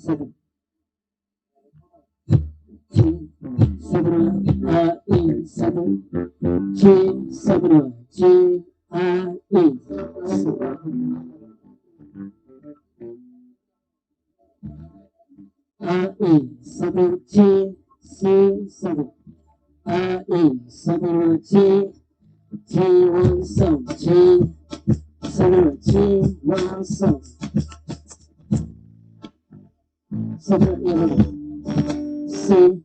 seven. G seven I E seven. G seven G I E seven. I E seven G C seven. I E seven G G one seven G seven G one seven. Seven eleven C.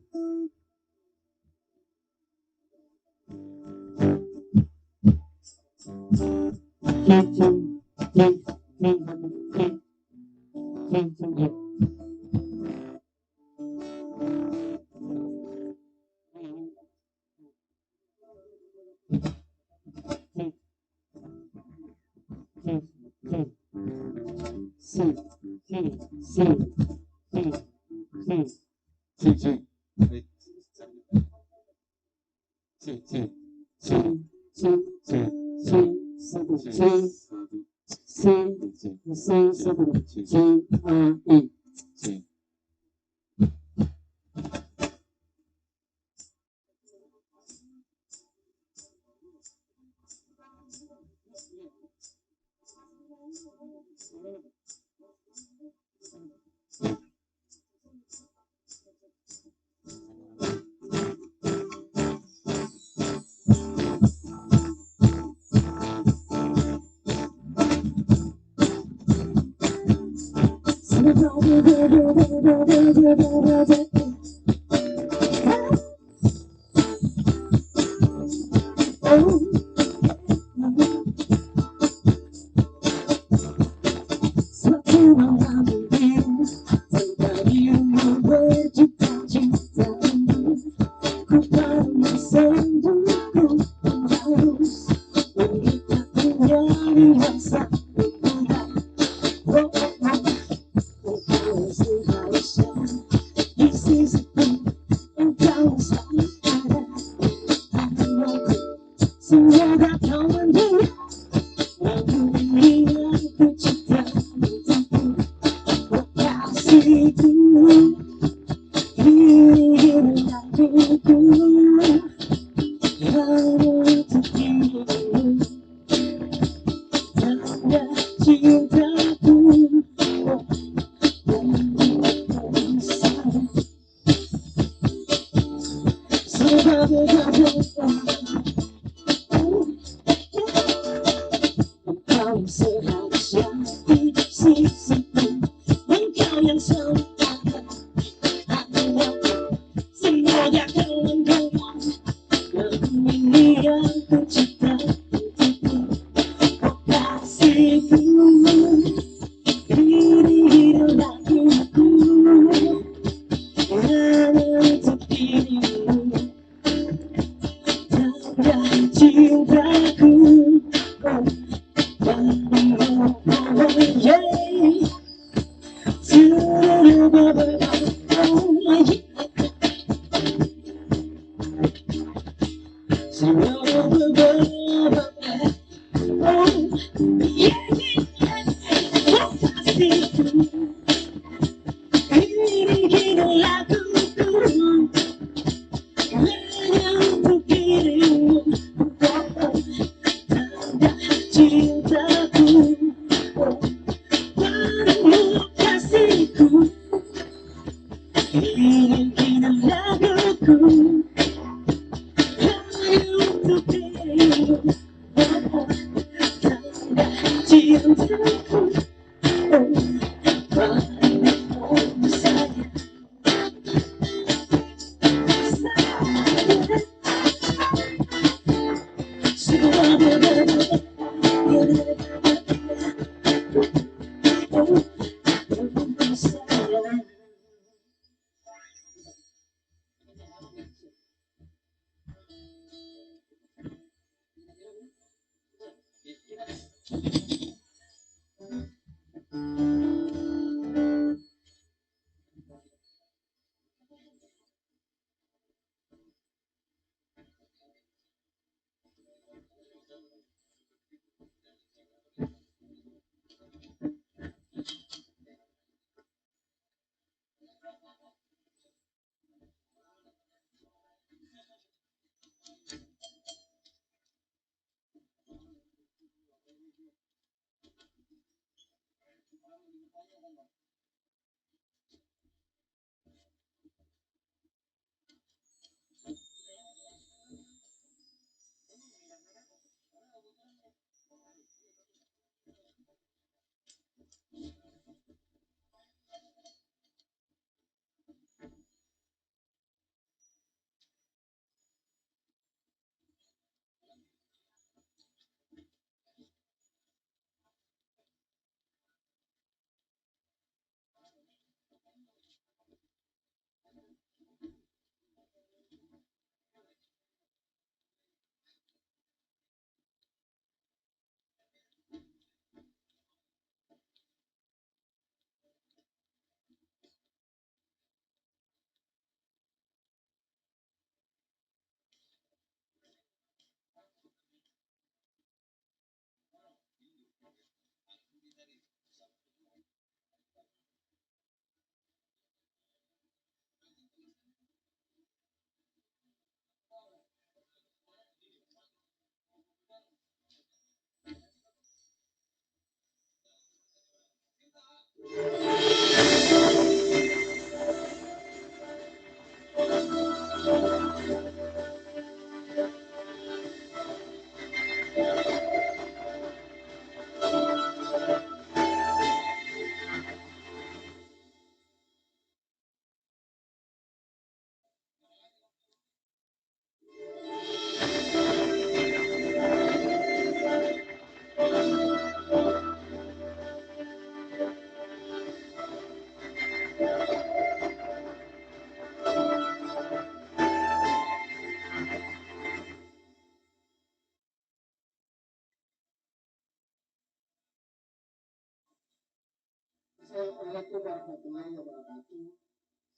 Assalamualaikum warahmatullahi wabarakatuh.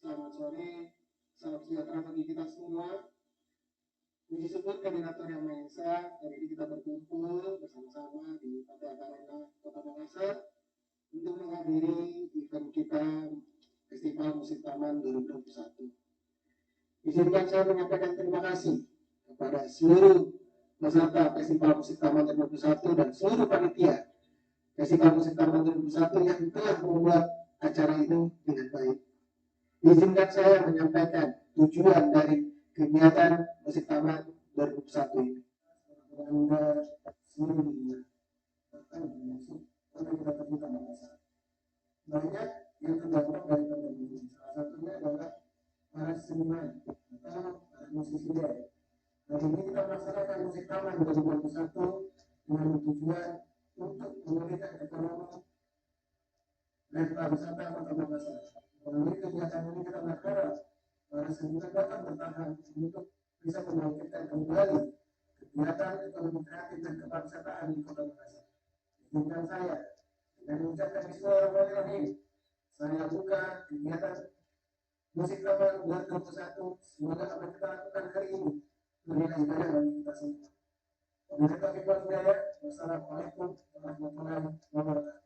Selamat sore, salam sejahtera bagi kita semua. Puji syukur koordinator yang Maha Esa, hari ini kita berkumpul bersama-sama di Pantai Arena Kota Makassar untuk menghadiri event kita Festival Musik Taman 2021. Izinkan saya menyampaikan terima kasih kepada seluruh peserta Festival Musik Taman 2021 dan seluruh panitia Festival Musik Taman 2021 yang telah membuat acara ini dengan baik. Izinkan saya menyampaikan tujuan dari kegiatan Musik Taman 2021 ini. Anda seluruh dunia, bahkan termasuk kita terbuka Makassar. Banyak yang terdampak dari pandemi ini. Salah satunya adalah para seniman atau para musisi daerah. Hari ini kita melaksanakan Musik Taman 2021 dengan tujuan untuk memulihkan ekonomi dan pariwisata Kota Makassar. Melalui kegiatan ini kita berharap para seniman dapat bertahan untuk bisa membangkitkan kembali kegiatan ekonomi kreatif dan kepariwisataan di Kota Makassar. Izinkan saya dengan mengucapkan Bismillahirrahmanirrahim, saya buka kegiatan Musik Taman 2021. Semoga apa yang kita lakukan hari ini bernilai ibadah bagi kita semua. Wassalamualaikum warahmatullahi wabarakatuh.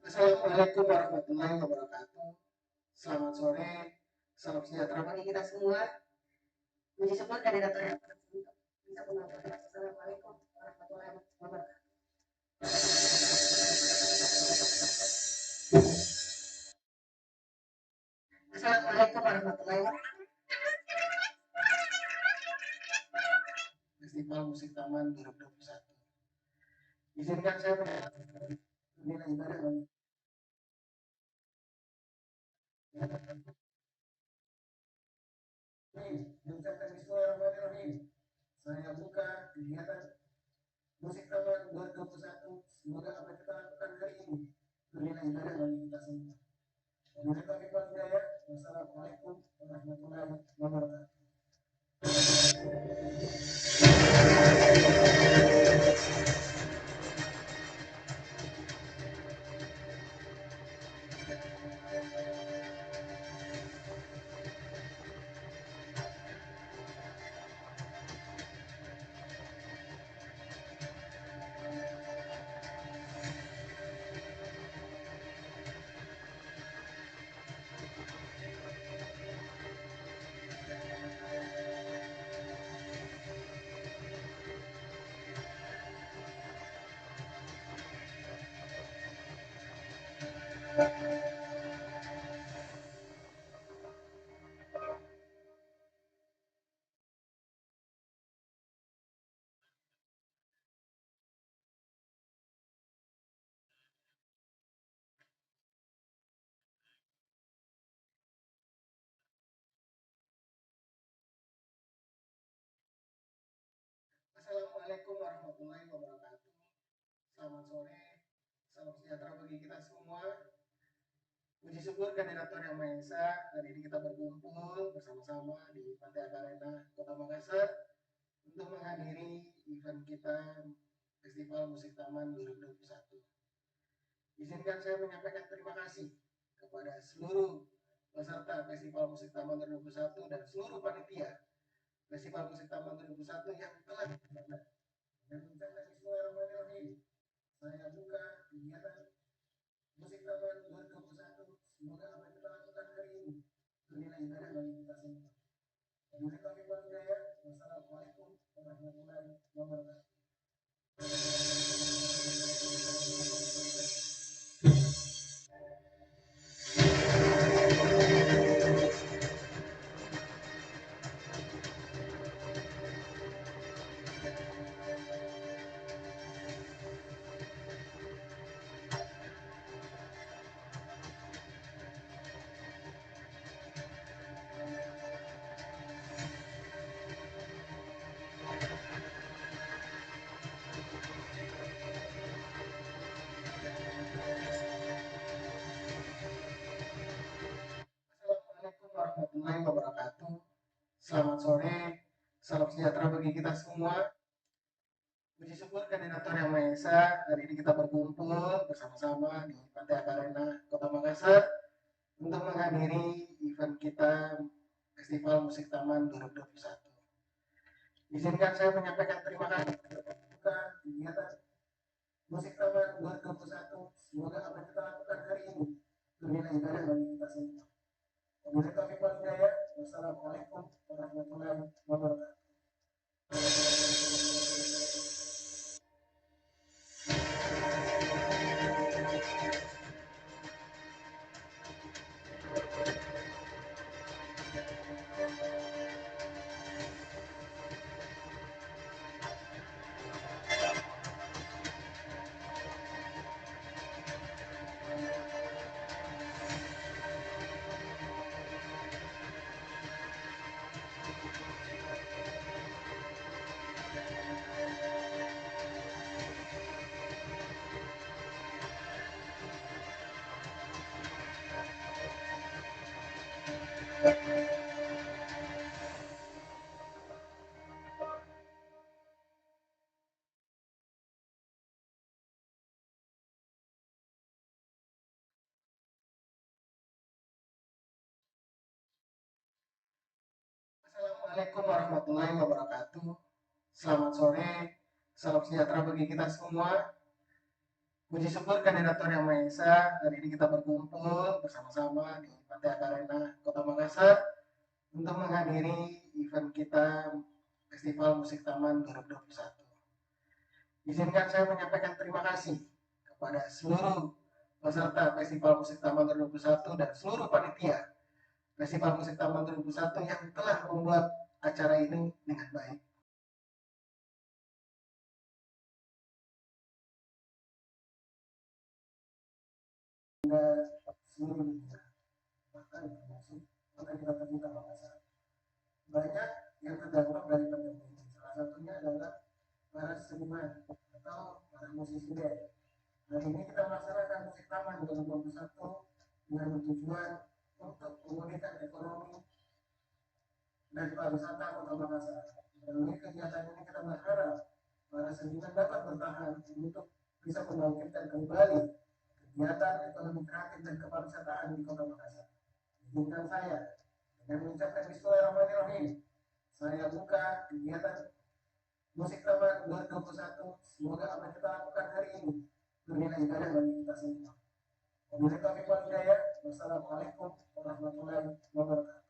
Assalamualaikum warahmatullahi wabarakatuh. Selamat sore, salam sejahtera bagi kita semua. Puji syukur kehadirat Tuhan untuk bisa menyampaikan Assalamualaikum warahmatullahi wabarakatuh. Assalamualaikum warahmatullahi wabarakatuh. Festival Musik Taman 2021. Izinkan saya menyampaikan nilai ibadah bagi Bismillahirrahmanirrahim. Saya buka kegiatan Musik Taman 2021. Semoga apa yang kita lakukan hari ini bernilai ibadah bagi kita semua. Wassalamualaikum warahmatullahi wabarakatuh. Assalamualaikum warahmatullahi wabarakatuh. Selamat sore, salam sejahtera bagi kita semua. Puji syukur kehadirat Tuhan Yang Maha Esa, hari ini kita berkumpul bersama-sama di Pantai Arena Kota Makassar untuk menghadiri event kita Festival Musik Taman 2021. Izinkan saya menyampaikan terima kasih kepada seluruh peserta Festival Musik Taman 2021 dan seluruh panitia Festival Musik Taman 2021 yang telah dan mengucapkan Bismillahirrahmanirrahim. Saya buka kegiatan Musik Taman 2021. Semoga apa yang kita lakukan hari ini bernilai ibadah bagi kita semua. Wassalamualaikum warahmatullahi wabarakatuh. Assalamualaikum warahmatullahi wabarakatuh. Selamat sore, salam sejahtera bagi kita semua. Puji syukur kehadirat Tuhan Yang Maha Esa, hari ini kita berkumpul bersama-sama di Pantai Arena Kota Makassar untuk menghadiri event kita Festival Musik Taman 2021. Izinkan saya menyampaikan terima kasih kepada kegiatan Musik Taman 2021. Semoga apa yang kita lakukan hari ini bernilai ibadah bagi kita semua. Wassalamualaikum warahmatullahi wabarakatuh. Assalamualaikum warahmatullahi wabarakatuh. Selamat sore, salam sejahtera bagi kita semua. Puji syukur kehadirat Yang Maha Esa, hari ini kita berkumpul bersama-sama di Pantai Arena Kota Makassar untuk menghadiri event kita Festival Musik Taman 2021. Izinkan saya menyampaikan terima kasih kepada seluruh peserta Festival Musik Taman 2021 dan seluruh panitia Festival Musik Taman 2021 yang telah membuat acara ini dengan baik. Seluruh dunia, bahkan termasuk kota kita tercinta Makassar. Banyak yang terdampak dari pandemi ini. Salah satunya adalah para seniman atau para musisi band. Hari ini kita melaksanakan musik taman 2021 dengan tujuan untuk memulihkan ekonomi dan pariwisata Kota Makassar. Melalui kegiatan ini kita berharap para seniman dapat bertahan untuk bisa membangkitkan kembali kegiatan ekonomi kreatif dan kepariwisataan di Kota Makassar. Izinkan saya dengan mengucapkan Bismillahirrahmanirrahim. Saya buka kegiatan musik taman 2021. Semoga apa yang kita lakukan hari ini bernilai ibadah bagi kita semua. Wabillahi taufiq wal hidayah. Wassalamualaikum warahmatullahi wabarakatuh.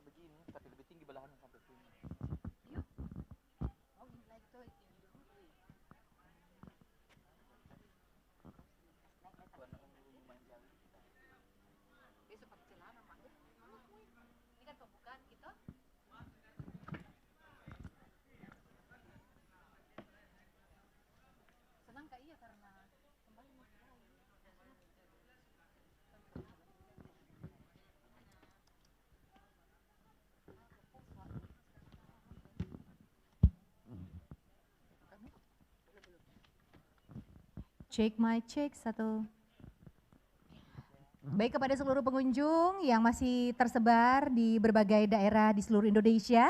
begini, tapi lebih tinggi belahan sampai sini. Cek mic, cek 1. Baik, kepada seluruh pengunjung yang masih tersebar di berbagai daerah di seluruh Indonesia,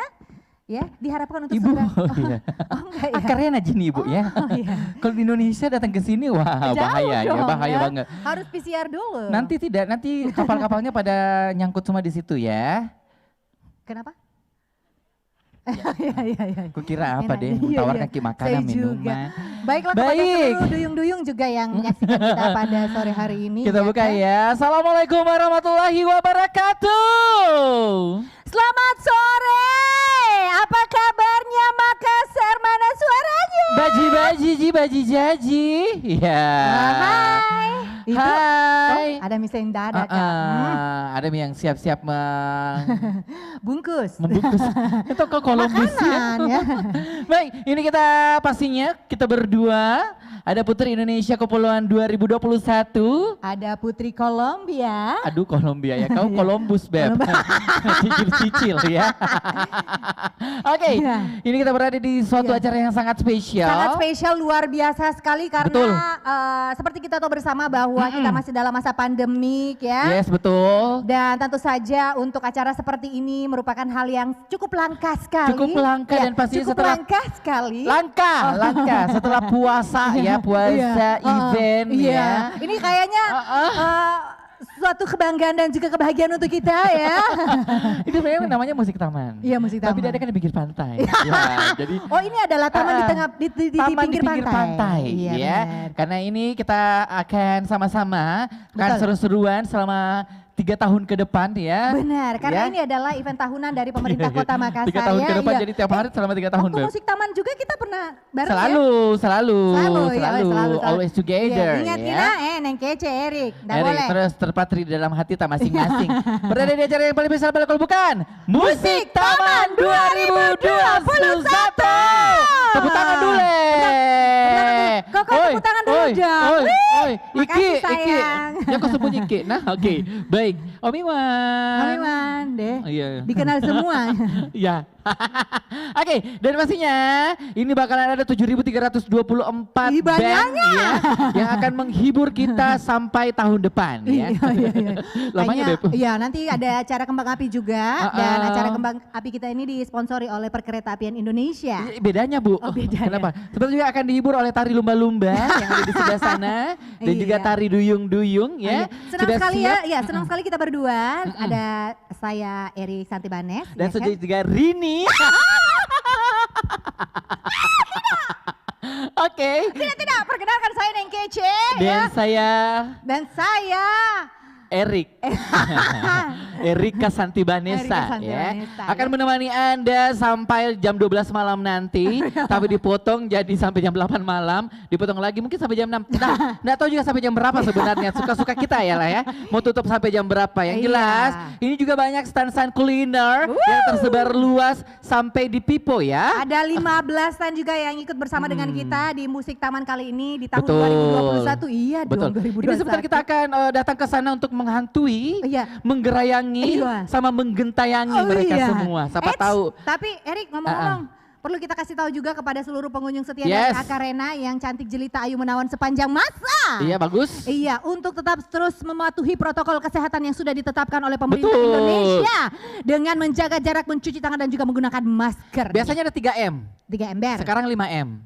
ya diharapkan untuk Ibu, segera. iya. Enggak ya? Akarnya aja nih Ibu ya. Iya. Kalau di Indonesia datang ke sini, wah Jauh bahaya ya, dong, bahaya ya. banget. Harus PCR dulu. Nanti kapal-kapalnya pada nyangkut semua di situ ya. Kenapa? Iya. Kukira apa Enak. deh, Iya, tawarkan iya. makanan, Saya juga. minuman. Baiklah kepada Baik. seluruh duyung-duyung juga yang menyaksikan kita pada sore hari ini. Kita ya buka kan? ya. Assalamualaikum warahmatullahi wabarakatuh. Selamat sore. Apa kabarnya Makassar? Mana suaranya? Baji jaji. Ya. Hai. Itu, Hai. ada mie yang dada Kak. Ada yang siap-siap Bungkus. membungkus. Itu kok Columbus ya. Makanan ya. Baik, ini kita pastinya kita berdua. Ada Putri Indonesia Kepulauan 2021. Ada Putri Kolombia. Aduh Kolombia ya, kau Columbus Beb. Cicil-cicil ya. Oke, Iya. ini kita berada di suatu Iya. acara yang sangat spesial. Sangat spesial, luar biasa sekali karena Betul. Seperti kita tahu bersama bahwa kita masih dalam masa pandemik ya. Yes, betul. Dan tentu saja untuk acara seperti ini merupakan hal yang cukup langka sekali. Cukup langka dan pastinya cukup setelah langka sekali. Langka setelah puasa ya, puasa event Iya. ya. Ini kayaknya suatu kebanggaan dan juga kebahagiaan untuk kita ya. Itu memang namanya musik taman. Iya, musik Tapi taman. dia ada kan di pinggir pantai. Ya, jadi Oh, ini adalah taman di tengah di taman pinggir pantai. Iya, ya. benar. Karena ini kita akan sama-sama akan Betul. seru-seruan selama 3 tahun ke depan ya. Benar, karena Ya. ini adalah event tahunan dari pemerintah Kota Makassar 3 tahun ya. ke depan Iya. jadi tiap hari selama 3 tahun. Waktu Beb. musik taman juga kita pernah bareng ya. Selalu, Iya, always together. Iya, ingat ya. Tina, neng kece Erik, nggak Erik boleh. terus terpatri di dalam hati tak masing-masing. Berada di acara yang paling besar kalau bukan Musik Taman 2021. Tepuk tangan dulu. Koko, tepuk tangan dulu dong. Oi, Makasih, Iki. sayang. Ya kok sembunyi Iki. Nah, oke. Baik. Om Iwan. Amiman deh, Oh, iya. dikenal semua. Iya. Oke, dan pastinya ini bakalan ada 7.324 Ih, band banyaknya. ya, yang akan menghibur kita sampai tahun depan ya. Iya. Lamanya Hanya- Beb. Iya, nanti ada acara kembang api juga dan acara kembang api kita ini disponsori oleh Perkeretaapian Indonesia. Bedanya Bu. Oh, bedanya. Kenapa? Seperti juga akan dihibur oleh tari lumba-lumba yang ada di sebelah sana dan juga Iya. tari duyung-duyung ya. Iya. Senang Sudah sekali siap? ya, senang sekali kita berdua. Ada saya Eri Santibanes. Dan ya kan? juga Rini. Oke. Tidak, perkenalkan saya Neng Kece Dan ya. saya Dan saya Erik. Erika Santibanesa Erika ya. Santibanesa, Akan ya. menemani Anda sampai jam 12 malam nanti. Tapi dipotong jadi sampai jam 8 malam. Dipotong lagi mungkin sampai jam 6. Nah, enggak tahu juga sampai jam berapa sebenarnya. Suka-suka kita ya lah ya. Mau tutup sampai jam berapa. Yang Iya. jelas ini juga banyak stand-stand kuliner yang tersebar luas sampai di Pipo ya. ada 15 stand juga yang ikut bersama dengan kita di Musik Taman kali ini di tahun Betul. 2021. Iya Betul. dong, 2021. Ini sebentar kita akan datang ke sana untuk menghantui, Iya. menggerayangi, Iya. sama menggentayangi Oh, mereka iya. semua. Siapa Eits, tahu. Tapi Erik ngomong-ngomong, perlu kita kasih tahu juga kepada seluruh pengunjung setia Yes. dari Akarena yang cantik jelita ayu menawan sepanjang masa. Iya bagus. Iya, untuk tetap terus mematuhi protokol kesehatan yang sudah ditetapkan oleh pemerintah Betul. Indonesia dengan menjaga jarak, mencuci tangan dan juga menggunakan masker. Biasanya ada 3M, 3 ember. sekarang 5M.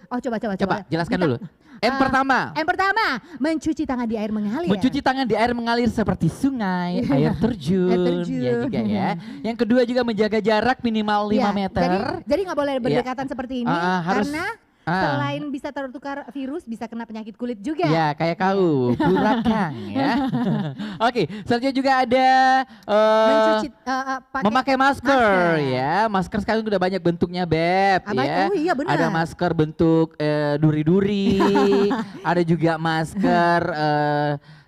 Oh coba. Coba jelaskan dulu. M pertama, M pertama, mencuci tangan di air mengalir. mencuci tangan di air mengalir seperti sungai, air terjun, Air terjun. ya juga ya. Yang kedua juga menjaga jarak minimal 5 Iya, meter. Jadi nggak boleh berdekatan seperti ini Harus karena Selain bisa tertukar virus, bisa kena penyakit kulit juga. Ya, kayak kau, burakang ya. Oke, selanjutnya juga ada Mencuci, pakai memakai masker ya. Masker sekarang udah banyak bentuknya, Beb ya. Oh iya benar. Ada masker bentuk duri-duri, ada juga masker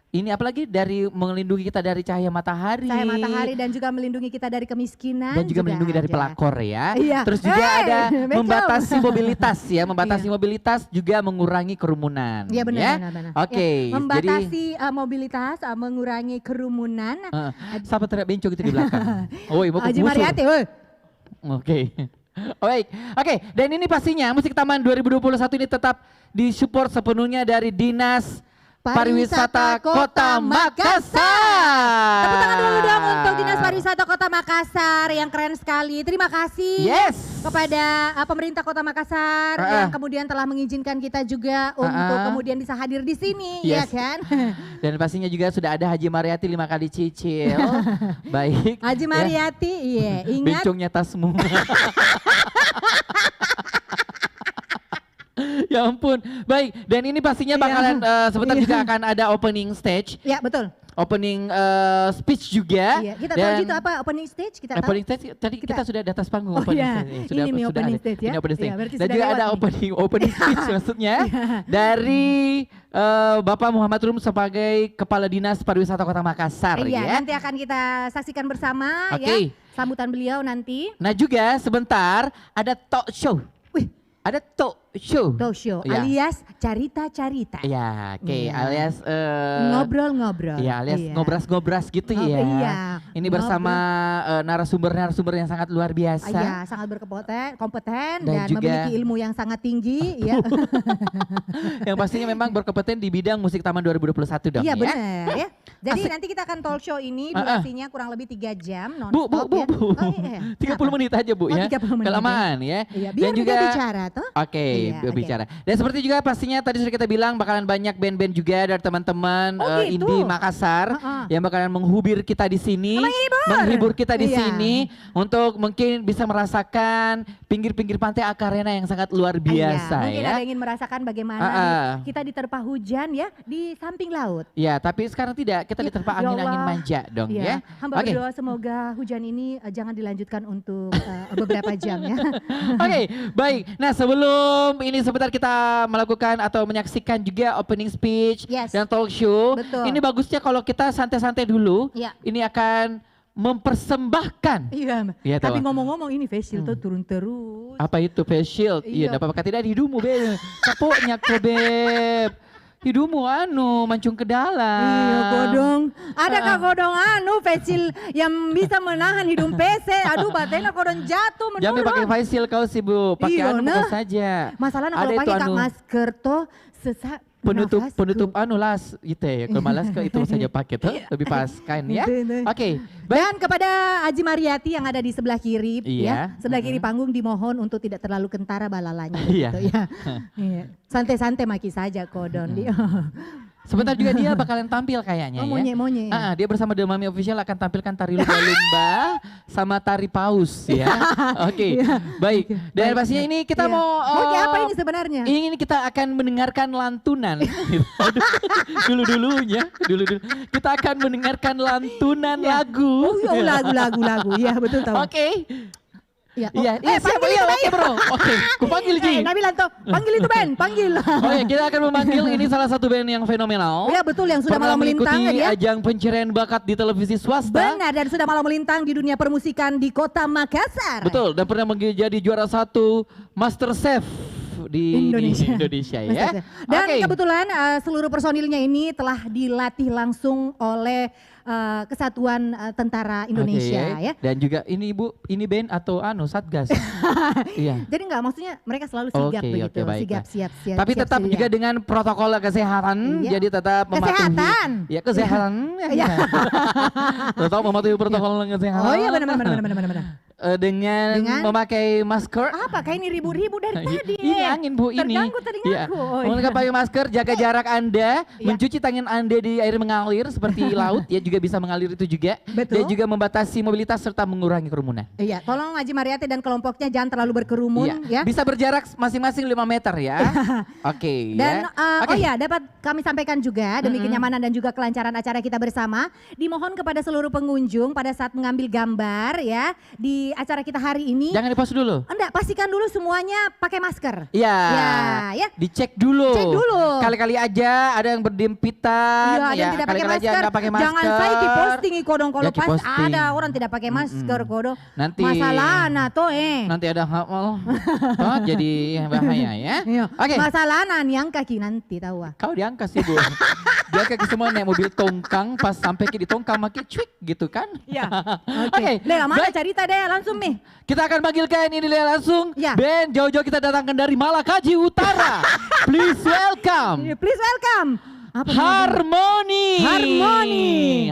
ini apalagi dari melindungi kita dari cahaya matahari. Cahaya matahari dan juga melindungi kita dari kemiskinan. Dan juga melindungi dari ada. pelakor ya. Iya. Terus juga ada becau. membatasi mobilitas ya. Membatasi Iya. mobilitas juga mengurangi kerumunan. Iya benar, ya. benar. Oke. Ya, membatasi mobilitas, mengurangi kerumunan. Siapa teriak bencong itu di belakang? Woi, mau Haji kegusur. Mariati, woi. Oke. Baik. Oke, dan ini pastinya Musik Taman 2021 ini tetap disupport sepenuhnya dari Dinas Pariwisata Kota Makassar. Tepuk tangan dulu dong untuk Dinas Pariwisata Kota Makassar yang keren sekali. Terima kasih Yes. kepada pemerintah Kota Makassar yang kemudian telah mengizinkan kita juga untuk kemudian bisa hadir di sini, ya Yes. kan? Dan pastinya juga sudah ada Haji Mariati 5 kali cicil. Baik. Haji ya. Mariati, iya, ingat. Bencongnya tasmu. Ya ampun. Baik, dan ini pastinya bakalan sebentar juga akan ada opening stage. Ya betul. Opening speech juga. Iya. Kita tahu itu apa opening stage? Kita tahu. Opening stage tadi kita sudah di atas panggung. Oh opening iya, stage. ini nih opening ada. stage ya. Ini opening stage. Iya, berarti Dan sudah juga lewat ada nih. opening speech maksudnya dari Bapak Muhammad Rum sebagai Kepala Dinas Pariwisata Kota Makassar Iya, ya. nanti akan kita saksikan bersama Oke. ya. Sambutan beliau nanti. Nah juga sebentar ada talk show. Wih, Ada talk show. talk show Iya. alias carita-carita. Ya, oke, Iya. alias Ngobrol-ngobrol. ya alias Iya. ngobras-ngobras gitu Oh, ya. iya. Ini bersama narasumber-narasumber yang sangat luar biasa. Iya, sangat kompeten Dan dan juga- memiliki ilmu yang sangat tinggi ya. Yang pastinya memang berkompeten di bidang musik Taman 2021 dong Iya ya. benar ya. Jadi Asik. nanti kita akan talk show ini durasinya kurang lebih 3 jam Bu, non-stop ya. Bu. Oh, iya. 30 menit aja Bu Oh, ya. 30 menit Kelamaan ya. Iya, biar Dan juga kita bicara toh. Oke, Iya, berbicara. Dan seperti juga pastinya tadi sudah kita bilang bakalan banyak band-band juga dari teman-teman Oh, gitu. indie Makassar yang bakalan menghibur kita di sini, menghibur kita di Iya. sini untuk mungkin bisa merasakan pinggir-pinggir pantai Akarena yang sangat luar biasa Mungkin ya. ada yang ingin merasakan bagaimana nih kita diterpa hujan ya di samping laut. Ya, tapi sekarang tidak, kita Ya, diterpa ya angin-angin Allah. manja dong Iya. ya. Hamba Oke. berdoa semoga hujan ini jangan dilanjutkan untuk beberapa jam ya. Oke, baik. Nah sebelum ini sebentar kita melakukan atau menyaksikan juga opening speech Yes. dan talk show. Betul. Ini bagusnya kalau kita santai-santai dulu. Iya. Ini akan mempersembahkan. Iya, Iya, tapi tahu. ngomong-ngomong ini face shield tuh turun terus. Apa itu face shield? Iya, Iya. dapat tidak di hidungmu, Beb. Kapoknya kok, Beb. Hidungmu mancung ke dalam. Iya kodong. Adakah kodong face shield yang bisa menahan hidung PC? Aduh batena kodong jatuh menurun. Jangan pakai face shield kau sih, Bu. Pakai Iya, bukan nah. saja. Masalahnya Ada kalau itu pakai masker tuh sesak penutup nafasku. las gitu ya. Kalau malas ke itu saja pakai tuh lebih pas kan ya. Itu. Oke. Baik. Dan kepada Haji Mariati yang ada di sebelah kiri Iya. ya, sebelah kiri panggung dimohon untuk tidak terlalu kentara balalanya Iya. gitu ya. Iya. Santai-santai maki saja kodon dia. Sebentar juga dia bakalan tampil kayaknya Oh, ya. monye-monye. Dia bersama The Mami Official akan tampilkan tari lumba-lumba sama tari paus ya. Oke. Baik. Dan pastinya ini kita Iya. mau Monye apa ini sebenarnya? ini kita akan mendengarkan lantunan. Dulu. Dulu. Kita akan mendengarkan lantunan lagu. Oh, iya, lagu. Iya, betul tahu. Oke. Iya. Iya, siap. panggil Iya, itu, oke, Bro. Oke, kupanggil Ji. Nabilanto, panggil itu Ben, panggil. Oh ya, kita akan memanggil ini salah satu band yang fenomenal. Iya betul yang sudah Pernah malam melintang mengikuti ya. ajang pencarian bakat di televisi swasta. Benar dan sudah malam melintang di dunia permusikan di Kota Makassar. Betul, dan pernah menjadi juara 1 Master Chef di Indonesia ya. Dan Oke. kebetulan seluruh personilnya ini telah dilatih langsung oleh Kesatuan Tentara Indonesia Oke. ya. Dan juga ini Ibu, ini band atau Satgas? Iya. Jadi enggak maksudnya mereka selalu sigap Oke, begitu, oke, baiklah. sigap siap. Tapi siap tetap sedia. juga dengan protokol kesehatan, Iya. jadi tetap mematuhi. Kesehatan. Ya kesehatan. Iya. Tetap mematuhi protokol kesehatan. Oh iya benar. Dengan memakai masker. Apa? Kayak ini ribu-ribu dari tadi. Ini angin Bu, ini. Terganggu telingaku. Oh, Menggunakan pakai masker, jaga jarak Anda, mencuci tangan Anda di air mengalir seperti laut, ya juga bisa mengalir itu juga. Betul. Dan juga membatasi mobilitas serta mengurangi kerumunan. Iya, tolong Haji Mariati dan kelompoknya jangan terlalu berkerumun ya. Bisa berjarak masing-masing 5 meter ya. Oke. Dan ya. oh ya, dapat kami sampaikan juga demi kenyamanan dan juga kelancaran acara kita bersama, dimohon kepada seluruh pengunjung pada saat mengambil gambar ya di acara kita hari ini. Jangan di-pause dulu. Enggak, pastikan dulu semuanya pakai masker. Iya. Ya. Dicek dulu. Cek dulu. Kali-kali aja ada yang berdempitan. Iya, ada yang tidak pakai kali-kali aja masker. nggak pakai masker. Jangan saya posting kodong kalau Ya, pas posting. ada orang tidak pakai masker kodong. Nanti Masalah toh Nanti ada hafal. Oh, jadi bahaya ya. Iya. Oke. Masalah yang kaki nanti tahu ah. Kau diangkat sih Bu. Dia kaki semua naik mobil tongkang, pas sampai ke di tongkang makin cuik gitu kan. Iya. Oke. Lela, mana Baik. cerita deh langsung nih. Kita akan panggilkan ini langsung. Ya. Ben, jauh-jauh kita datangkan dari Malakaji Utara. Please welcome. Please welcome. Apa Harmoni.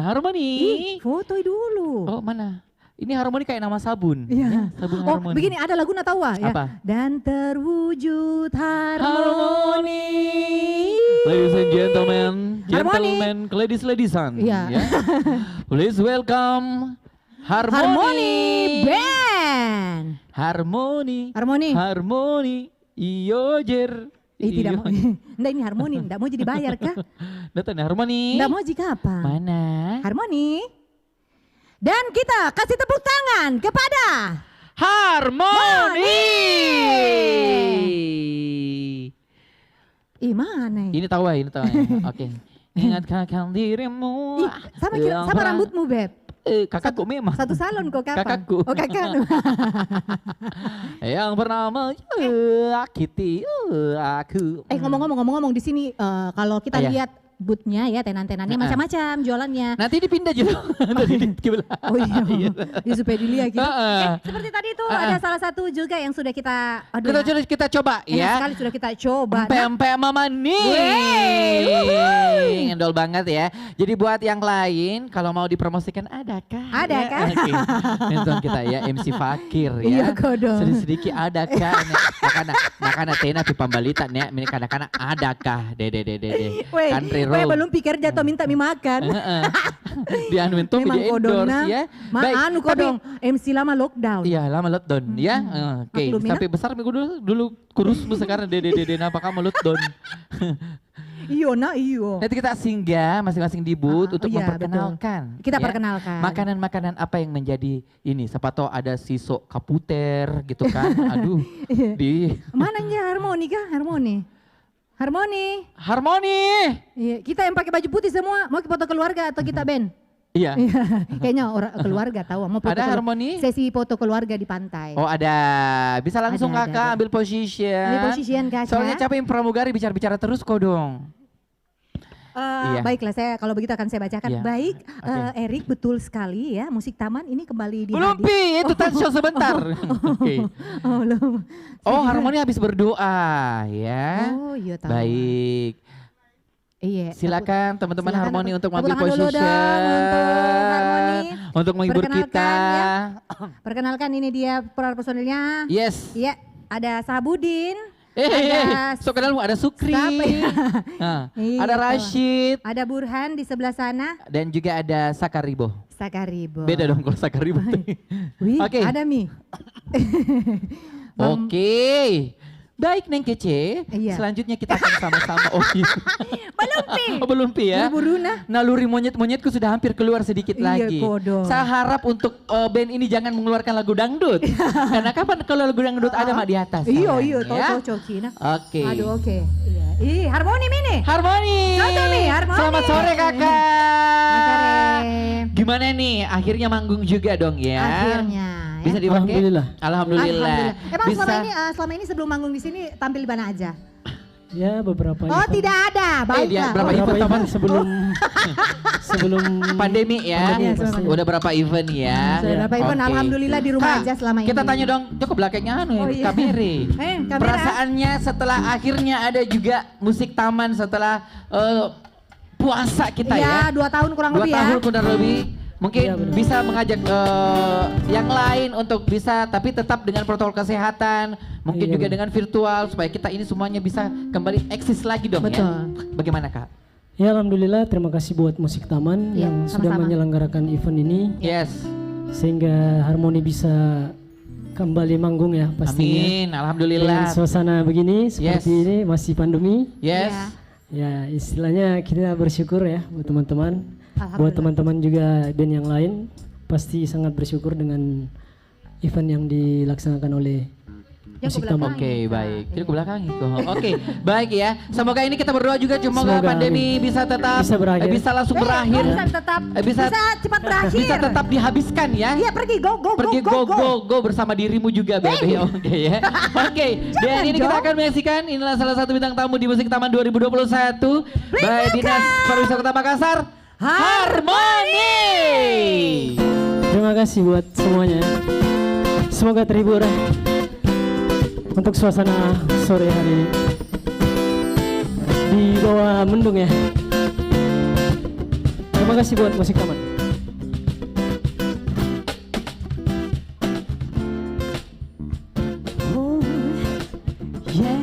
Harmoni. Ih, foto dulu. Oh, mana? Ini Harmoni kayak nama sabun. Iya. Sabun Oh, Harmoni. begini ada lagu Natawa ya. Apa? Dan terwujud harmoni. Ladies and gentlemen, Harmoni. ladies-ladies-an. Iya. Ya. Please welcome Harmoni Band. Harmoni. Iyojer. Tidak mau. Enggak, ini harmoni, enggak mau jadi bayar kah? Datang Harmoni. Enggak mau jika apa? Mana? Harmoni. Dan kita kasih tepuk tangan kepada Harmoni. mana? Ini tahu ya, Oke. Ingatkan dirimu. Ih, sama rambutmu, Beb. Kakakku memang. Satu salon kok kapan? Kakakku. Oh, kakak. Yang pernah menyakiti aku. Ngomong-ngomong di sini kalau kita Iya. lihat boothnya ya, tenan-tenannya macam-macam jualannya. Nanti dipindah juga. Oh iya, ya, supaya dilihat gitu. Heeh. Seperti tadi itu ada salah satu juga yang sudah kita, Kita coba enak ya. sekali sudah kita coba. Empe Mama nih. Endol banget ya. Jadi buat yang lain kalau mau dipromosikan adakah? Adakah? Ya, oke. Nonton kita ya MC Fakir ya. Iya, kodong. Sedikit adakah? Makana tena pi pambalita nih. Ini kadang-kadang adakah? Dede. Country road. Belum pikir jatuh minta mie makan. Di anuin tuh di Memang kodongna, endorse ya. anu kodong, MC lama lockdown. Iya lama lockdown ya. Oke, Maklumin, sampai besar minggu dulu kurus bu sekarang dede apa kamu lockdown. Iyo. Nanti kita singgah masing-masing di booth untuk iya, memperkenalkan. Kita ya, perkenalkan. Makanan-makanan apa yang menjadi ini. Siapa tahu ada sisok kaputer gitu kan. Aduh. Mananya Harmoni kah? Harmoni. Iya, kita yang pakai baju putih semua. Mau foto keluarga atau kita band? Iya. Kayaknya orang keluarga tahu. Mau foto Ada Harmoni? Sesi foto keluarga di pantai. Oh ada. Bisa langsung Ada. kakak ambil position. Ambil position, Kakak. Soalnya capek pramugari bicara-bicara terus kok dong. Iya. Baiklah, saya akan saya bacakan. Iya. Baik, Oke. Erik betul sekali ya. Musik Taman ini kembali Belum Pi, itu touch show sebentar. Oke. Oh, belum. Oh Harmoni habis berdoa ya. Oh iya tahu. Baik. Iya. Silakan teman-teman Silakan, Harmoni untuk tepuk mengambil tangan dulu position. dong untuk Harmoni. Untuk menghibur Perkenalkan, kita. Perkenalkan ini dia personilnya. Yes. Iya, ada Sabudin. So kenal ada Sukri. Nah, Iya, ada tuh. Rashid. Ada Burhan di sebelah sana. Dan juga ada Sakaribo. Sakaribo. Beda dong kalau Sakaribo. Wih, Oke. ada Mi. Oke. Baik Neng Kece, Iya. selanjutnya kita akan sama-sama. Oh iya. Belum Pi. Oh belum Pi ya. Buru-buru nah. Naluri monyet-monyetku sudah hampir keluar sedikit Iya, lagi. kodong. Saya harap untuk band ini jangan mengeluarkan lagu dangdut. Karena kapan kalau lagu dangdut ada mak di atas. Iya, sayang, tahu ya. Cokina. Oke. Aduh, oke. Iya. Ih, Harmoni Mini. Harmoni. Cocok nih, Harmoni. Selamat sore kakak. Selamat sore. Gimana nih? Akhirnya manggung juga dong ya. Akhirnya. Bisa dipakai? Alhamdulillah. Emang Bisa. selama ini sebelum manggung di sini tampil di mana aja? Ya beberapa Oh, event. tidak ada. dia Baiklah. berapa Beberapa event, event sebelum sebelum Pandemi ya. Pandemi, pasti. Udah berapa event ya? Sudah berapa event? Oke. Alhamdulillah di rumah Kak, aja selama ini. Kita tanya dong, cukup belakangnya anu Oh, iya. kamera. Kamera. Perasaannya setelah akhirnya ada juga musik taman setelah puasa kita Ya, ya. 2 tahun kurang 2 lebih ya. tahun kurang lebih Mungkin Iya, benar. bisa mengajak yang lain untuk bisa tapi tetap dengan protokol kesehatan, mungkin Iya, juga benar. dengan virtual supaya kita ini semuanya bisa kembali eksis lagi dong Betul. ya. Bagaimana Kak? Ya alhamdulillah terima kasih buat Musik Taman Iya, yang sudah sama-sama. menyelenggarakan event ini Yes. sehingga Harmoni bisa kembali manggung ya pastinya. Amin. Dengan Alhamdulillah. suasana begini seperti Yes. ini masih pandemi. Yes. Iya. Ya istilahnya kita bersyukur ya buat teman-teman. Buat Alhamdulillah. teman-teman juga band yang lain pasti sangat bersyukur dengan event yang dilaksanakan oleh Jangan Musik ke Taman. belakang. Oke, baik. Jadi Iya. ke belakang kok. Oke, baik ya. Semoga ini kita berdoa juga semoga Semoga, pandemi bisa tetap Bisa berakhir. bisa langsung berakhir. Bisa tetap, Bisa- bisa cepat berakhir. Bisa tetap dihabiskan ya. Iya pergi go go Pergi go go. go bersama dirimu juga Bebe. Oke ya. Oke, dan ini kita Jo. akan menyaksikan inilah salah satu bintang tamu di Musik Taman 2021 by Dinas Pariwisata Kota Makassar, Harmoni. Terima kasih buat semuanya. Semoga terhibur untuk suasana sore hari ini di bawah mendung ya. Terima kasih buat Musik Taman. Oh, yeah.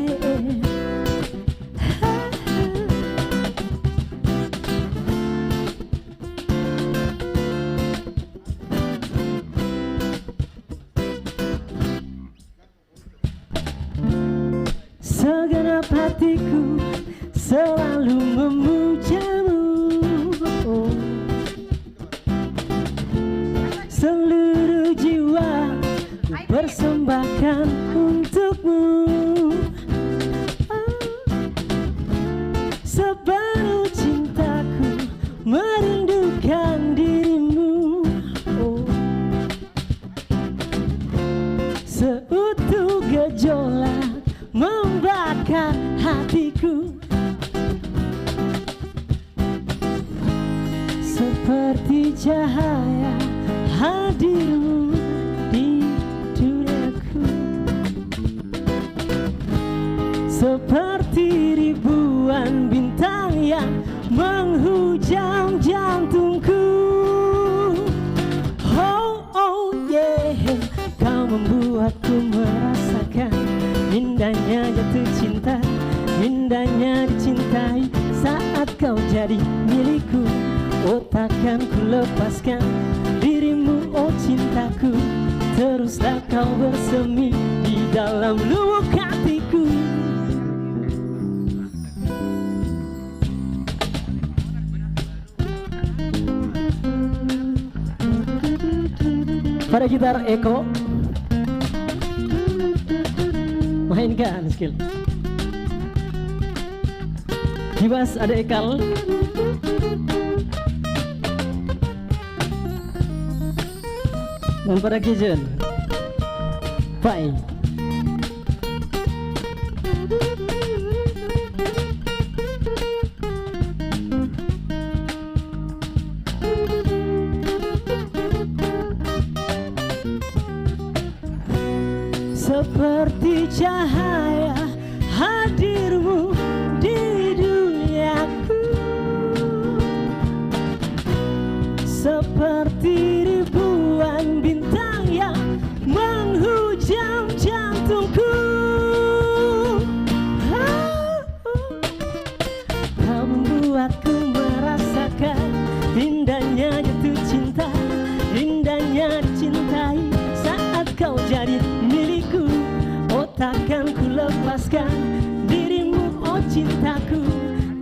Segenap hatiku selalu memujamu, oh. Seluruh jiwa ku persembahkan untukmu, oh. Sepenuh cintaku merindukan dirimu, oh. Seutuh gejolak membakar hatiku, seperti cahaya hadirmu di duniaku, seperti ribuan bintang yang menghujam jantungku. Oh oh yeah, kau membuatku merasakan indahnya jatuh cinta, indahnya dicintai saat kau jadi milikku. Oh takkan ku lepaskan dirimu, oh cintaku. Teruslah kau bersemi di dalam lubuk hatiku. Pada gitar Eko mainkan skill. Di bass ada Ekal. Dan pada Kijen Pai. Seperti cahaya hadirmu di duniaku, seperti ribuan bintang yang menghujam jantungku. Kau membuatku merasakan indahnya jatuh cinta, indahnya dicintai saat kau jadi milikku. Oh takkan ku lepaskan dirimu, oh cintaku.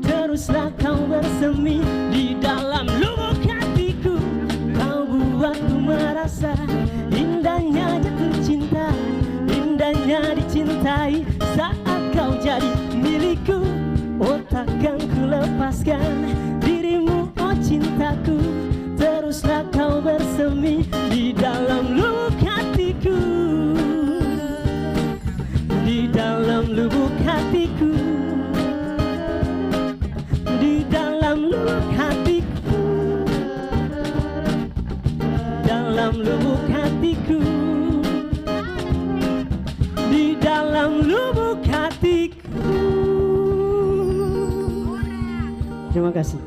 Teruslah kau bersemi di dalam lubuk hatiku. Kau buatku merasa indahnya jatuh cinta, indahnya dicintai saat kau jadi milikku. Oh takkan ku lepaskan dirimu, oh cintaku. Teruslah kau bersemi di dalam lubuk hatiku, di dalam lubuk hatiku, di dalam lubuk hatiku, dalam lubuk hatiku, di dalam lubuk hatiku. Terima kasih.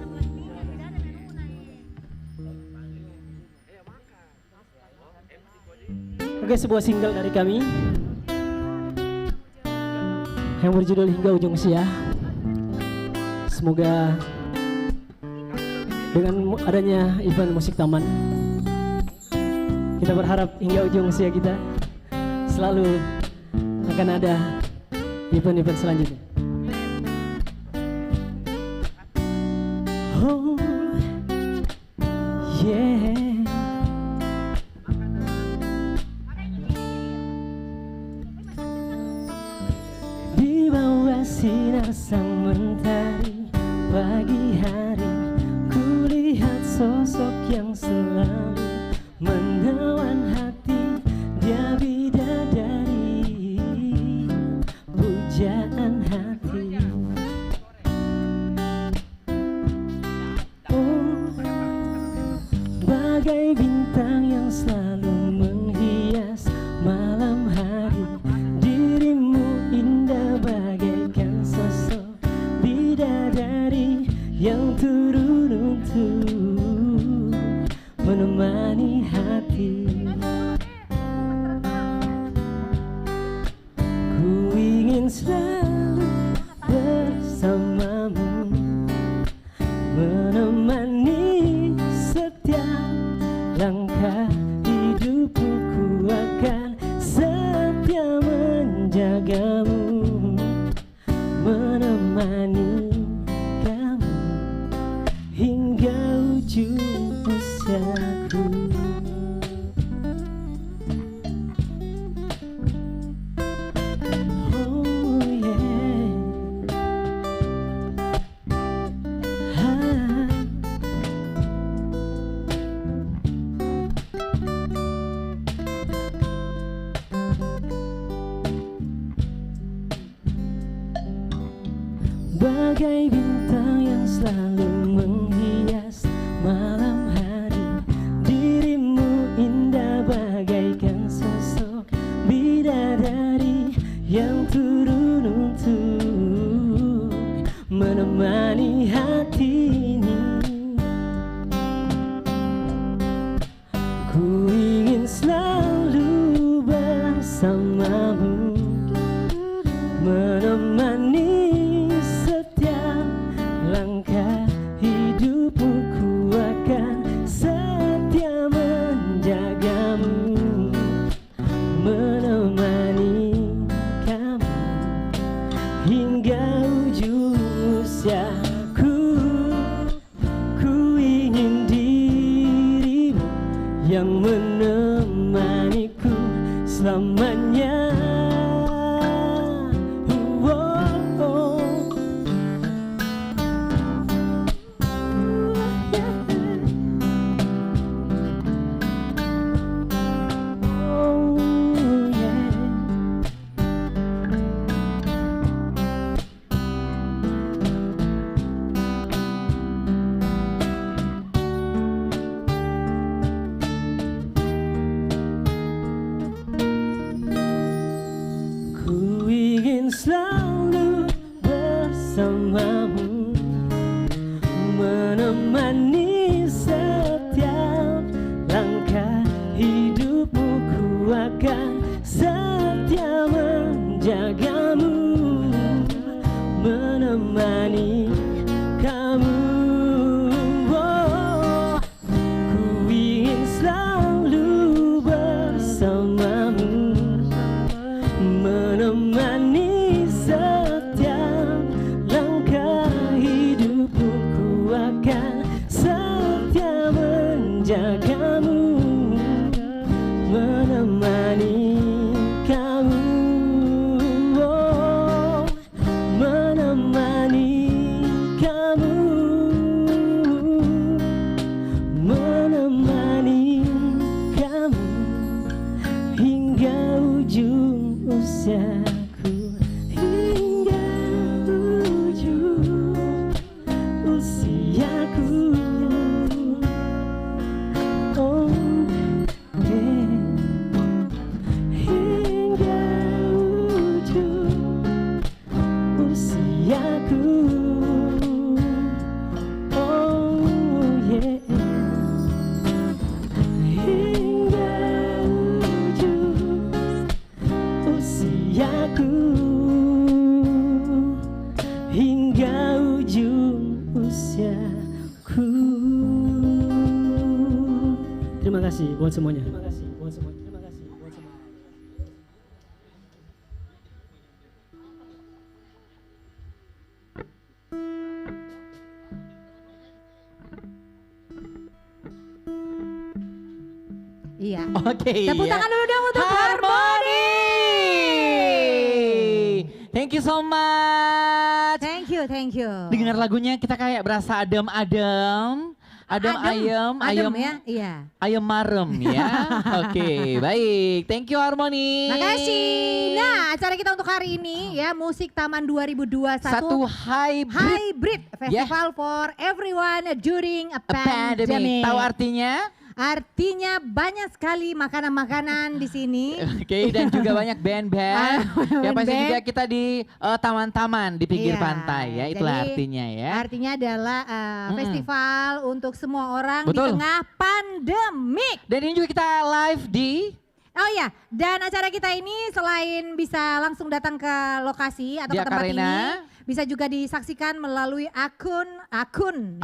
Oke, sebuah single dari kami yang berjudul Hingga Ujung Usia. Semoga dengan adanya event musik taman, kita berharap hingga ujung usia kita selalu akan ada event-event selanjutnya. Oh yeah. Di bawah sinar sang mentari pagi hari, kulihat sosok yang selalu menawan hati. Dia bidadari pujaan hati. Oh, bagai bintang yang selalu menghias malam hari. Dirimu indah bagaikan sosok bidadari yang turun untuk menemani hati. Ku ingin selalu bersamamu, menemani setiap langkah hidupku. Ku akan setia menjagamu, menemani kamu hingga ujung usiaku. Oh yeah. Ah. Bagai bintang yang selalu menghias malam hari. Dirimu indah bagaikan sosok bidadari yang turun untuk menemani hati ini. Ku ingin selalu bersamamu, menemani setiap langkah hidupku. Ku akan setia menjagamu, menemani kamu hingga ujung usiaku. Ku ingin dirimu yang menemaniku selamanya. Ku ingin selalu bersamamu, menemani setiap langkah hidupmu. Ku akan setia menjagamu, menemani kamu. Oh, ku ingin selalu bersamamu, menemani setiap langkah hidupku. Ku akan setia rahasiaku. Terima kasih buat semuanya. Terima kasih buat semuanya. Terima kasih buat semuanya. Iya. Oke. Tepuk ya. tangan dulu dong untuk Harmony. Thank you so much. Thank you, thank you. Dengar lagunya kita kayak berasa adem-adem. Adem ayam, ayam ya, iya. ayam marem ya. Oke, baik. Thank you Harmony. Makasih. Nah, acara kita untuk hari ini ya Musik Taman 2021 Satu hybrid Hybrid Festival for Everyone During a pandemic. Pandemic. Tahu artinya? Artinya banyak sekali makanan-makanan di sini. Oke, dan juga banyak band-band. Ya pasti band-band. juga kita di taman-taman di pinggir Iya, pantai ya. Itulah jadi artinya ya. Artinya adalah festival untuk semua orang Betul. di tengah pandemik. Dan ini juga kita live di Oh ya, dan acara kita ini selain bisa langsung datang ke lokasi atau Di ke tempat Akarena. ini, bisa juga disaksikan melalui akun Akun.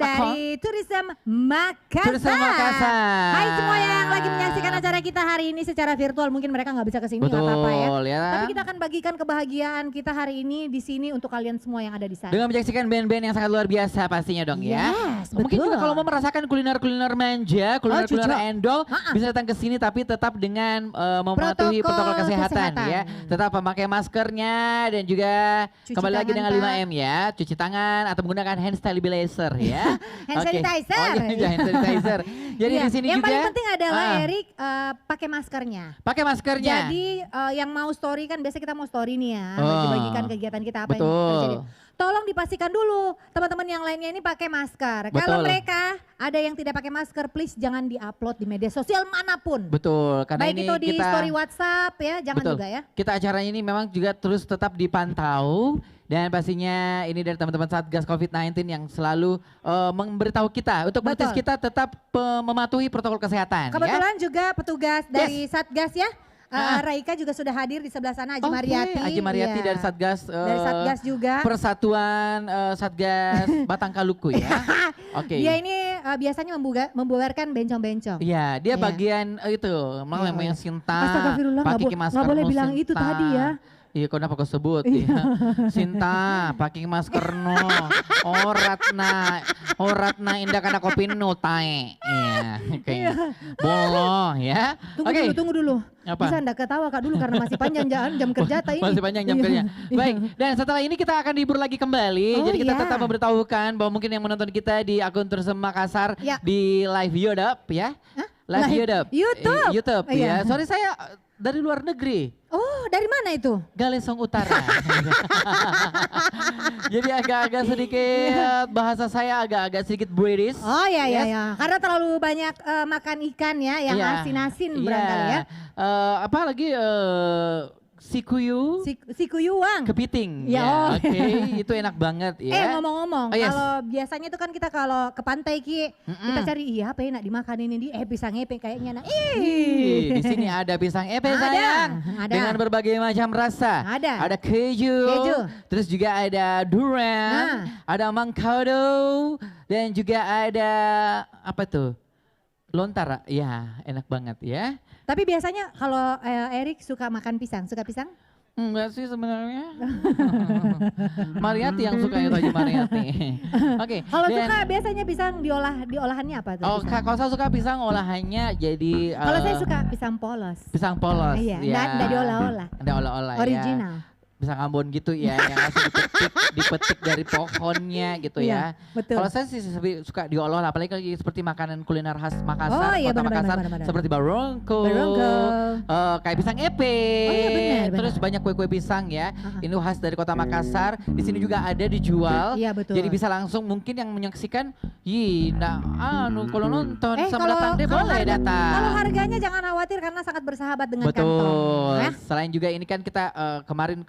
dari Tourism Makassar. Tourism Makassar. Hai semua yang lagi menyaksikan acara kita hari ini secara virtual, mungkin mereka nggak bisa kesini nggak apa-apa ya. Betul ya. Tapi kita akan bagikan kebahagiaan kita hari ini di sini untuk kalian semua yang ada di sana. Dengan menyaksikan band-band yang sangat luar biasa pastinya dong ya. Yes, Mungkin betul. juga kalau mau merasakan kuliner-kuliner manja, kuliner-kuliner cocok. endol, bisa datang ke sini tapi tetap dengan mematuhi protokol kesehatan ya. Tetap memakai maskernya dan juga Cuci kembali lagi tangan, dengan Pak. 5M ya. Cuci tangan atau menggunakan hand stabilizer ya. Hand Oke. sanitizer. Oh iya, hand sanitizer. Jadi Iya, di sini yang juga paling penting adalah Ah, Erik pakai maskernya. pakai maskernya. Jadi yang mau story kan biasa kita mau story nih ya, Oh. bagi-bagikan kegiatan kita apa yang Betul. terjadi. Tolong dipastikan dulu teman-teman yang lainnya ini pakai masker. Kalau Betul. mereka ada yang tidak pakai masker, please jangan diupload di media sosial manapun. Betul, karena Baik ini itu di kita story WhatsApp ya, jangan Betul. juga ya. Kita acaranya ini memang juga terus tetap dipantau dan pastinya ini dari teman-teman Satgas COVID-19 yang selalu memberitahu kita untuk Betul. menitis kita tetap mematuhi protokol kesehatan ya. Kebetulan juga petugas dari Satgas ya. Raika juga sudah hadir di sebelah sana, Haji Oke, Mariati. Haji Mariati Iya. dari Satgas Dari Satgas juga. Persatuan Satgas Batang Kaluku ya. Oke. Dia ini biasanya membubarkan bencong-bencong. Iya, dia Iya. bagian itu, Iya, yang iya. Sinta. Astagfirullah, pakai nggak masker boleh no bilang itu Sinta. tadi ya. Iya, kenapa kau sebut? Iya. Sinta, pakai masker no. Oratna indah karena kopi no tae. Iya, kayaknya. Bolo ya. Tunggu dulu. Apa? Bisa Anda ketawa Kak dulu karena masih panjang jam kerja ini. Masih panjang jam Iya. kerja. Iya. Baik, dan setelah ini kita akan dihibur lagi kembali. Oh, Jadi kita iya. tetap memberitahukan bahwa mungkin yang menonton kita di akun Tourism Makassar Ya. di live YouTube ya. Live YouTube. YouTube? YouTube Oh, iya. ya. Sorry saya dari luar negeri. Oh, dari mana itu? Galesong Utara. Jadi agak-agak sedikit bahasa saya agak-agak sedikit British. Oh iya iya Yes. ya. Karena terlalu banyak makan ikan ya yang Iya. asin-asin Iya. barangkali ya. Apalagi sikuyu, Sikuyuang. kepiting. Ya, oh. Oke, itu enak banget ya. Ngomong-ngomong, Oh, yes. kalau biasanya itu kan kita kalau ke pantai kita cari iya apa enak dimakan ini pisang epe kayaknya enak. Ih, di sini ada pisang epe Ada, sayang ada. dengan berbagai macam rasa. Ada. Ada keju, terus juga ada durian, ada mangkado, dan juga ada apa tuh? Lontar, ya enak banget ya. Tapi biasanya kalau Erik suka makan pisang, suka pisang? Enggak sih sebenarnya. Mariati yang suka itu aja Mariati. Oke. Kalau dan- suka biasanya pisang diolahannya apa tuh? Oh, pisang? kalau saya suka pisang olahannya jadi Kalau saya suka pisang polos. pisang polos. Iya, ya. nggak diolah-olah. Nggak olah-olah ya. Original. Pisang Ambon gitu ya, yang langsung dipetik dari pohonnya gitu Iya, ya. betul. Kalau saya sih suka diolah, apalagi apalagi makanan kuliner khas Makassar, Oh, iya, kota benar, Makassar, benar. seperti barongko, Barongko. kayak pisang epe, Oh, iya, benar, terus benar. banyak kue-kue pisang ya. Uh-uh. Ini khas dari kota Makassar. Di sini juga ada dijual. Iya, betul. Jadi bisa langsung mungkin yang menyaksikan, kalau nonton sama kalau datang deh boleh datang. Kalau harganya jangan khawatir karena sangat bersahabat dengan Betul. kantong. Ya. Selain juga ini kan kita kemarin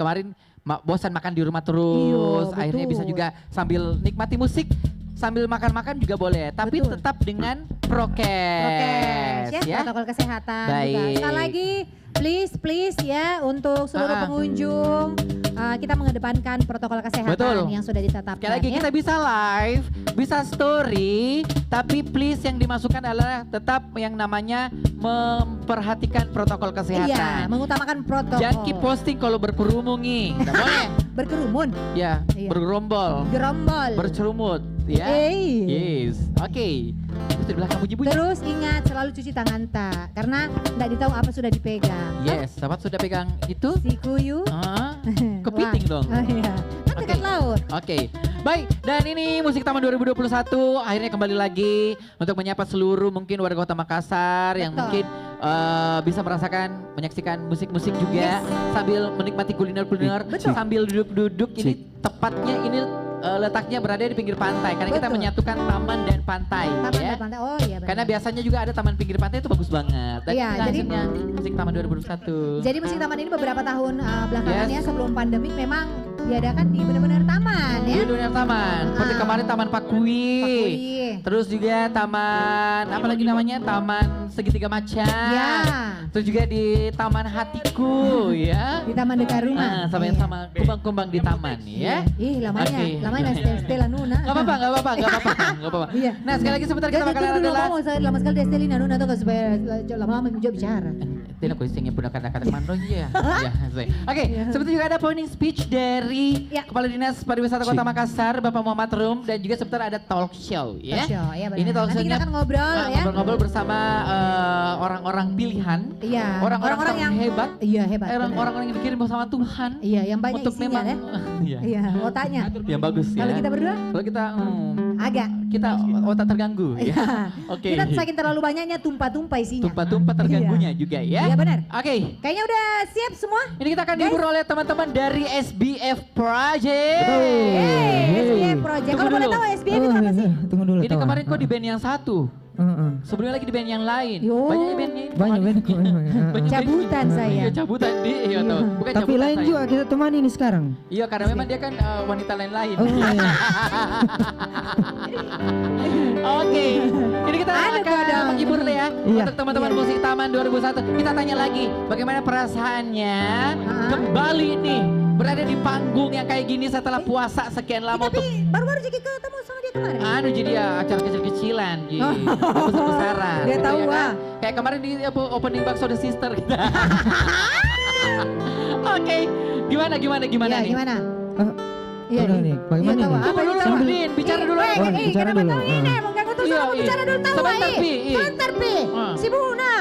bosan makan di rumah terus, Iya, akhirnya betul. bisa juga sambil nikmati musik, sambil makan-makan juga boleh, tapi Betul. tetap dengan prokes, Prokes, ya, protokol kesehatan juga. Baik. Sekali lagi, please ya untuk seluruh pengunjung kita mengedepankan protokol kesehatan Betul. yang sudah ditetapkan. Sekali lagi ya. kita bisa live, bisa story, tapi please yang dimasukkan adalah tetap yang namanya memperhatikan protokol Iya, kesehatan. mengutamakan protokol. Jangan keep posting kalau berkerumun nih, nggak boleh. Berkerumun, Ya, Iya. bergerombol, gerombol. bercerumut, ya. Eh. Yes, oke. Terus di belakang bunyi-bunyi. Terus ingat selalu cuci tangan tak, karena tidak ditahu apa sudah dipegang. Yes, sahabat sudah pegang itu? Si kuyu. Ah, kepiting Wah. dong. Oh, iya. Kan Oke. dekat laut. Oke, baik. Dan ini Musik Taman 2021 akhirnya kembali lagi untuk menyapa seluruh mungkin warga Kota Makassar yang Betul. mungkin bisa merasakan, menyaksikan musik-musik juga sambil menikmati kuliner-kuliner, Betul. sambil duduk-duduk. Ini tepatnya ini letaknya berada di pinggir pantai karena kita Betul. menyatukan taman dan pantai, Taman ya. dan pantai. Oh iya benar. Karena biasanya juga ada taman pinggir pantai itu bagus banget. Dan Iya, inilah jadi- hasilnya Musik Taman 2021. Jadi musik taman ini beberapa tahun belakangan Yes. ya sebelum pandemik memang diadakan di benar-benar taman ya. Di dunia taman, seperti Ah. kemarin Taman Pakui. Pakui. Terus juga taman apa lagi namanya? Taman Segitiga Macan. Ya. Terus juga di Taman Hatiku ya. Di taman dekat rumah. Sama Iya. sama kumbang-kumbang di taman ya. Ih lamanya, Oke. lamanya Stella Nuna. Gak apa-apa, gak apa-apa, gak apa-apa, gak apa-apa. Iya. Nah sekali lagi sebentar kita Jadi bakalan tunggu dulu adalah ngomong, saya lama sekali di Estelina Nuna tuh supaya lama-lama juga bicara. tidak aku isengnya pun kata-kata kemana ya. Ya, saya. Oke, Iya. seperti juga ada pointing speech dari Ya. Kepala Dinas Pariwisata Kota Makassar, Bapak Muhammad Rum, dan juga sebentar ada talk show ya. Talk show, ya benar. Ini talk Nanti kita show-nya akan ngobrol ya. ngobrol-ngobrol bersama orang-orang pilihan, Iya. orang-orang yang hebat, Iya hebat. benar. orang-orang yang dikirim bersama Tuhan Iya yang banyak untuk isinya memang ya. iya, Iya otaknya. yang bagus ya. Kalau kita berdua Kalau kita agak. kita otak terganggu ya. Iya. Oke. Kita saking terlalu banyaknya tumpah-tumpah isinya. Tumpah-tumpah terganggunya juga ya. Iya benar. Oke. Kayaknya udah siap semua? Ini kita akan Guys. dihibur oleh teman-teman dari SBF Project. SBF Project. Tunggu Kalau boleh dulu. tahu SBF itu apa sih? Tunggu dulu. Ini kemarin kok di band yang satu, sebelumnya lagi di band yang lain. Yo. Banyak bandnya ini. Banyak band kok memang. Banyak Cabutan band. saya. Iya cabutan di, iya toh. Bukan Tapi cabutan lain saya. juga kita temani ini sekarang. Iya karena memang dia kan wanita lain-lain. Oh iya. Oke, ini kita Aduh, akan bodoh. menghibur ya Iya. untuk teman-teman musik taman 2001. Kita tanya lagi, bagaimana perasaannya kembali nih berada di panggung yang kayak gini setelah puasa sekian lama untuk Tapi baru-baru jadi ketemu sama dia kemarin. jadi ya acara kecil-kecilan, Ji. Oh. Besar-besaran. Dia gitu tahu, ya kan? wah. Kayak kemarin di opening Bakso The Sister kita. Oke, gimana Iya, nih? gimana? Ah, Iya udah nih, bagaimana Iya, tahu. nih? Apa Tunggu dulu, tahu? Din, bicara dulu. Eh, Oh, eh, bicara kenapa dulu. tahu ini? Mengganggu terus Iya, sama iya. bicara dulu tahu Sebentar, eh. Pi, iya. Sebentar, Pi. Ah. Si Buna.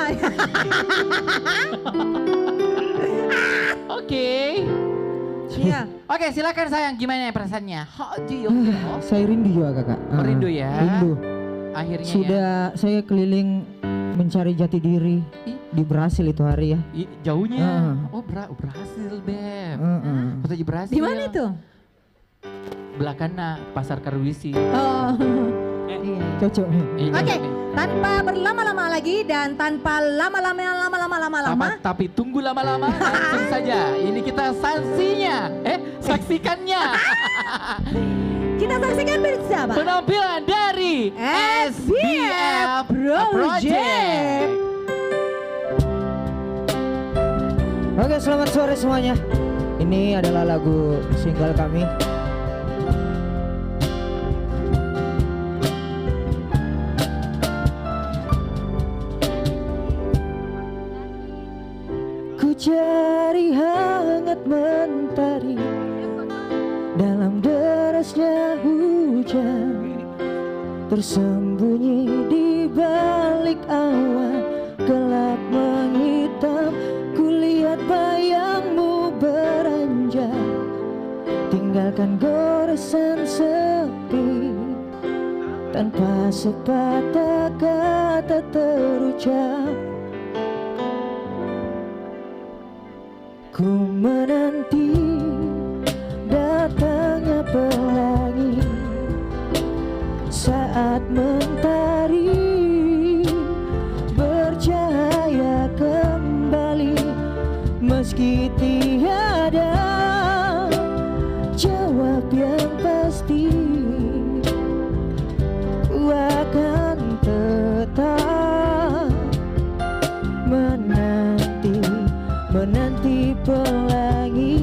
Oke. Iya. Oke, silakan sayang, gimana perasaannya? How do you feel? Saya rindu juga kakak. Ah, Rindu ya? Rindu. Akhirnya ya. Sudah saya keliling mencari jati diri di Brasil itu hari ya. Jauhnya. Oh, berhasil, Beb. Kota di Brasil. Di mana itu? Belakana Pasar Karwisi. Oh. Iya. Cocok nih. Oke, tanpa berlama-lama lagi dan tanpa lama-lama. Tapi tunggu lama-lama, langsung saja. Ini kita saksikannya. Kita saksikan bersama Penampilan dari SBF Project. Oke, selamat sore semuanya. Ini adalah lagu single kami. Ku cari hangat mentari dalam derasnya hujan, tersembunyi di balik awan gelap menghitam. Kulihat bayangmu beranjak, tinggalkan goresan sepi, tanpa sepatah kata terucap. Ku menanti datangnya pelangi saat mentari bercahaya kembali, meski tiada jawab yang pasti. Ku akan tetap menanti pelangi.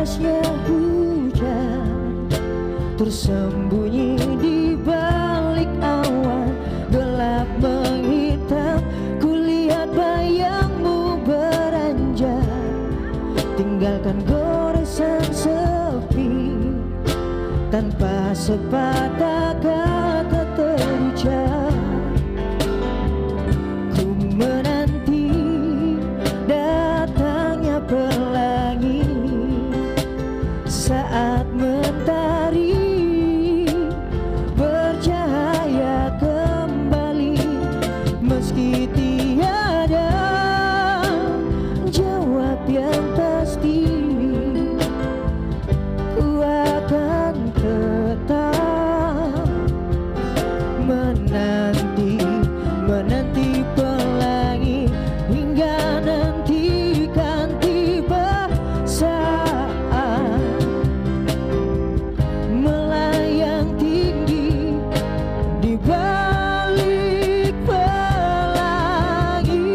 derasnya hujan tersembunyi di balik awan gelap menghitam. Kulihat bayangmu beranjak, tinggalkan goresan sepi tanpa sepatah kata terucap. Ku menanti datangnya pelangi saat mentari bercahaya kembali. Meski tiada jawab yang pasti, ku akan tetap menanti, menanti pelangi hingga nantikan tiba saat melayang tinggi di balik pelangi.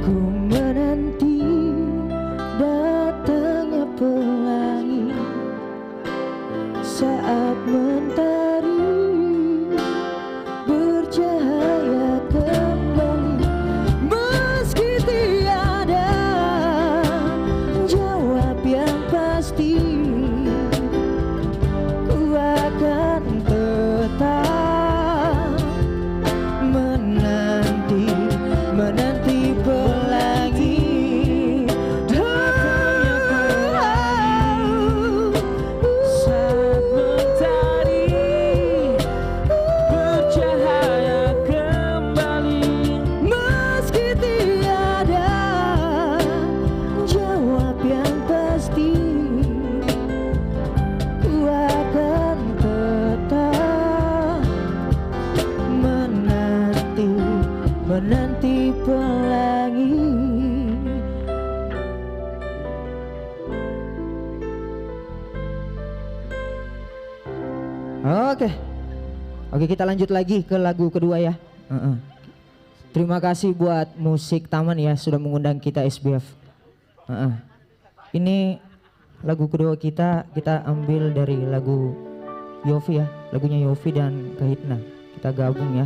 Ku menanti datangnya pelangi saat mentari bercahaya kembali. Meski tiada jawab yang pasti, ku akan tetap menanti, menanti pelangi. Datangnya pelangi saat mentari bercahaya kembali. Meski tiada jawab yang pasti, ku akan tetap menanti, menanti pelangi. Oke, kita lanjut lagi ke lagu kedua ya. Terima kasih buat musik Taman ya sudah mengundang kita SBF. Ini lagu kedua kita ambil dari lagu Yofi ya, lagunya Yofi dan Kahitna. Kita gabung ya.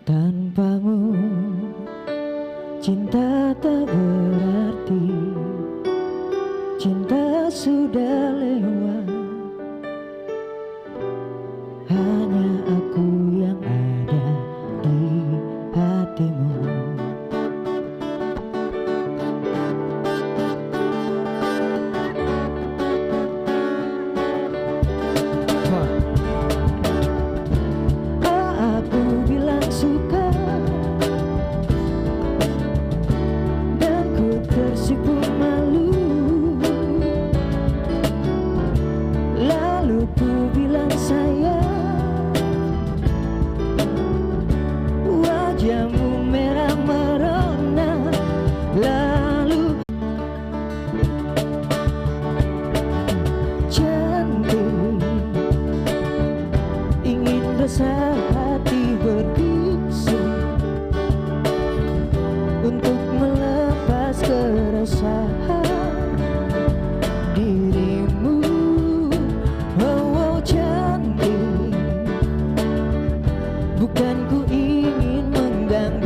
Tanpamu cinta tak berarti, cinta sudah lewat. Hanya aku yang ada di hatimu. Aku bilang suka dan ku tersipu malu. Lalu ku bilang sayang, wajahmu merah merona. Lalu cantik, ingin resah hati berbisu untuk melepas keresahan dirimu. Oh, cantik, bukan ku ingin mengganggu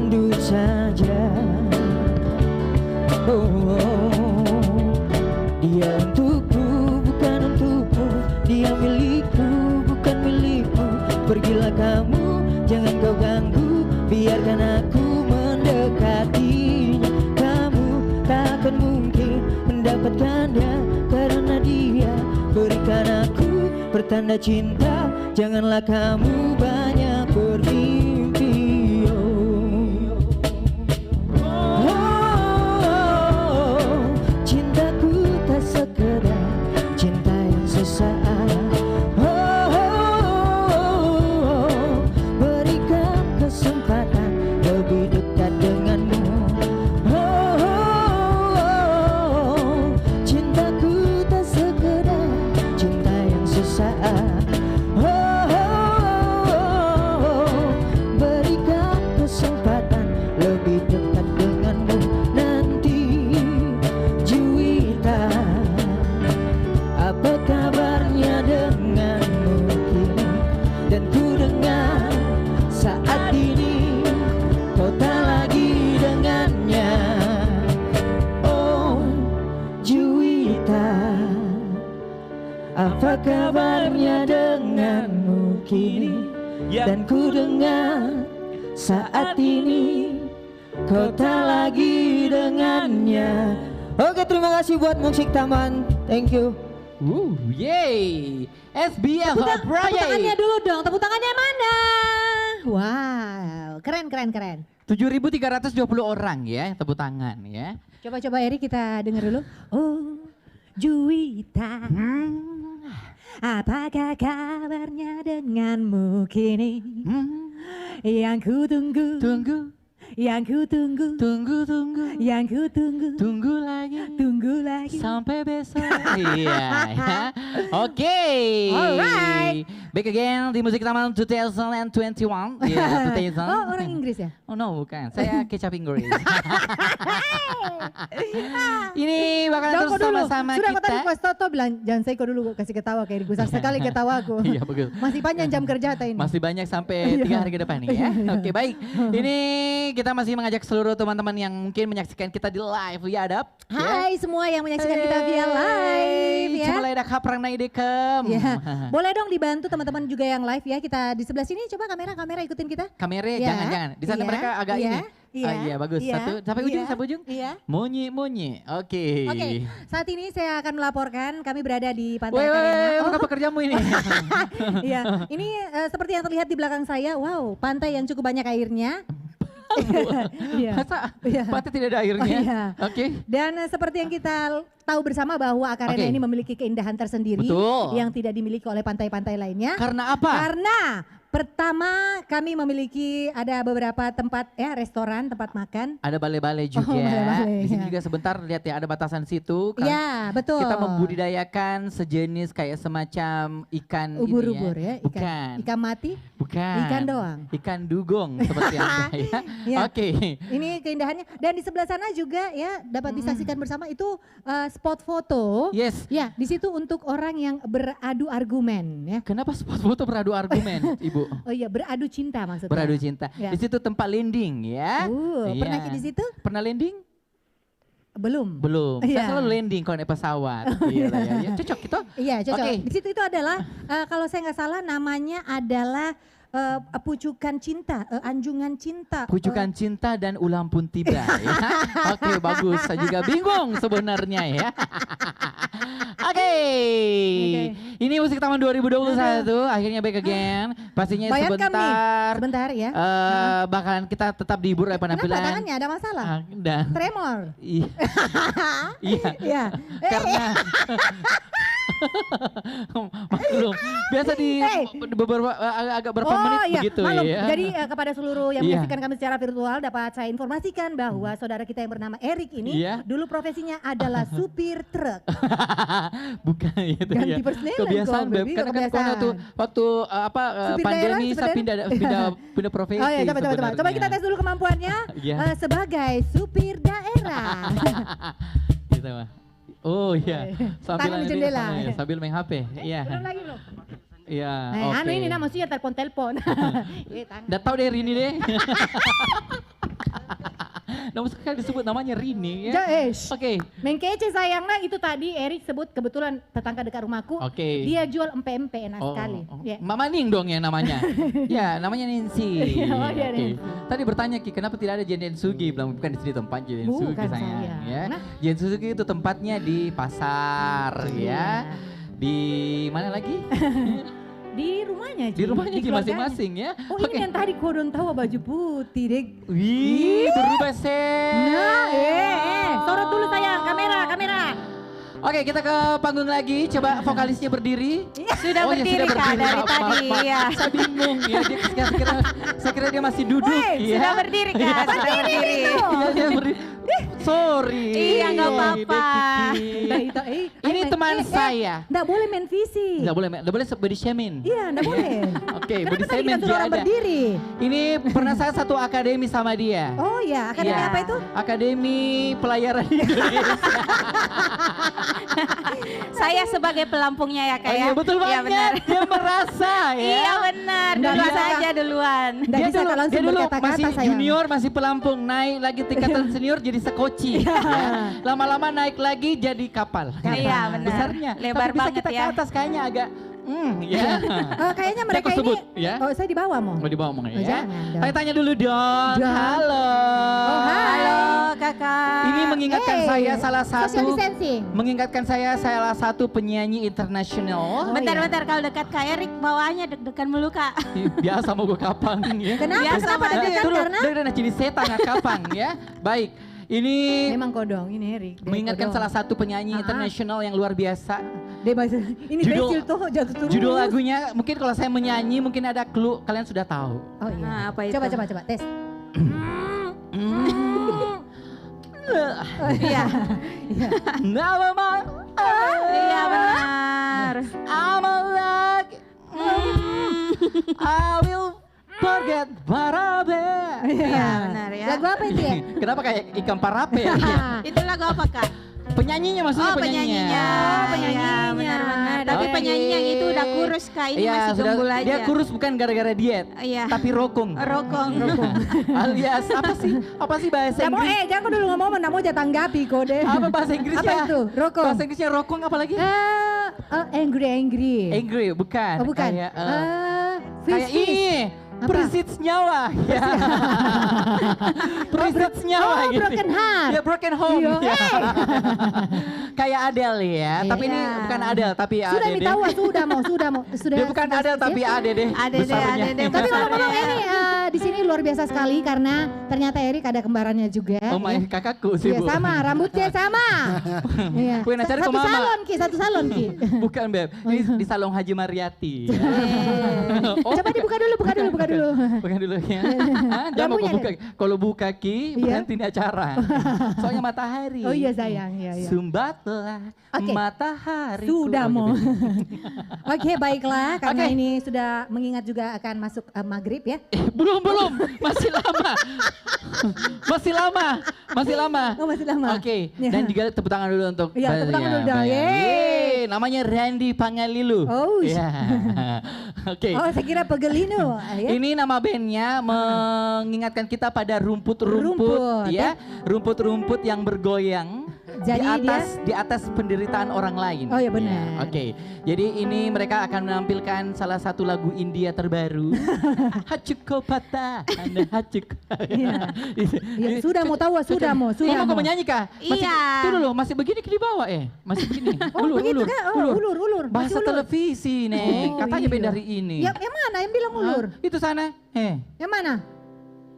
rindu saja. Oh, dia untukku bukan untukmu, dia milikku bukan milikmu. Pergilah kamu, jangan kau ganggu, biarkan aku mendekatinya. Kamu tak akan mungkin mendapatkannya, karena dia berikan aku pertanda cinta. Janganlah kamu banyak bermimpi. Cintaku tak sekedar cinta yang sesaat. Berikan kesempatan lebih dekat denganmu. Cintaku tak sekedar cinta yang sesaat. Berikan kesempatan lebih dekat denganmu. Nanti Juwita, apa kabarnya denganmu kini? Dan ku dengar saat ini kau tak lagi dengannya. Oh Juwita, apa kabarnya denganmu kini? Dan ku dengar saat ini kau tak lagi dengannya. Oke, terima kasih buat musik taman. Thank you. Yay. SBL Tepuk Project. tangannya dulu dong, tepuk tangannya mana? Wow, keren keren keren. 7.320 orang ya tepuk tangan ya. Coba-coba Eri kita denger dulu. Oh Juwita, apakah kabarnya denganmu kini? Yang ku tunggu, Tunggu, yang ku tunggu, tunggu, tunggu, yang ku tunggu, tunggu lagi lagi. sampai besok. Iya ya. Oke. Alright. Back again di Musik Taman 2021. Iya, 2000. Oh orang Inggris ya? Oh no, bukan. Saya kecap Inggris. Ini bakalan Jangan terus kau dulu. sama-sama Sudah kau tadi kita. pas Toto bilang jangan saya kau dulu kasih ketawa kayak besar sekali ketawaku. Iya, bagus. Masih panjang jam kerja ini. Masih banyak sampai 3 hari ke depan nih ya. Oke, baik. Ini kita masih mengajak seluruh teman-teman yang mungkin menyaksikan kita di live ya, Adap. Hai semua yang menyaksikan kita via live ya. Cuma ada kaprang naik dekem. Ya. Boleh dong dibantu teman-teman juga yang live ya. Kita di sebelah sini coba kamera ikutin kita. Kamera Ya. jangan. Di sana Iya. mereka agak Iya. ini. Iya. Iya, bagus. Iya. Satu sampai ujung, Iya. sampai ujung. Iya. Munyi. Oke. Oke, saat ini saya akan melaporkan kami berada di Pantai Woi, Karena. bukan pekerjamu ini. Iya, ini seperti yang terlihat di belakang saya, wow, pantai yang cukup banyak airnya. Iya. Masa Iya. pantai tidak ada airnya? Iya. Oke. Dan seperti yang kita tahu bersama bahwa Akarena Oke. ini memiliki keindahan tersendiri Betul. yang tidak dimiliki oleh pantai-pantai lainnya. Karena apa? Karena pertama kami memiliki ada beberapa tempat ya restoran, tempat makan. Ada balai-balai juga. balai-balai, Di sini ya. juga sebentar lihat ya ada batasan situ. Kan Ya, betul. kita membudidayakan sejenis kayak semacam ikan ubur-ubur ini ya, Bukan. ikan mati. Bukan. Ikan doang. Ikan dugong seperti apa ya. Ya. Oke. Ini keindahannya dan di sebelah sana juga ya dapat disaksikan bersama itu spot foto. Yes. Ya, di situ untuk orang yang beradu argumen ya. Kenapa spot foto beradu argumen, Ibu? Oh iya, beradu cinta maksudnya. Beradu cinta. Ya. Di situ tempat landing ya. Pernah Iya. di situ? Pernah landing? Belum. Belum. Iya. Saya selalu landing kalau naik pesawat. Iya, lah ya. Cocok gitu. Iya, cocok. Oke. Di situ itu adalah kalau saya nggak salah namanya adalah pucukan cinta, anjungan cinta. Pucukan cinta dan ulang pun tiba ya. Oke, bagus. Saya juga bingung sebenarnya ya. Oke. Ini musik taman 2021 akhirnya back again. Pastinya Bayangkan nih, sebentar sebentar ya. bakalan kita tetap dihibur oleh Kenapa penampilan. tangannya ada masalah? Dan Tremor. iya. Iya. Iya. Karena maklum biasa di beberapa agak berapa menit begitu maklum. ya. Jadi kepada seluruh yang Iya. menyaksikan kami secara virtual dapat saya informasikan bahwa saudara kita yang bernama Erik ini Iya. dulu profesinya adalah supir truk. Bukan itu Ganti ya. persnelan Kebiasaan kok, Beb. baby, Karena kan kebiasaan. waktu Supir pandemi daerah, saya supir pindah profesi. Oh iya, coba sebenarnya. kita tes dulu kemampuannya Iya. sebagai supir daerah. Gitu mah. Oh iya. Tangan di jendela. Ya, sambil main HP. Iya. Belum lagi belum. Iya. Anu oke. ini maksudnya telepon. Udah tahu deh ini deh. Namun sekali disebut namanya Rini ya. Jais. Oke. Main kece sayangnya itu tadi Erik sebut kebetulan tetangga dekat rumahku. Oke. Dia jual empe-empe enak sekali. Ya. Mama Ning dong ya namanya. Ya, namanya Nancy. Oh, iya, Oke. Nancy. Tadi bertanya Ki, kenapa tidak ada Jenden Sugi? Bilang bukan di sini tempat Jenden Sugi Bukan, sayang. sayang. Ya. Nah. Jenden Sugi itu tempatnya di pasar ya. Di mana lagi? Di rumahnya Di rumahnya Ji keluarganya. masing-masing ya. Oh ini yang tadi kodon tahu baju putih deh. Wih, berubah sen. Nah, sorot dulu sayang, kamera. Oke, kita ke panggung lagi. Coba vokalisnya berdiri. Sudah Oh, ya, berdiri Kak dari Maaf, tadi maaf. ya. Saya bingung ya. Saya kira dia masih duduk. Woi, ya. Sudah berdiri Kak, sudah berdiri. Iya, dia berdiri. Sorry. Iya, nggak apa-apa. Nah, itu, Ini teman saya. Nggak boleh main fisik. Nggak boleh body shaming. Iya, nggak boleh. Oke, body Kenapa tadi shaming kita suruh dia orang ada. berdiri? Ini pernah saya satu akademi sama dia. Oh iya, akademi Iya, apa itu? Akademi Pelayaran Indonesia. Saya sebagai pelampungnya ya Kak Oh, ya. iya, betul Iya banget. benar. Dia merasa ya. Iya benar, Nggak duluan bisa, Kak. aja duluan. Nggak bisa kalau langsung dia dulu berkata-kata, masih sayang. junior, masih pelampung, naik lagi tingkatan senior jadi sekoci. Ya. Lama-lama naik lagi jadi kapal. Iya, benar. Besarnya. Lebar Tapi bisa banget kita ya. ke atas kayaknya agak ya. Kayaknya mereka Aku sebut, ini, ya. saya di bawah mau. Mau dibawa mau Oh, ya? jangan dong. Tanya dulu dong. Dong. Halo. Oh, hai. Halo Kakak. Ini mengingatkan saya salah Social satu distancing. mengingatkan saya salah satu penyanyi internasional. Oh, Bentar-bentar kalau dekat Kak Erik bawaannya deg-degan mulu Kak. Biasa mau gue kapang ya. Kenapa? Biasa Kenapa banget. deg-degan karena? Dari jadi setan nggak kapang ya. Baik. Ini Memang kodong ini Erik. dia mengingatkan kodong. salah satu penyanyi internasional yang luar biasa. Dia bahasa, ini Judul- pensil tuh jatuh turun. Judul lagunya mungkin kalau saya menyanyi mungkin ada clue kalian sudah tahu. Oh iya. Nah, apa itu? Coba tes. Iya. Never mind. Iya benar. I'm alive. I will forget Parabe. Iya benar ya. Lagu apa itu ya? Kenapa kayak ikan parape ya? Itu lagu apa Kak? Penyanyinya maksudnya Oh penyanyinya. penyanyinya. Iya, benar-benar. Tapi Oke. penyanyi yang itu udah kurus Kak, ini Iya, masih sudah. gembul aja. Dia kurus bukan gara-gara diet, Iya. tapi rokong. Rokong. Alias apa sih? Apa sih bahasa Nggak mau, Inggris? jangan dulu ngomong, nggak mau aja tanggapi kode. Apa bahasa Inggrisnya? Apa itu? Rokong. Bahasa Inggrisnya rokong apa lagi? Angry. Angry, bukan. Oh bukan. Kayak, Fish. kayak ini. Apa? Persits nyawa ya. Persits nyawa gitu. Broken heart. Ya broken home. Iya. Ya. Kayak Adele ya, tapi ini Iya. bukan Adele tapi Sudah Ade minta deh. sudah mau. Dia bukan Adele tapi Ade deh. Ade deh, besarnya. Ade deh. Tapi Besarnya. ngomong-ngomong ini di sini luar biasa sekali karena ternyata Erik ada kembarannya juga. Oh my ya. kakakku sih Iya Bu. sama, rambutnya sama. Iya. Bukan cari ke Satu mama. satu salon Ki. Bukan Beb, ini di Salon Haji Mariati. Oh, Coba dibuka dulu. bukan dulu ya. Ah, jangan mau Lampunya buka. Kalau buka Ki, Iya. berhenti nih acara. Soalnya matahari. Oh iya sayang, iya. Sumbatlah Oke. matahari. Sudah mau. gitu. Oke baiklah karena Oke. ini sudah mengingat juga akan masuk maghrib ya. Belum, masih lama. Masih lama. Oh masih lama. Oke, Ya. dan juga tepuk tangan dulu untuk Iya, tepuk tangan dulu dong. Yeay. Yeay. Namanya Randy Pangalilu. Oh, ya. Oke. Oh saya kira Pegelino. Ya. Ini nama bandnya mengingatkan kita pada rumput-rumput Rumput, ya, rumput-rumput yang bergoyang Jadi di atas penderitaan orang lain. Oh, iya benar. Ya, Oke, jadi ini mereka akan menampilkan salah satu lagu India terbaru. Hachukopata, Anda Hachuk. Iya. Ya, sudah mau tahu, sudah mau. Kamu mau menyanyi kah? Masih, Iya. Itu dulu, masih begini di bawah masih begini. Oh begitu kan? Oh ulur. Bahasa Masih ulur. televisi nih, Oh, katanya iya. beda dari ini. Yang mana yang bilang ulur? Hah? Itu sana. Yang mana?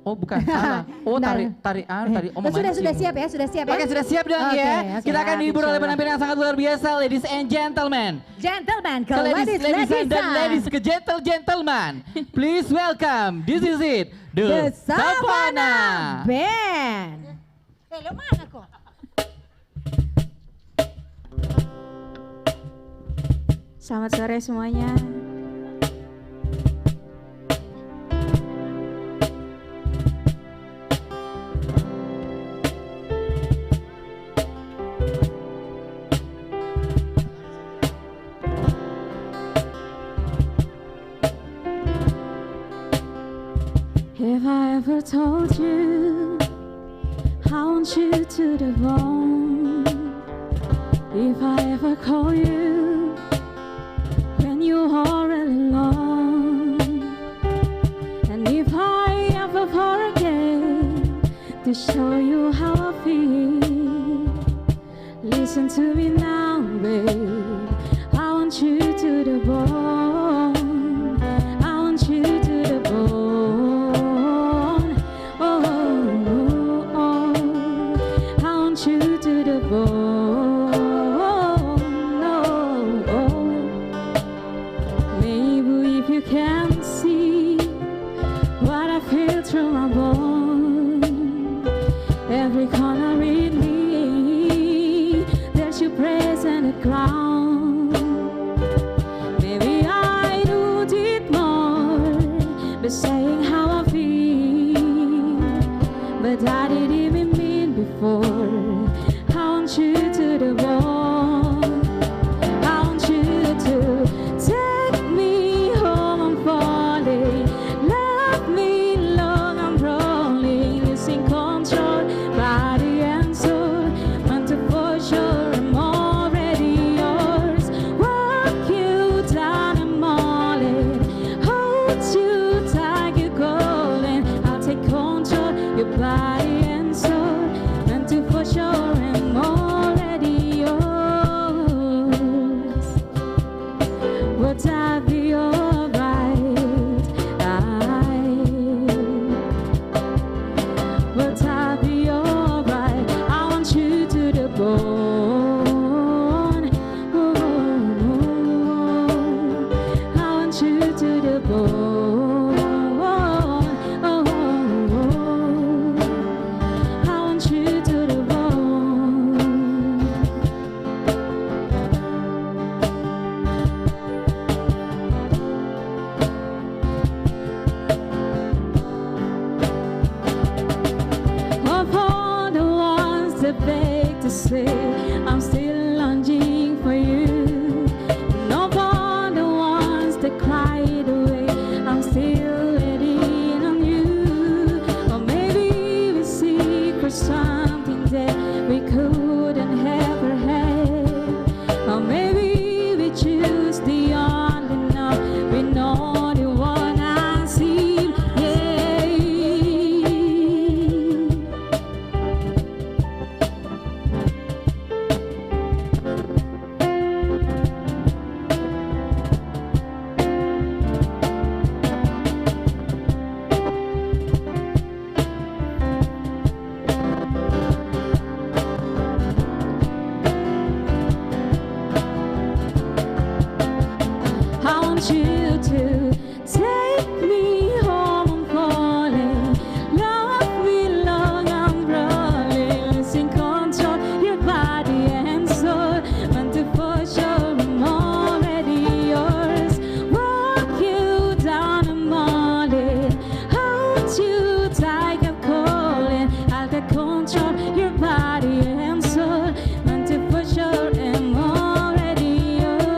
Oh bukan, salah. Oh Nah. tarik. Oh, sudah memancing. siap ya, sudah siap ya. Oke sudah siap dong Oke, ya. oke. Kita akan dihibur oleh penampilan yang sangat luar biasa, ladies and gentlemen. Gentleman, ke Ke ladies dan ladies, ke gentleman. Please welcome, this is it, The The Savannah Savannah. Band. Lo mana kok? Selamat sore semuanya. If I ever told you want you to the bone. If I ever call you when you are all alone, and if I ever forget to show you how I feel, listen to me now, babe. I want you to the bone. I want you to the bone. Oh, oh, oh. I want you to the bone. Oh, oh. Maybe if you can see what I feel through my bone, every corner in me, there's your praise and the ground. Maybe I do it more by saying how I feel, but I didn't even mean before. I want you to the bone. I want you to take me home, I'm falling. Love me long, I'm rolling. Losing control, body and soul. Want to for sure, I'm already yours. Walk you down, I'm all in. Hold you tight, you're golden. I'll take control, your body and soul. Want to for sure, I'm already yours. Would I be alright? Would I be alright? I want you to the bone. Oh, I want you to the bone. Oh, I want you to the bone. Of all the ones that beg to say I'm still longing for you, and of all the ones that cried away, I'm still waiting on you. Or maybe we seek for something that we couldn't ever have. Or maybe we choose the unknown. We know the one I see. Yeah. I want you to take me home, I'm falling. Love me long, I'm rolling. Losing control, your body and soul. Want to for sure, I'm already yours. Walk you down, I'm all in. Hold you tight, I'm calling. I'll take control, your body and soul. Want to for sure, I'm already yours.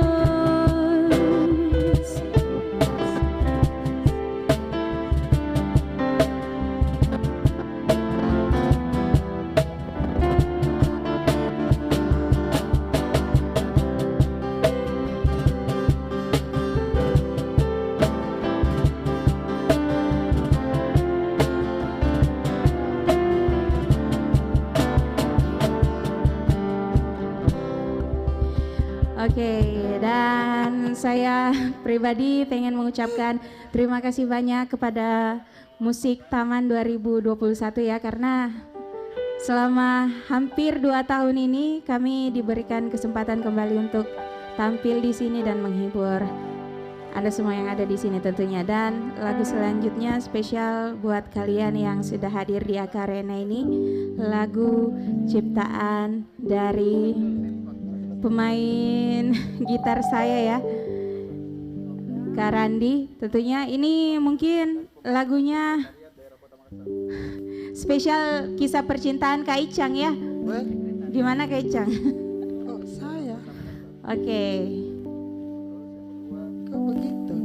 Oke, dan saya pribadi pengen mengucapkan terima kasih banyak kepada Musik Taman 2021 ya, karena selama hampir 2 tahun ini kami diberikan kesempatan kembali untuk tampil di sini dan menghibur Anda semua yang ada di sini tentunya. Dan lagu selanjutnya spesial buat kalian yang sudah hadir di Akarena ini, lagu ciptaan dari pemain gitar saya ya, Kak Randi. Tentunya ini mungkin lagunya spesial kisah percintaan Kak Icang ya. Gimana Kak Icang? Oh, saya. Oke. Kok begitu?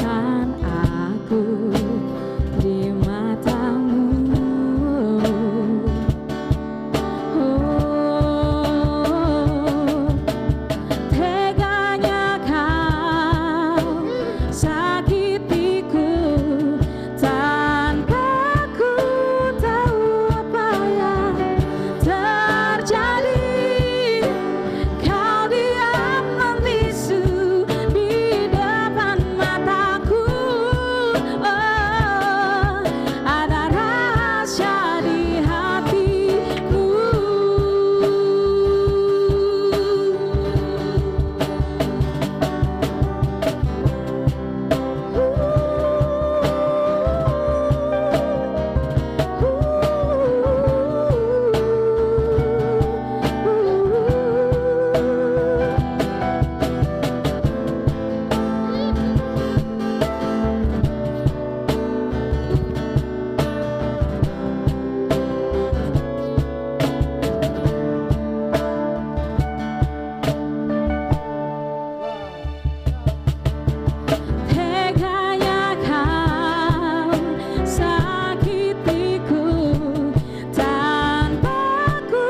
Tuhan aku di matamu. Oh, teganya kau sakitiku tanpa ku tahu apa yang terjadi. Kau diam membisu di depan mataku. Oh, ada rahasia di hatiku. Teganya kau sakitiku tanpa ku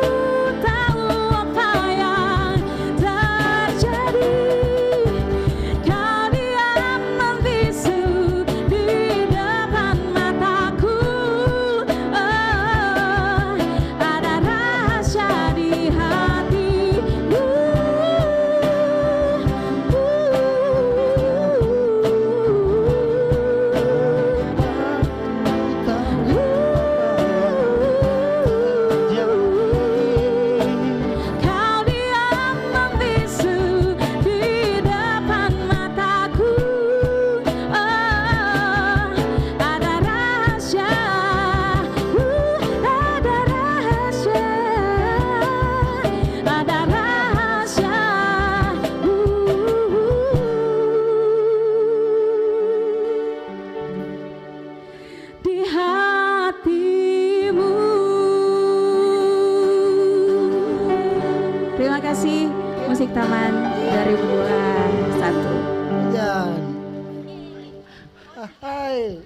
tahu apa yang terjadi. Kau diam membisu di depan mataku. Oh, ada rahasia di hatiku. Kau diam membisu di depan mataku. Oh, ada rahasia, ada rahasia, ada rahasia. Di hatimu. Terima kasih Musik Taman 2021. Jangan. Hai.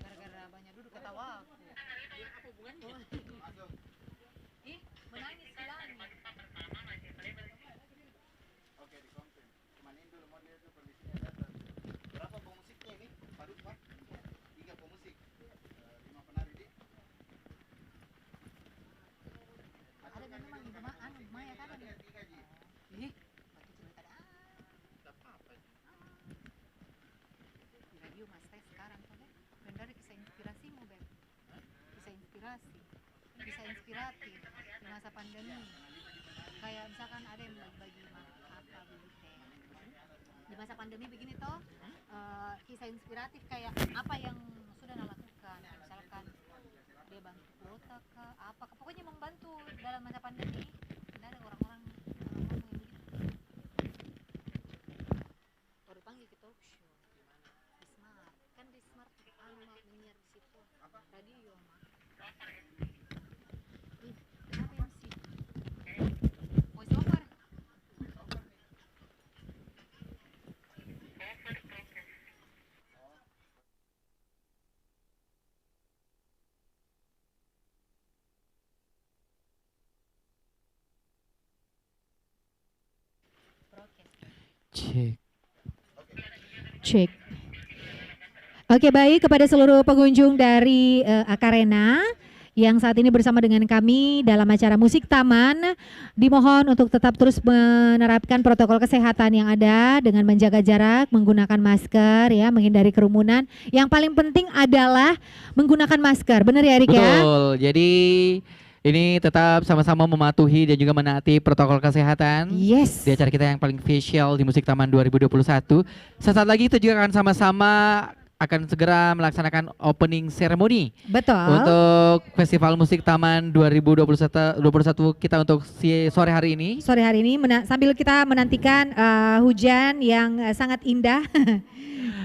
Gara-gara banyak duduk ketawa aku. Apa hubungannya? Ih, menangis hilang. Oke, dikonfirm. Kemanin dulu model itu kondisinya datang. Berapa pemusiknya ini? Paruh, Pak? 3 pemusik. 5 penari di. Ada memang di Maya kan ada. 3 Ji. Ih, batu cerita ada. Enggak apa-apa. Di radio Mas Teh sekarang tuh, Beb. Dan dari kisah inspirasimu, Beb. Kisah inspirasi. Kisah inspiratif di masa pandemi. Kayak misalkan ada yang bagi apa begitu. Di masa pandemi begini toh, kisah inspiratif kayak apa yang sudah Anda lakukan. Misalkan dia bantu kuota ke apa, pokoknya membantu dalam masa pandemi. Dan ada orang-orang ngomong yang begitu. Baru panggil ke talk show. Di Smart. Kan di Smart menyiar di situ. Radio mah. Ih, kenapa MC? Voice over. Cek. Cek. Oke, baik, kepada seluruh pengunjung dari Akarena yang saat ini bersama dengan kami dalam acara Musik Taman, dimohon untuk tetap terus menerapkan protokol kesehatan yang ada dengan menjaga jarak, menggunakan masker ya, menghindari kerumunan. Yang paling penting adalah menggunakan masker. Benar ya, Erik ya? Betul. Jadi Ini tetap sama-sama mematuhi dan juga menaati protokol kesehatan. Yes. Di acara kita yang paling spesial di Musik Taman 2021. Sesaat lagi kita juga akan sama-sama akan segera melaksanakan opening ceremony Betul. untuk Festival Musik Taman 2021 kita untuk sore hari ini. Sore hari ini sambil kita menantikan hujan yang sangat indah,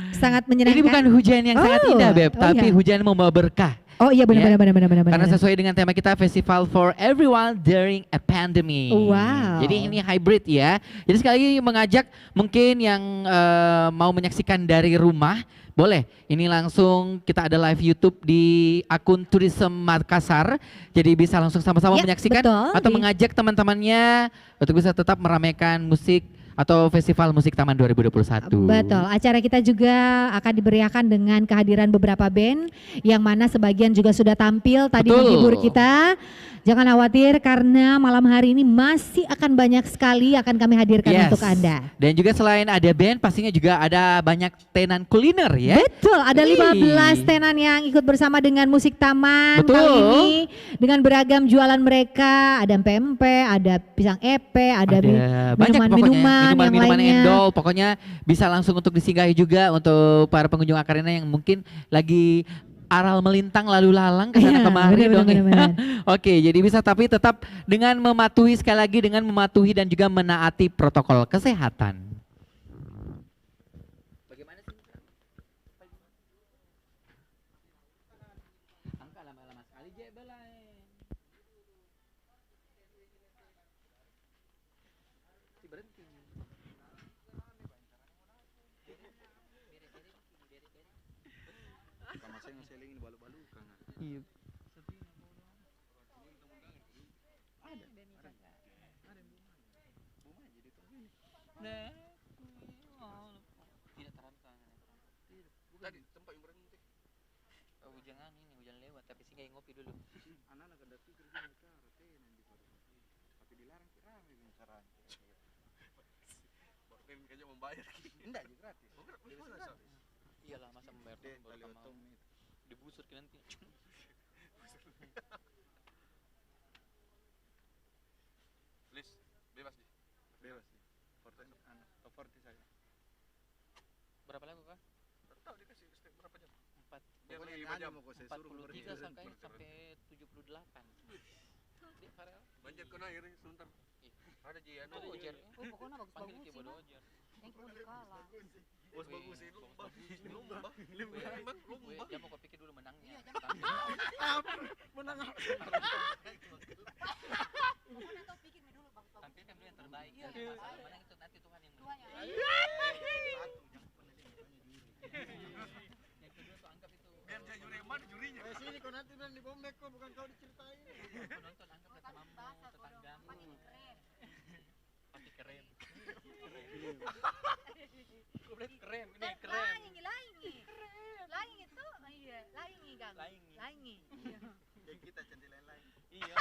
sangat menyenangkan. Ini bukan hujan yang sangat indah, Beb, tapi iya. hujan membawa berkah. Oh iya benar Ya. benar. Karena sesuai dengan tema kita Festival for Everyone During a Pandemic. Wow. Jadi ini hybrid ya. Jadi sekali lagi mengajak mungkin yang mau menyaksikan dari rumah, boleh. Ini langsung kita ada live YouTube di akun Tourism Makassar. Jadi bisa langsung sama-sama Ya, menyaksikan betul. atau mengajak teman-temannya untuk bisa tetap meramaikan musik atau Festival Musik Taman 2021. Betul, acara kita juga akan diberiakan dengan kehadiran beberapa band yang mana sebagian juga sudah tampil tadi Betul. menghibur kita. Jangan khawatir karena malam hari ini masih akan banyak sekali akan kami hadirkan Yes. untuk Anda. Dan juga selain ada band pastinya juga ada banyak tenan kuliner ya. Betul, ada Wih. 15 tenan yang ikut bersama dengan Musik Taman Betul. kali ini dengan beragam jualan mereka, ada pempek, ada pisang epe, ada banyak pokoknya minuman yang minuman lainnya. endol, pokoknya bisa langsung untuk disinggahi juga untuk para pengunjung Akarina yang mungkin lagi aral melintang lalu lalang ke sana Iya, kemari dong. benar. Oke, jadi bisa tapi tetap dengan mematuhi sekali lagi dengan mematuhi dan juga menaati protokol kesehatan. Bagaimana sih? Angka lama-lama sekali je belai. Si berhenti. Iya. Tidak terangkan. Tadi tempat yang berhenti. Hujan ini hujan lewat tapi sih kayak ngopi dulu. Anak-anak ada pikir gini tapi dilarang rame bicaranya. Bahkan kayaknya membayar. Enggak juga gratis. Iyalah masa membayar dibusur ke nanti. Please, bebas sih. Bebas sih. Forty saya. Berapa lagu kah? Tahu dikasih berapa jam? 4. Dia 5 jam. 43 sampai 78. Di Farel. Banjir kena air sebentar. Ada ji anu Ojer. Oh, pokoknya bagus-bagus Panggil sih, ki Mas. Ojer. Yang kita kalah. Bos bagus ini lomba. Dia mau pikir dulu menangnya. Menang. Pokoknya kau pikir dulu bagus-bagus. Tampilkan dulu yang terbaik. Iya, Masalah terbaik. menang itu nanti Tuhan yang Tuhan yang Yang kedua tuh anggap itu. Biar dia juri yang mana jurinya? Sini kau nanti bilang di bombek kok bukan kau diceritain. Penonton anggap tetanggamu, tetanggamu. keren. Pasti keren. Gue bilang keren, ini keren. Laingi. Laingi itu, iya, laingi gang. Laingi. Kayak kita cantik lain-lain. Iya.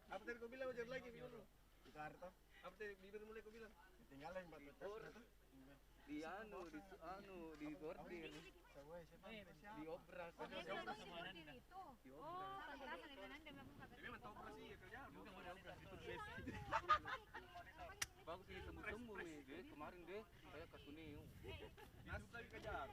Apa tadi kau bilang ujar lagi dulu? Di kartu. Apa tadi bibir mulai kau bilang? Tinggalin 4 meter. Di di bordir. Di obras. Oh, dia bilang seperti itu. Oh, pantasan itu nanti memang kagak. Memang tahu operasi ya kerja. Juga mau ada obras itu bagus sih sembuh deh. Kemarin deh saya ke Suneo. Masuk lagi kejar.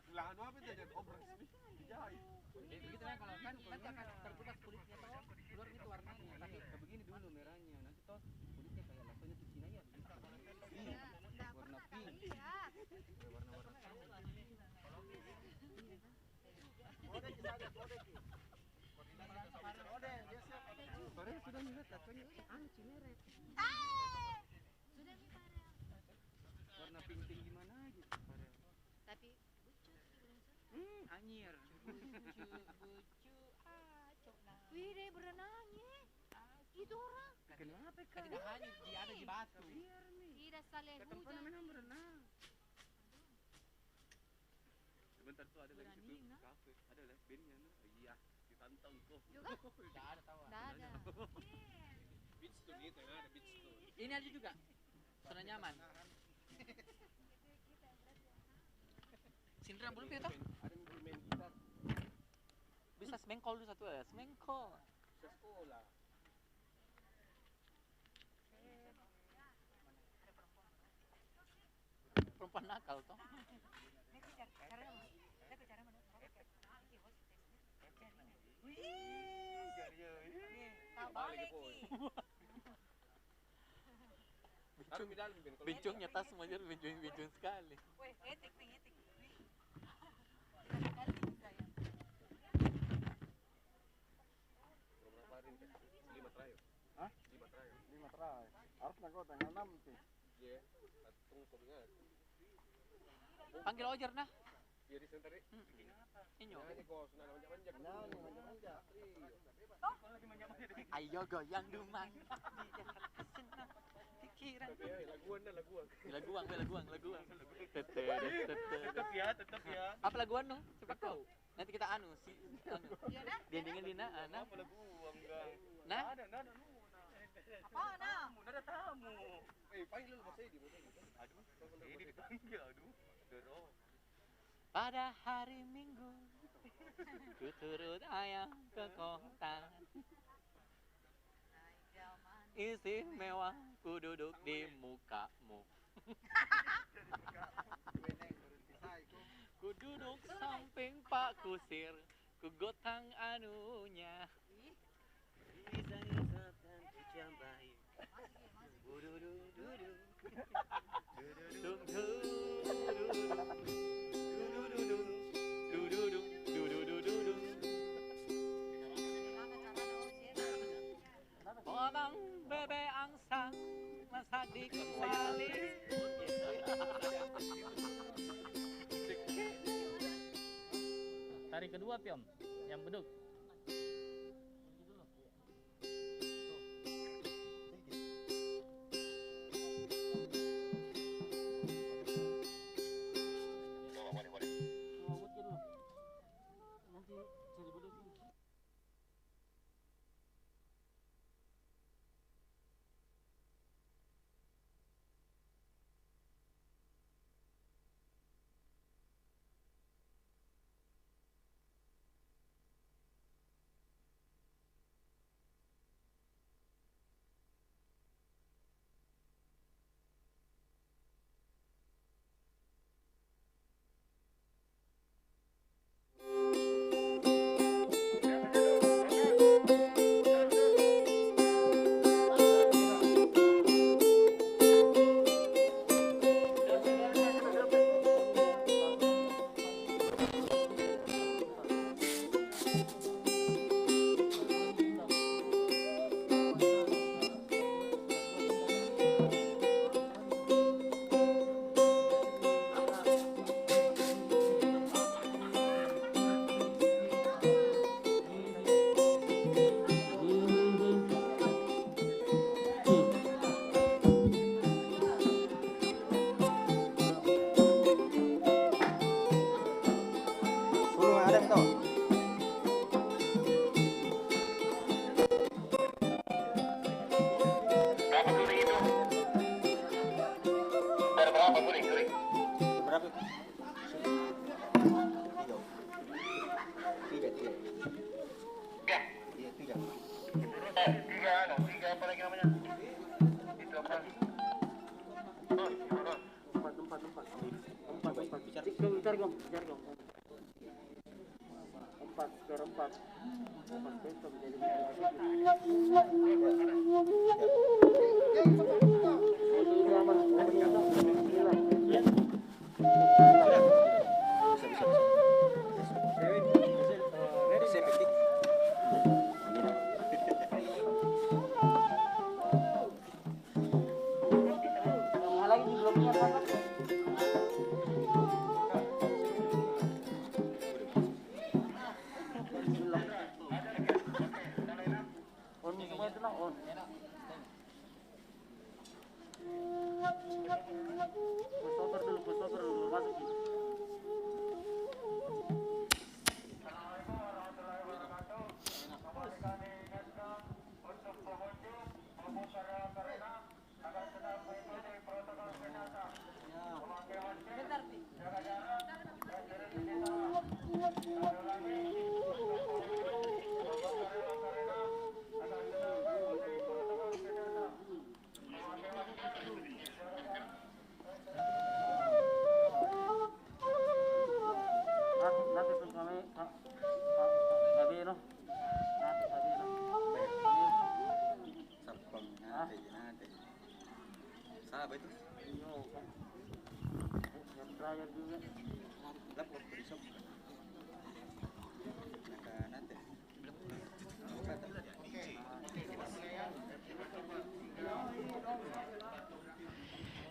Ulangan apa itu jadi obras nih? Dijahit. Begitu ya kalau kan nanti akan terbuka kulitnya toh keluar itu warnanya. Tapi kayak begini dulu merahnya. Nanti toh kulitnya kayak langsungnya ke Cina ya. Warna pink. Warna-warna Korea sudah melihat katanya Cinere. Sudah nih Farel. Warna pink gimana gitu Korea. Tapi Anyir. wih deh berenangnya. Itu orang. Kenapa kan? Tidak hanya dia ada di batu. Tidak saleh hujan. Memang berenang. Sebentar tuh ada lagi situ kafe, ada lesbiannya tuh. Iya, ditantang kok. Juga? Tidak ada tahu. Tidak ada. Beach tuh gitu ya, ada beach tuh. Ini aja juga. Zona nyaman. Sindra belum ya toh? Ada yang main gitar. Bisa semengkol dulu satu ya, semengkol. Bisa sekolah. Perempuan nakal toh. Bincung nyata semuanya bincung sekali. Berapa hari nih? 5 terakhir. Hah? 5 terakhir. 5 terakhir. Harus nangkau tanggal 6 sih. Iya. Tunggu kau ingat. Panggil Ojar nah. Iya di center ini. Inyo. Ini kau sudah manja-manja. Manja-manja. Ayo goyang dumang di Jakarta senang pikiran. Tapi ya laguan dah laguan. Laguang. Tetap ya. Apa laguan dong? Coba kau. Nanti kita anu si anu. Iya dah. Diandingin Dina ana. Apa laguan enggak? Nah, Ada Apa nah? ada tamu. Panggil lu Mas Edi. Aduh, ini dipanggil aduh. Dorong. pada hari Minggu ku turut ayah ke kota. Istimewa ku duduk di mukamu. Ku duduk samping Pak Kusir, ku gotang anunya. Bisa ngisapkan kujambai. Potong bebek angsa masak di kuali. Tarik kedua pion yang beduk.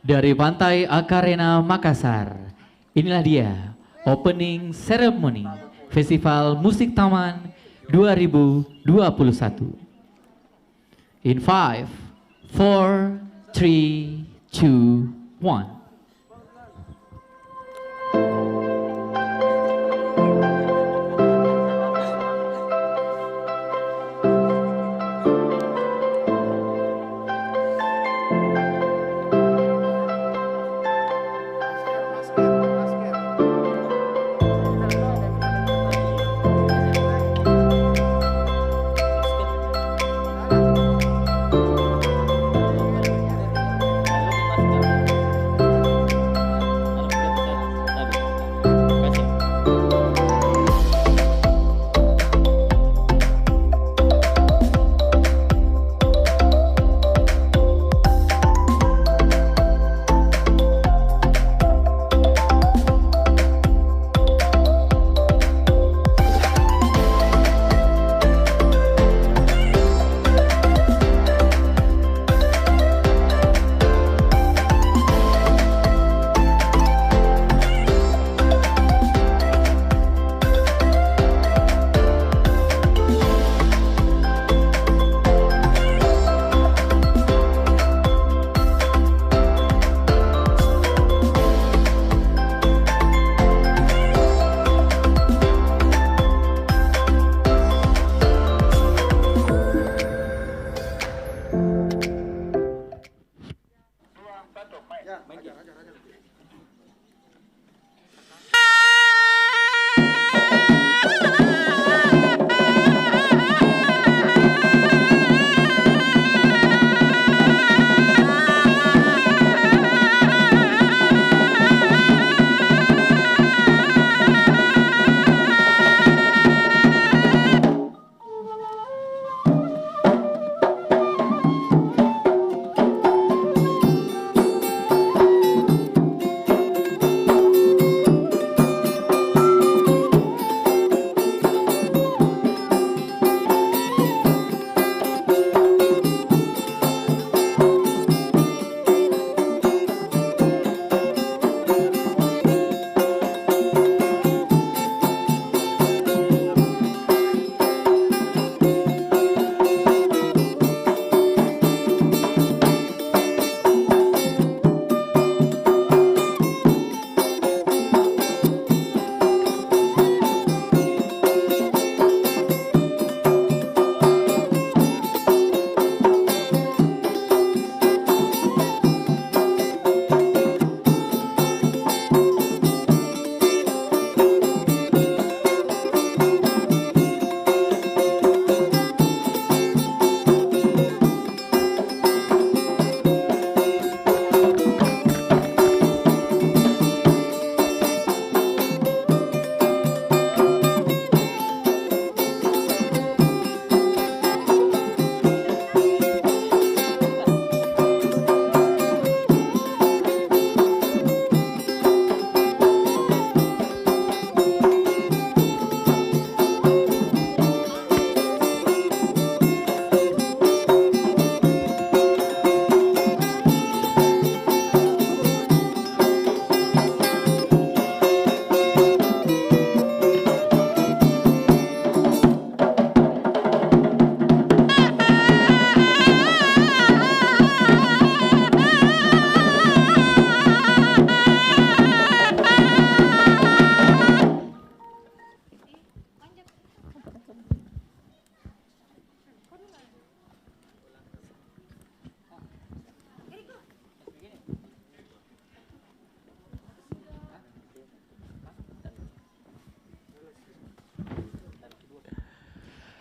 Dari Pantai Akarena Makassar, inilah dia opening ceremony Festival Musik Taman 2021. In 5, 4, 3, 2, 1. Masker.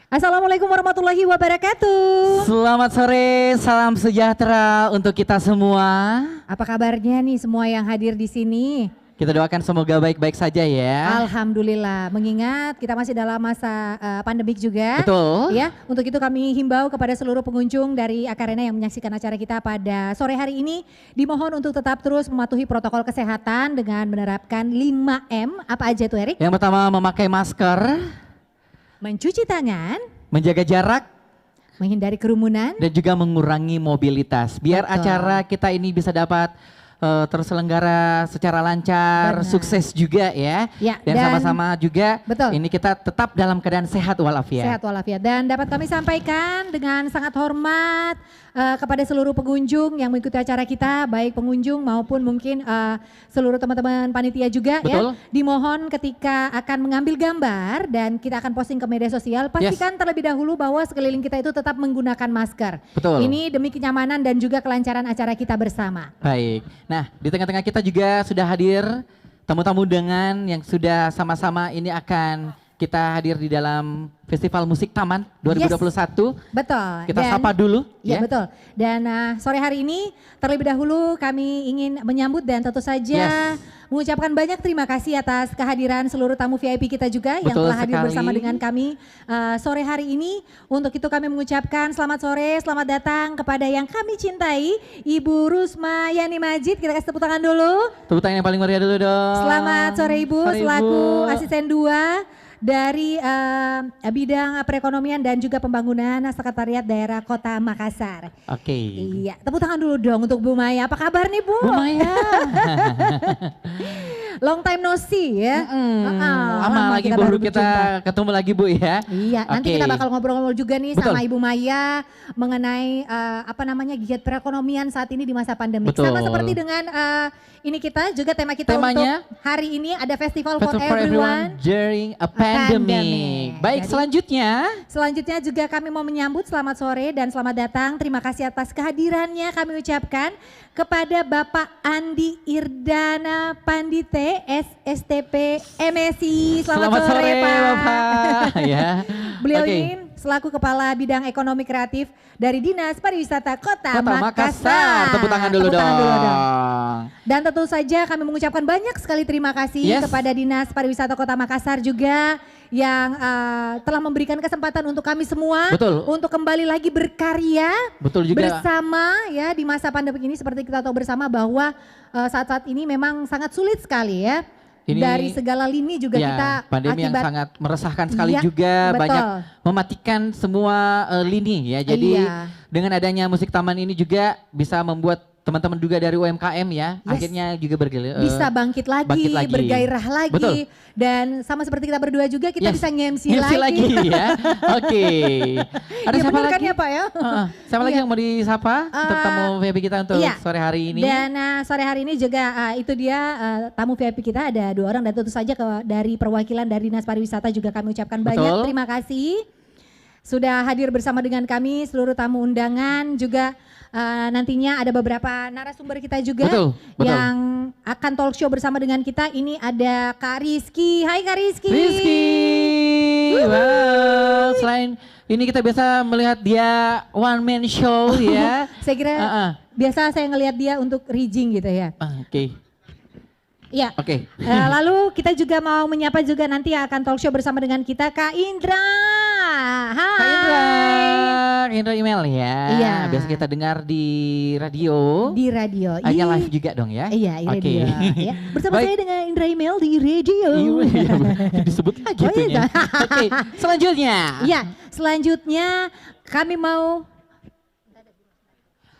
Assalamualaikum warahmatullahi wabarakatuh. Selamat sore, salam sejahtera untuk kita semua. Apa kabarnya nih semua yang hadir di sini? Kita doakan semoga baik-baik saja ya. Alhamdulillah, mengingat kita masih dalam masa pandemik juga. Betul. Ya, untuk itu kami himbau kepada seluruh pengunjung dari Akarena yang menyaksikan acara kita pada sore hari ini, dimohon untuk tetap terus mematuhi protokol kesehatan dengan menerapkan 5M. Apa aja tuh Erik? Yang pertama memakai masker, mencuci tangan, menjaga jarak, menghindari kerumunan, dan juga mengurangi mobilitas. Biar Betul. acara kita ini bisa dapat terselenggara secara lancar, Benar. sukses juga ya. Ya, Dan sama-sama juga betul. ini kita tetap dalam keadaan sehat walafiat. Sehat walafiat. Dan dapat kami sampaikan dengan sangat hormat kepada seluruh pengunjung yang mengikuti acara kita, baik pengunjung maupun mungkin seluruh teman-teman panitia juga. Betul. Ya. Dimohon ketika akan mengambil gambar dan kita akan posting ke media sosial, pastikan terlebih dahulu bahwa sekeliling kita itu tetap menggunakan masker. Betul. Ini demi kenyamanan dan juga kelancaran acara kita bersama. Baik. Nah, di tengah-tengah kita juga sudah hadir tamu-tamu dengan yang sudah sama-sama ini akan kita hadir di dalam Festival Musik Taman 2021. Betul. Kita sapa dulu. Ya, betul. Dan sore hari ini terlebih dahulu kami ingin menyambut dan tentu saja mengucapkan banyak terima kasih atas kehadiran seluruh tamu VIP kita juga yang Betul telah hadir sekali. bersama dengan kami sore hari ini. Untuk itu kami mengucapkan selamat sore, selamat datang kepada yang kami cintai, Ibu Rusma Yani Majid. Kita kasih tepuk tangan dulu. Tepuk tangan yang paling meriah dulu dong. Selamat sore Ibu, Sore, selaku Ibu. asisten 2 dari bidang perekonomian dan juga pembangunan Sekretariat Daerah Kota Makassar. Oke. Iya, tepuk tangan dulu dong untuk Bu Maya. Apa kabar nih Bu? Bu Maya. Long time no see ya. Lama lagi baru kita berjumpa. ketemu lagi Bu ya. Iya, nanti Oke. kita bakal ngobrol-ngobrol juga nih Betul. sama Ibu Maya mengenai giat perekonomian saat ini di masa pandemi. Betul. Sama seperti dengan ini kita juga tema kita Temanya? untuk hari ini ada Festival for Festival for Everyone. during a pandemic. Baik, Jadi, selanjutnya juga kami mau menyambut selamat sore dan selamat datang. Terima kasih atas kehadirannya kami ucapkan kepada Bapak Andi Irdana Pandite, SSTP MSI. Selamat sore Pak. Bapak. Ya. Beliau Oke. ini selaku Kepala Bidang Ekonomi Kreatif dari Dinas Pariwisata Kota Kota Makassar. Makassar. Tepuk tangan dulu Tepuk dong. tangan dulu dong. Dan tentu saja kami mengucapkan banyak sekali terima kasih Yes. kepada Dinas Pariwisata Kota Makassar juga yang telah memberikan kesempatan untuk kami semua Betul. untuk kembali lagi berkarya Betul juga. bersama ya di masa pandemi ini. Seperti kita tahu bersama bahwa saat-saat ini memang sangat sulit sekali ya. Ini- Dari segala lini juga Ya, kita pandemi yang akibat sangat meresahkan sekali Iya, juga, betul. banyak mematikan semua lini ya. Jadi Iya. dengan adanya Musik Taman ini juga bisa membuat teman-teman juga dari UMKM ya, Yes. akhirnya juga bisa bangkit lagi, bergairah lagi. Betul. Dan sama seperti kita berdua juga kita Yes. bisa nge-MC MC lagi ya. Oke. Ada Ya, siapa bener kan lagi? ya Pak ya? Siapa lagi Iya. yang mau disapa untuk tamu VIP kita untuk Iya. sore hari ini? Dan sore hari ini juga itu dia tamu VIP kita ada 2 orang dan tentu saja dari perwakilan dari Dinas Pariwisata juga kami ucapkan banyak Betul. terima kasih. Sudah hadir bersama dengan kami seluruh tamu undangan juga nantinya ada beberapa narasumber kita juga Betul, betul. yang akan talk show bersama dengan kita. Ini ada Kak Rizky. Hai Kak Rizky. Rizky. Wow, selain ini kita biasa melihat dia one man show ya. Saya kira biasa saya ngelihat dia untuk rigging gitu ya. Oke. Ya. Oke. Lalu kita juga mau menyapa juga nanti yang akan talk show bersama dengan kita Kak Indra. Hai. Kak Indra email ya. Iya. Biasa kita dengar di radio. Di radio. Hanya Ih. live juga dong ya. Iya, di Oke. radio. Ya. Bersama Baik. saya dengan Indra email di radio. Iya, disebut lagi Oh, itunya. iya. Oke, selanjutnya. Iya, selanjutnya kami mau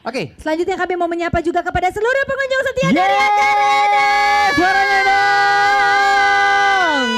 Oke. Selanjutnya kami mau menyapa juga kepada seluruh pengunjung setia dari Yeay, Akarena. suaranya dong.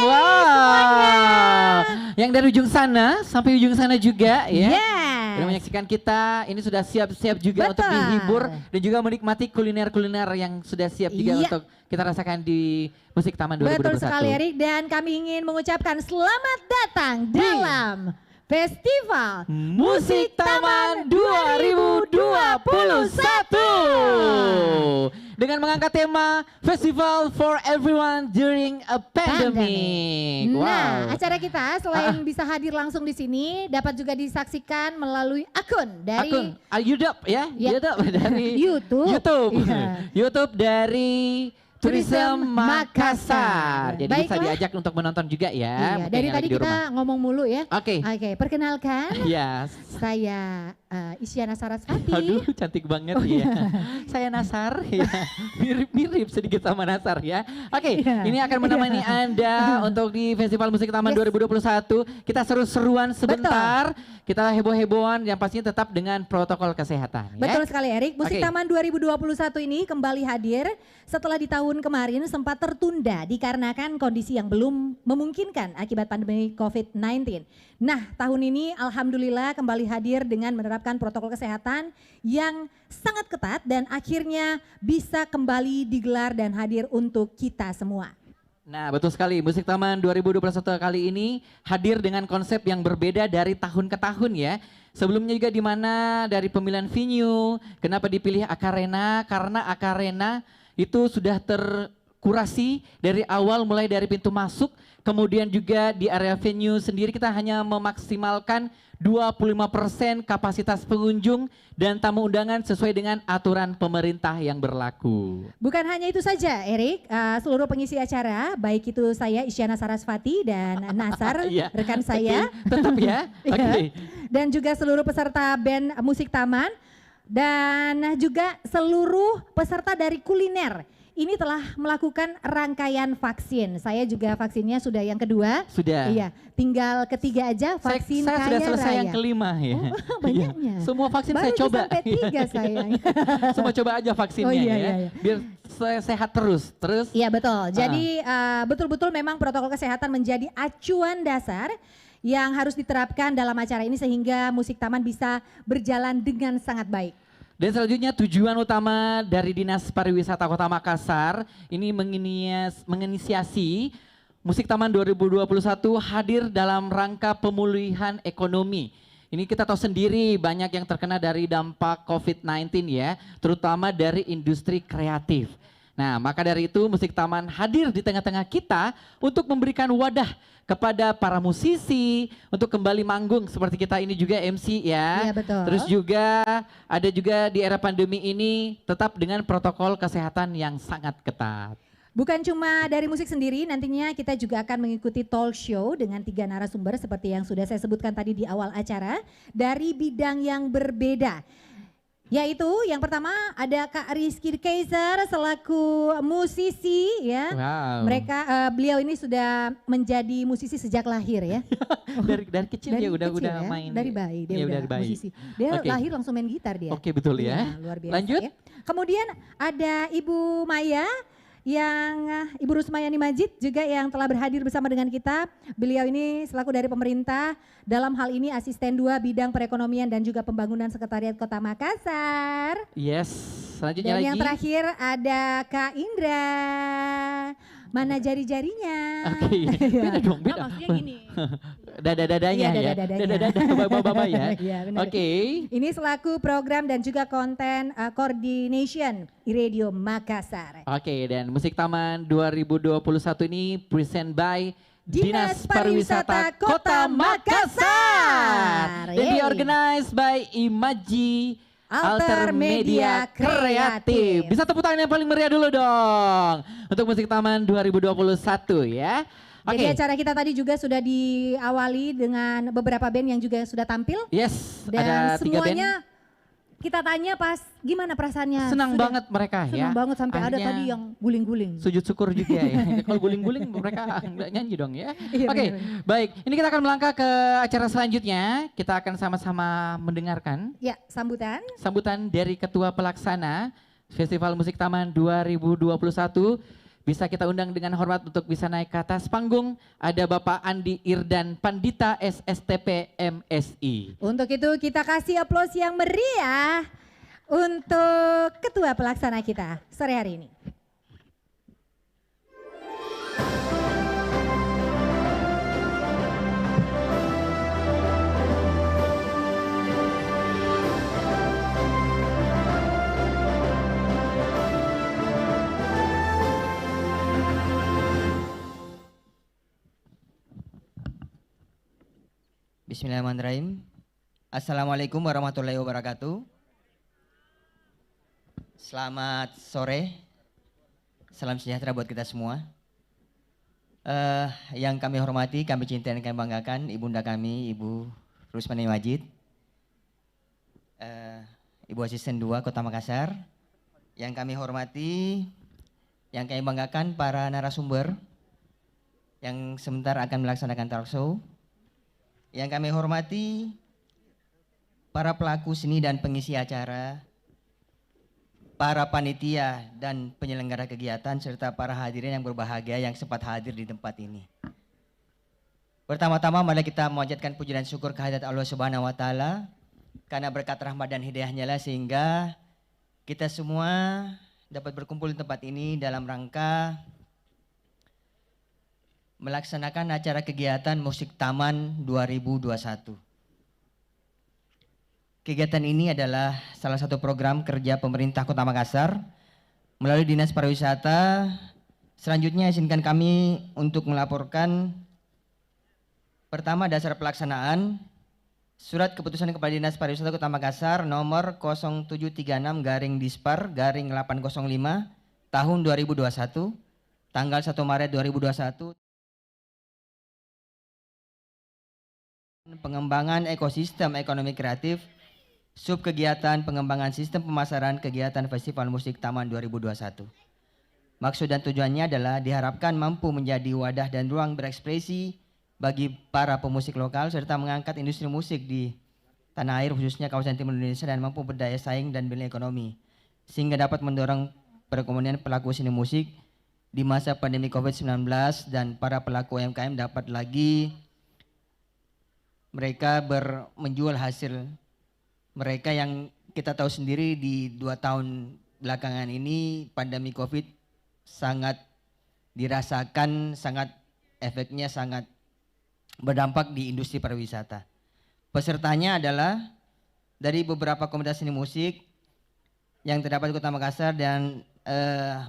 Wow. Yang dari ujung sana sampai ujung sana juga ya. Yeah. Sudah menyaksikan kita, ini sudah siap-siap juga untuk Betul. dihibur dan juga menikmati kuliner-kuliner yang sudah siap juga Iya. untuk kita rasakan di Musik Taman 2021. Betul sekali Erik, dan kami ingin mengucapkan selamat datang dalam Festival Musik Taman 2021. dengan mengangkat tema Festival for Everyone During a Pandemic. Nah, Wow. acara kita selain bisa hadir langsung di sini, dapat juga disaksikan melalui akun dari Akun YouTube ya, Ya. YouTube dari YouTube. YouTube, Iya. YouTube dari Tourism Tourism Makassar. Makassar. Jadi bisa Baiklah. diajak untuk menonton juga ya. Iya, mungkin dari yang tadi lagi di kita rumah. ngomong mulu ya. Oke. Oke, perkenalkan Yes. saya Isyana Sarasvati. Aduh, cantik banget Oh, ya. iya. Saya Nasar ya. Mirip-mirip sedikit sama Nasar ya. Oke, Iya. ini akan menemani Anda untuk di Festival Musik Taman Yes. 2021. Kita seru-seruan sebentar. Kita heboh-hebohan yang pastinya tetap dengan protokol kesehatan ya. Betul sekali Erik. Musik Oke. Taman 2021 ini kembali hadir setelah di tahun kemarin sempat tertunda dikarenakan kondisi yang belum memungkinkan akibat pandemi COVID-19. Nah, tahun ini alhamdulillah kembali hadir dengan menerapkan protokol kesehatan yang sangat ketat dan akhirnya bisa kembali digelar dan hadir untuk kita semua. Nah, betul sekali. Musik Taman 2021 kali ini hadir dengan konsep yang berbeda dari tahun ke tahun ya. Sebelumnya juga di mana dari pemilihan venue, kenapa dipilih Akarena? Karena Akarena itu sudah terkurasi dari awal mulai dari pintu masuk, kemudian juga di area venue sendiri kita hanya memaksimalkan 25% kapasitas pengunjung dan tamu undangan sesuai dengan aturan pemerintah yang berlaku. Bukan hanya itu saja Erik, seluruh pengisi acara baik itu saya Isyana Sarasvati dan Nasar Iya. rekan saya. Oke, tetap ya. Ya. Oke. Dan juga seluruh peserta band musik taman dan juga seluruh peserta dari kuliner. Ini telah melakukan rangkaian vaksin. Saya juga vaksinnya sudah yang kedua. Sudah. Iya, tinggal ketiga aja vaksin Saya kaya sudah selesai raya. yang kelima ya. Oh, banyaknya. Iya. Semua vaksin Baru saya coba. sampai 3 sayang. Semua coba aja vaksinnya Oh, iya, ya. iya, iya. Biar saya sehat terus. Terus Iya betul. Jadi betul-betul memang protokol kesehatan menjadi acuan dasar yang harus diterapkan dalam acara ini sehingga musik taman bisa berjalan dengan sangat baik. dan selanjutnya tujuan utama dari Dinas Pariwisata Kota Makassar ini menginisiasi Musik Taman 2021 hadir dalam rangka pemulihan ekonomi. Ini kita tahu sendiri banyak yang terkena dari dampak COVID-19 ya, terutama dari industri kreatif. Nah, maka dari itu Musik Taman hadir di tengah-tengah kita untuk memberikan wadah kepada para musisi untuk kembali manggung seperti kita ini juga MC ya. Iya, betul. Terus juga ada juga di era pandemi ini tetap dengan protokol kesehatan yang sangat ketat. Bukan cuma dari musik sendiri, nantinya kita juga akan mengikuti talk show dengan 3 narasumber seperti yang sudah saya sebutkan tadi di awal acara dari bidang yang berbeda. Yaitu yang pertama ada Kak Rizky Kaiser selaku musisi ya. Wow. Beliau ini sudah menjadi musisi sejak lahir ya. dari kecil Dari dia udah kecil ya, main. dari bayi dia Iya, udah dari bayi. musisi. Dia Oke. lahir langsung main gitar dia. Oke, betul ya. Iya, luar biasa Lanjut. ya. Kemudian ada Ibu Maya yang Ibu Rusmayani Majid juga yang telah berhadir bersama dengan kita. Beliau ini selaku dari pemerintah, dalam hal ini asisten 2 bidang perekonomian dan juga pembangunan Sekretariat Kota Makassar. Yes, selanjutnya Dan lagi. yang terakhir ada Kak Indra. Mana jari-jarinya? Oke, beda dong, beda. maksudnya gini. Dada-dadanya Iya, ya. dada-dadanya. Dada-dada bapak-bapak ya. Iya, benar. Oke. Ini selaku program dan juga konten coordination Radio Makassar. Oke, dan Musik Taman 2021 ini present by Dinas Pariwisata Kota Makassar. Dan Yeay. diorganize by Imaji Alter Media Kreatif. Bisa tepuk tangan yang paling meriah dulu dong untuk Musik Taman 2021 ya. Jadi Oke. acara kita tadi juga sudah diawali dengan beberapa band yang juga sudah tampil. Yes, Dan ada 3 band. semuanya kita tanya pas gimana perasaannya. Senang Sudah banget mereka ya. Senang banget sampai ada Akhirnya tadi yang guling-guling. sujud syukur juga ya. Kalau guling-guling mereka nggak nyanyi dong ya. Iya, Oke, benar-benar. baik. Ini kita akan melangkah ke acara selanjutnya. Kita akan sama-sama mendengarkan Ya, sambutan. sambutan dari Ketua Pelaksana Festival Musik Taman 2021. Bisa kita undang dengan hormat untuk bisa naik ke atas panggung. Ada Bapak Andi Irdan Pandita SSTP MSI. Untuk itu kita kasih aplaus yang meriah untuk ketua pelaksana kita sore hari ini. Bismillahirrahmanirrahim. Assalamualaikum warahmatullahi wabarakatuh. Selamat sore. Salam sejahtera buat kita semua. Yang kami hormati, kami cintai dan kami banggakan ibunda kami, Ibu Rusmani Majid, Ibu Asisten 2 Kota Makassar. Yang kami hormati, yang kami banggakan para narasumber yang sebentar akan melaksanakan talk show. Yang kami hormati para pelaku seni dan pengisi acara, para panitia dan penyelenggara kegiatan, serta para hadirin yang berbahagia yang sempat hadir di tempat ini. Pertama-tama mari kita memanjatkan puji dan syukur kehadirat Allah Subhanahu wa taala karena berkat rahmat dan hidayahnya lah sehingga kita semua dapat berkumpul di tempat ini dalam rangka melaksanakan acara kegiatan Musik Taman 2021. Kegiatan ini adalah salah satu program kerja pemerintah Kota Makassar melalui Dinas Pariwisata. Selanjutnya izinkan kami untuk melaporkan pertama dasar pelaksanaan Surat Keputusan Kepala Dinas Pariwisata Kota Makassar nomor 0736-Dispar-805 tahun 2021 tanggal 1 Maret 2021. Pengembangan ekosistem ekonomi kreatif, sub kegiatan pengembangan sistem pemasaran kegiatan Festival Musik Taman 2021. Maksud dan tujuannya adalah diharapkan mampu menjadi wadah dan ruang berekspresi bagi para pemusik lokal serta mengangkat industri musik di tanah air khususnya kawasan timur Indonesia dan mampu berdaya saing dan bernilai ekonomi sehingga dapat mendorong perekonomian pelaku seni musik di masa pandemi COVID-19 dan para pelaku UMKM dapat lagi mereka menjual hasil mereka yang kita tahu sendiri di 2 tahun belakangan ini pandemi COVID sangat dirasakan, efeknya sangat berdampak di industri pariwisata. Pesertanya adalah dari beberapa komunitas seni musik yang terdapat di Kota Makassar dan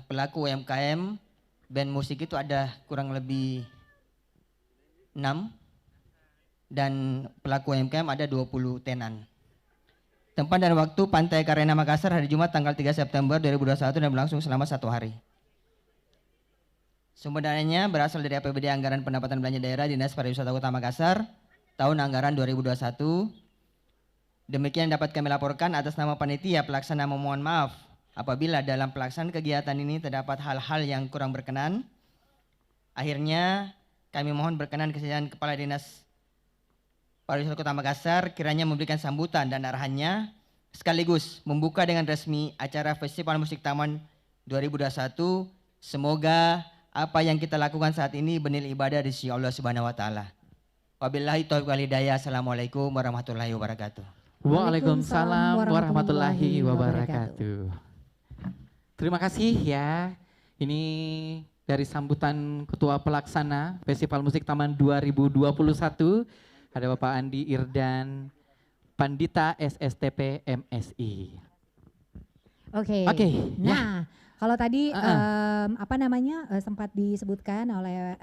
pelaku UMKM band musik itu ada kurang lebih 6 dan pelaku UMKM ada 20 tenan. Tempat dan waktu Pantai Karena Makassar hari Jumat tanggal 3 September 2021 dan berlangsung selama 1 hari. Sumber dananya berasal dari APBD Anggaran Pendapatan Belanja Daerah Dinas Pariwisata Kota Makassar tahun anggaran 2021. Demikian dapat kami laporkan atas nama panitia pelaksana memohon maaf apabila dalam pelaksanaan kegiatan ini terdapat hal-hal yang kurang berkenan. Akhirnya kami mohon berkenan kesediaan Kepala Dinas Pariwisata Kota Makassar kiranya memberikan sambutan dan arahannya sekaligus membuka dengan resmi acara Festival Musik Taman 2021. Semoga apa yang kita lakukan saat ini bernilai ibadah di sisi Allah Subhanahu wa taala. Wabillahi taufiq wal hidayah. Assalamualaikum warahmatullahi wabarakatuh. Waalaikumsalam warahmatullahi wabarakatuh. Terima kasih ya. Ini dari sambutan Ketua Pelaksana Festival Musik Taman 2021. Ada Bapak Andi Irdan, Pandita SSTP MSI. Oke. Nah, kalau tadi sempat disebutkan oleh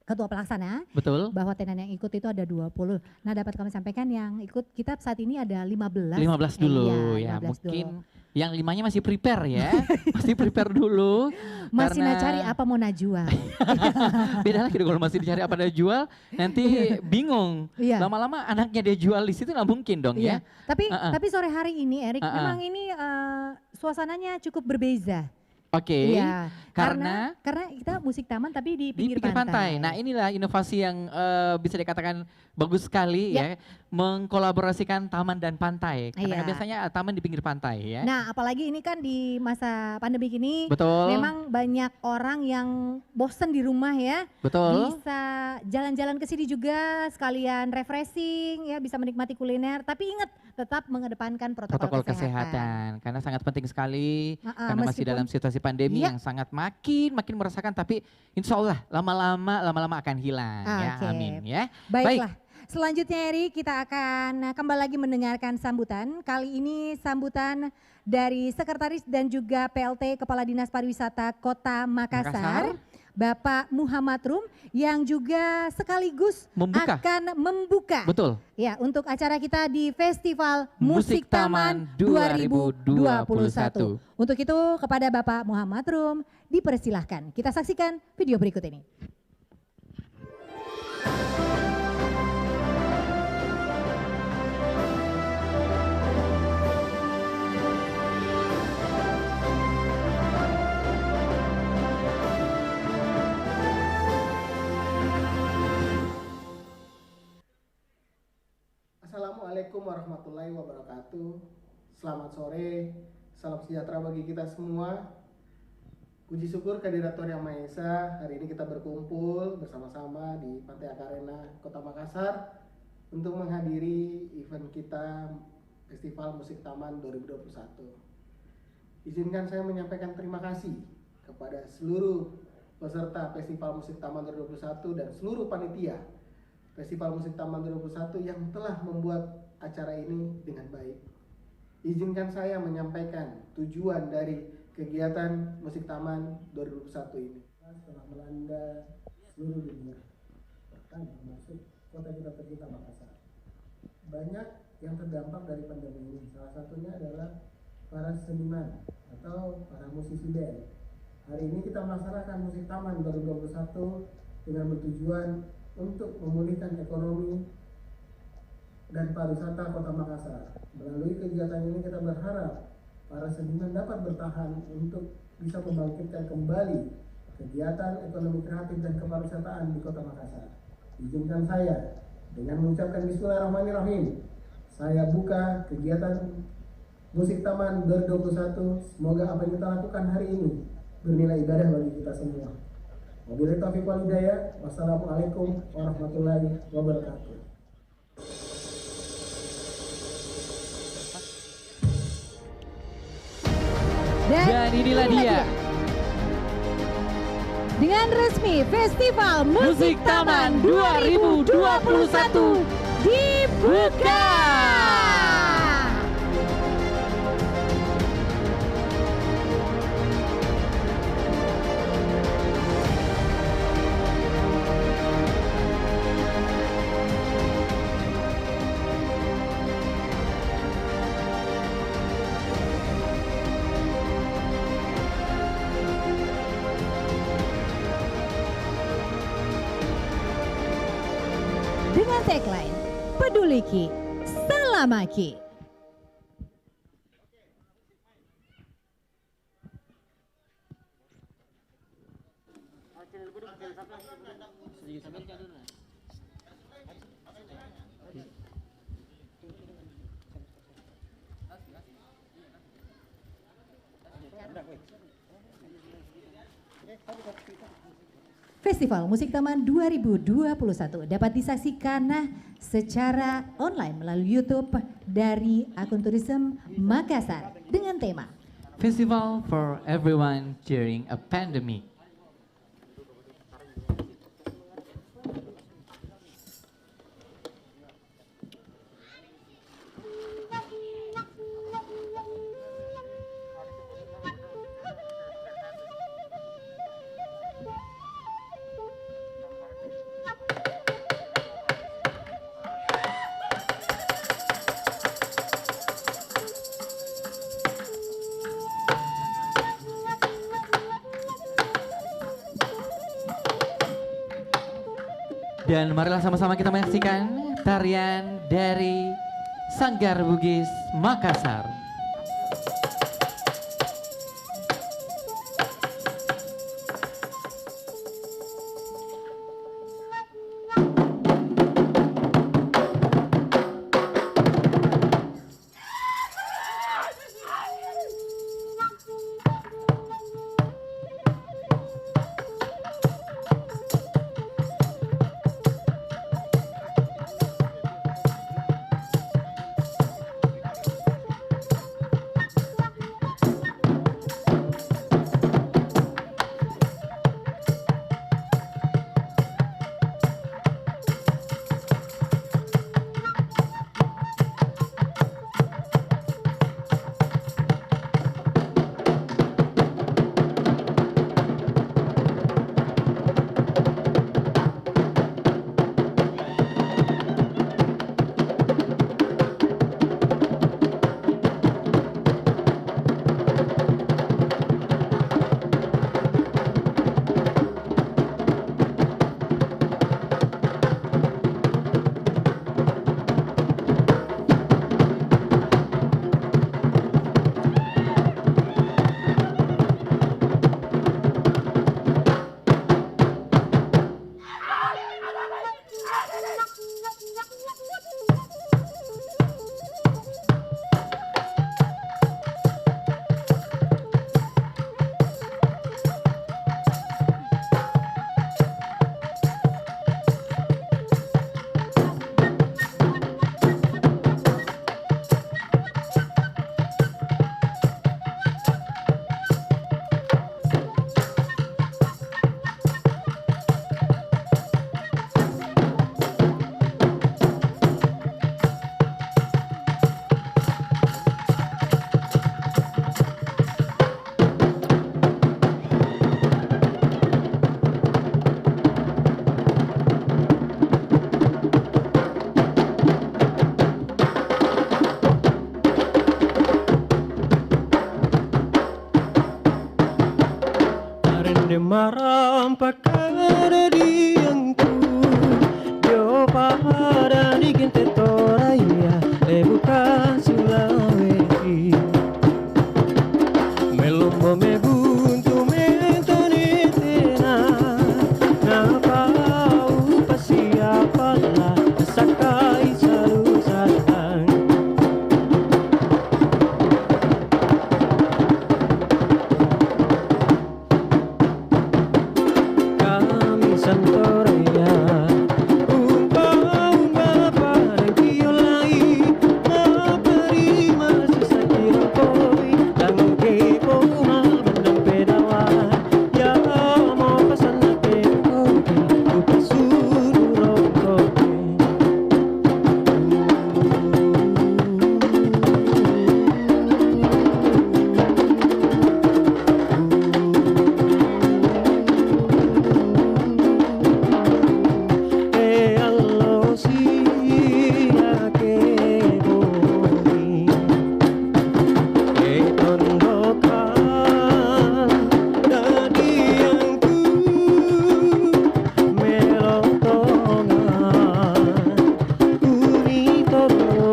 Ketua Pelaksana, betul, bahwa tenan yang ikut itu ada 20. Nah, dapat kami sampaikan yang ikut kita saat ini ada 15. 15 dulu iya, ya, 15 mungkin dulu. Yang 5-nya masih prepare ya, masih prepare dulu. Masih karena cari apa mau najwa. Beda lagi kalau masih dicari apa dia jual, nanti bingung. Iya. Lama-lama anaknya dia jual di situ nggak mungkin dong Iya. ya. Tapi sore hari ini Erik, memang ini suasananya cukup berbeza. Oke, iya, karena kita musik taman tapi di pinggir pantai. Nah inilah inovasi yang bisa dikatakan bagus sekali ya, mengkolaborasikan taman dan pantai. Karena kan biasanya taman di pinggir pantai ya. Nah apalagi ini kan di masa pandemi ini, betul, memang banyak orang yang bosen di rumah ya. Betul. Bisa jalan-jalan ke sini juga sekalian refreshing ya, bisa menikmati kuliner. Tapi ingat tetap mengedepankan protokol kesehatan. Karena sangat penting sekali karena masih dalam situasi pandemi yang sangat makin merasakan, tapi insya Allah lama-lama akan hilang ya, amin ya. Baiklah. Selanjutnya Eri, kita akan kembali lagi mendengarkan sambutan. Kali ini sambutan dari Sekretaris dan juga PLT Kepala Dinas Pariwisata Kota Makassar. Bapak Muhammad Rum yang juga sekaligus akan membuka Betul. ya untuk acara kita di Festival Musik Musik Taman Taman 2021. Untuk itu kepada Bapak Muhammad Rum dipersilahkan. Kita saksikan video berikut ini. Assalamualaikum warahmatullahi wabarakatuh. Selamat sore, salam sejahtera bagi kita semua. Puji syukur kehadirat Tuhan Yang Maha Esa. Hari ini kita berkumpul bersama-sama di Pantai Akarena, Kota Makassar untuk menghadiri event kita Festival Musik Taman 2021. Izinkan saya menyampaikan terima kasih kepada seluruh peserta Festival Musik Taman 2021 dan seluruh panitia Festival Musik Taman 2021 yang telah membuat acara ini dengan baik. Izinkan saya menyampaikan tujuan dari kegiatan Musik Taman 2021 ini. Setelah melanda seluruh dunia, bahkan termasuk kota kita tercinta Makassar, banyak yang terdampak dari pandemi ini. Salah satunya adalah para seniman atau para musisi band. Hari ini kita melaksanakan Musik Taman 2021 dengan bertujuan untuk memulihkan ekonomi dan pariwisata Kota Makassar. Melalui kegiatan ini kita berharap para seniman dapat bertahan untuk bisa membangkitkan kembali kegiatan ekonomi kreatif dan kepariwisataan di Kota Makassar. Izinkan saya dengan mengucapkan Bismillahirrahmanirrahim, saya buka kegiatan Musik Taman 2021. Semoga apa yang kita lakukan hari ini bernilai ibadah bagi kita semua. Wabillahi taufiq wal hidayah. Wassalamualaikum warahmatullahi wabarakatuh. Dan inilah dia dengan resmi Festival Musik Taman 2021 dibuka. Dengan tagline Peduliki, Salamaki. Festival Musik Taman 2021 dapat disaksikan secara online melalui YouTube dari akun Tourism Makassar dengan tema Festival for Everyone During a Pandemic. Dan marilah sama-sama kita menyaksikan tarian dari Sanggar Bugis Makassar. Santoria. Umba-umba pada biolai, mapari masih sakira koi, dan kepo mabandang pedawan. Ya mau pesan nake kopi, lupa suruh kopi. Allo sia che voi tondokan dadianku melotongan unitoro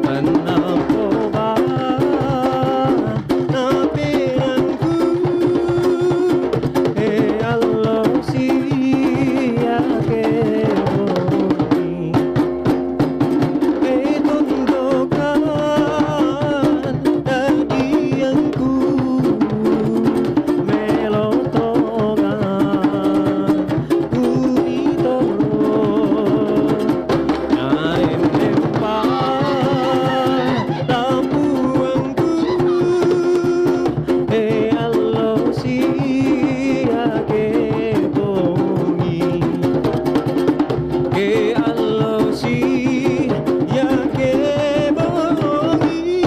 penampoba napenanku allo sia che voi tondokan dadianku melotongan unitoro naim lempar lampuanku allo sia che voi allo sia che voi.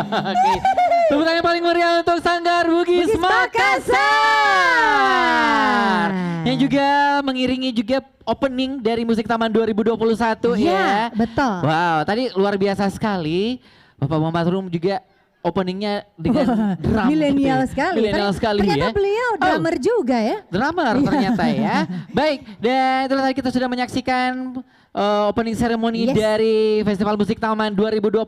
Oke. Tepuk tangan paling meriah untuk Sanggar Bugis Makassar. Yang juga mengiringi juga opening dari Musik Taman 2021 ya. Betul. Wow, tadi luar biasa sekali. Bapak Muhammad Rum juga openingnya dengan drum. Milenial gitu ya. sekali. Milenial sekali Ternyata ya. beliau drummer juga ya. Drummer ternyata ya. Baik, dan itulah tadi kita sudah menyaksikan opening ceremony dari Festival Musik Taman 2021.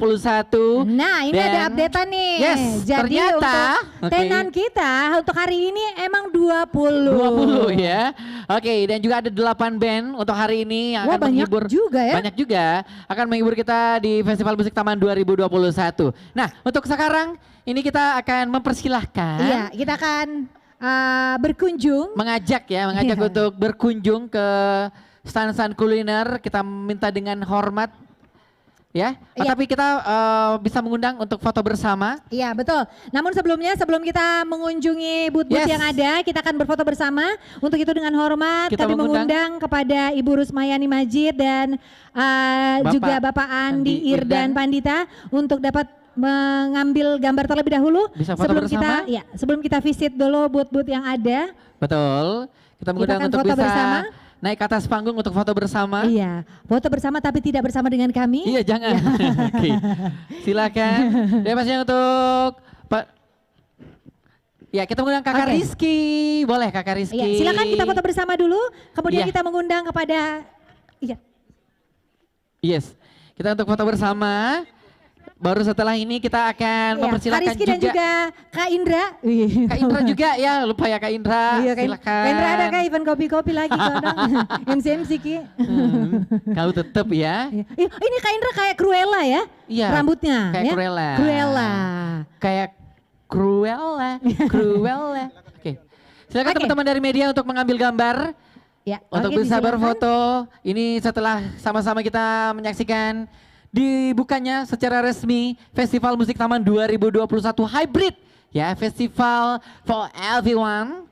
Nah, ini Dan- ada update-an nih. Yes, Jadi ternyata, untuk tenan kita untuk hari ini emang 20. 20 ya. Oke, dan juga ada 8 band untuk hari ini yang Wah, akan banyak menghibur. juga ya. Banyak juga akan menghibur kita di Festival Musik Taman 2021. Nah, untuk sekarang ini kita akan mempersilahkan. Iya, kita akan berkunjung. Mengajak Iya. untuk berkunjung ke stand-stand kuliner. Kita minta dengan hormat Ya, Iya. tapi kita bisa mengundang untuk foto bersama. Iya betul. Namun sebelumnya, sebelum kita mengunjungi booth-booth Yes. yang ada, kita akan berfoto bersama. Untuk itu dengan hormat Kita kami mengundang kepada Ibu Rusmayani Majid dan juga Bapak Andi Irdan Pandita untuk dapat mengambil gambar terlebih dahulu. Bisa foto sebelum bersama? sebelum kita visit dulu booth-booth yang ada. Betul. Kita mengundang akan untuk foto bisa bersama. naik ke atas panggung untuk foto bersama. Iya, foto bersama tapi tidak bersama dengan kami. Iya, jangan. Oke. Silakan. Bebasnya untuk Pak. Ya, kita mengundang Kakak Oke. Rizky. Boleh Kakak Rizky. Iya, silakan kita foto bersama dulu. Kemudian Iya. kita mengundang kepada Yes. Kita untuk foto bersama. Baru setelah ini kita akan Kak mempersilakan Rizky dan juga Kak Indra. Kak Indra juga ya, lupa ya Kak Indra. Iya, Kak Silakan. Kak Indra ada Kak event kopi-kopi lagi kadang. MC Ki. Kau tetap ya. Ih, ini Kak Indra kayak Cruella ya? Iya. Rambutnya Kayak ya? Cruella. Cruella. Kayak Cruella. Oke. Silakan Oke. teman-teman dari media untuk mengambil gambar. Ya, Untuk oke, bisa disilakan. berfoto. Ini setelah sama-sama kita menyaksikan dibukanya secara resmi Festival Musik Taman 2021 Hybrid. Ya, festival for everyone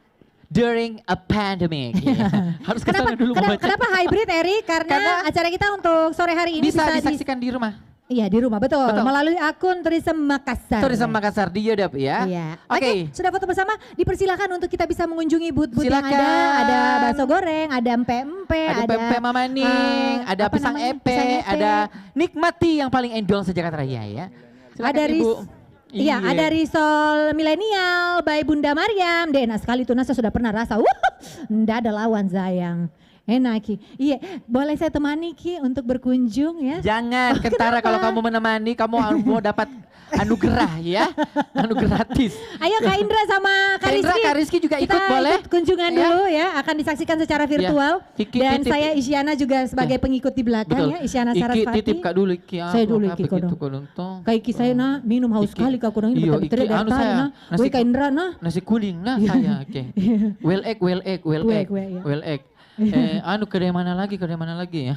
during a pandemic. Ya. Harus ke sana dulu membaca. Kenapa hybrid Eri? Karena acara kita untuk sore hari ini Bisa bisa disaksikan di rumah. Iya di rumah betul. Betul. Melalui akun Tourism Makassar. Tourism Makassar di Yodap ya. Iya. Oke. Sudah foto bersama, dipersilakan untuk kita bisa mengunjungi booth-booth yang Silakan. ada. Ada bakso goreng, ada empe-empe, Ada pempek mamaning, ada apa pisang namanya? epe, Pisang epe. ada nikmati yang paling endol sejagat raya ya. Silakan, Ada Ibu. Iya, ada risol milenial by Bunda Mariam. Deh, enak sekali tuh, saya sudah pernah rasa. Nggak ada lawan sayang. Enak Ki. Iya, boleh saya temani Ki untuk berkunjung ya? Jangan, Kentara kalau kamu menemani kamu mau dapat anugerah ya. Anugerah gratis. Ayo Kak Indra sama Kak Rizky. Kak Rizky juga ikut kita boleh. ikut kunjungan Ya. dulu ya, akan disaksikan secara virtual. Kiki Dan titip. saya Isyana juga sebagai pengikut di belakang Betul. ya, Isyana Iki Sarasvati. titip Kak dulu Iki. Saya dulu Iki begitu kodong. kodong. Kak Iki saya nah minum haus sekali Kak kodong ini Iya, betul-betul Iki, dari anu tadi saya, nah. nasi- Woi Kak Indra nah. Nasi kuning nah saya. Oke. Well egg. Iya. Well egg. Kedai mana lagi ya.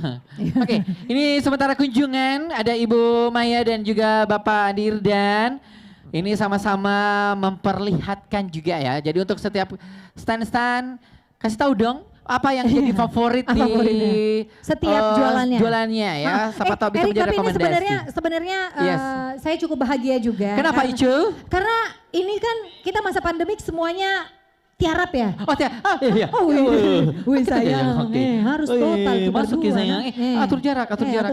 Oke, ini sementara kunjungan ada Ibu Maya dan juga Bapak Andi Irdan. Ini sama-sama memperlihatkan juga ya. Jadi untuk setiap stand-stand, kasih tahu dong apa yang jadi favorit di Setiap jualannya. Jualannya ya. Siapa tahu bisa Erik, menjadi tapi ini rekomendasi. sebenarnya Yes. saya cukup bahagia juga. Kenapa Karena- Icu? Karena ini kan kita masa pandemik semuanya tiarap ya. Oh iya. Oh wih sayang, Oke. harus total kita masuk ya berdua, sayang. nah. Atur jarak atur jarak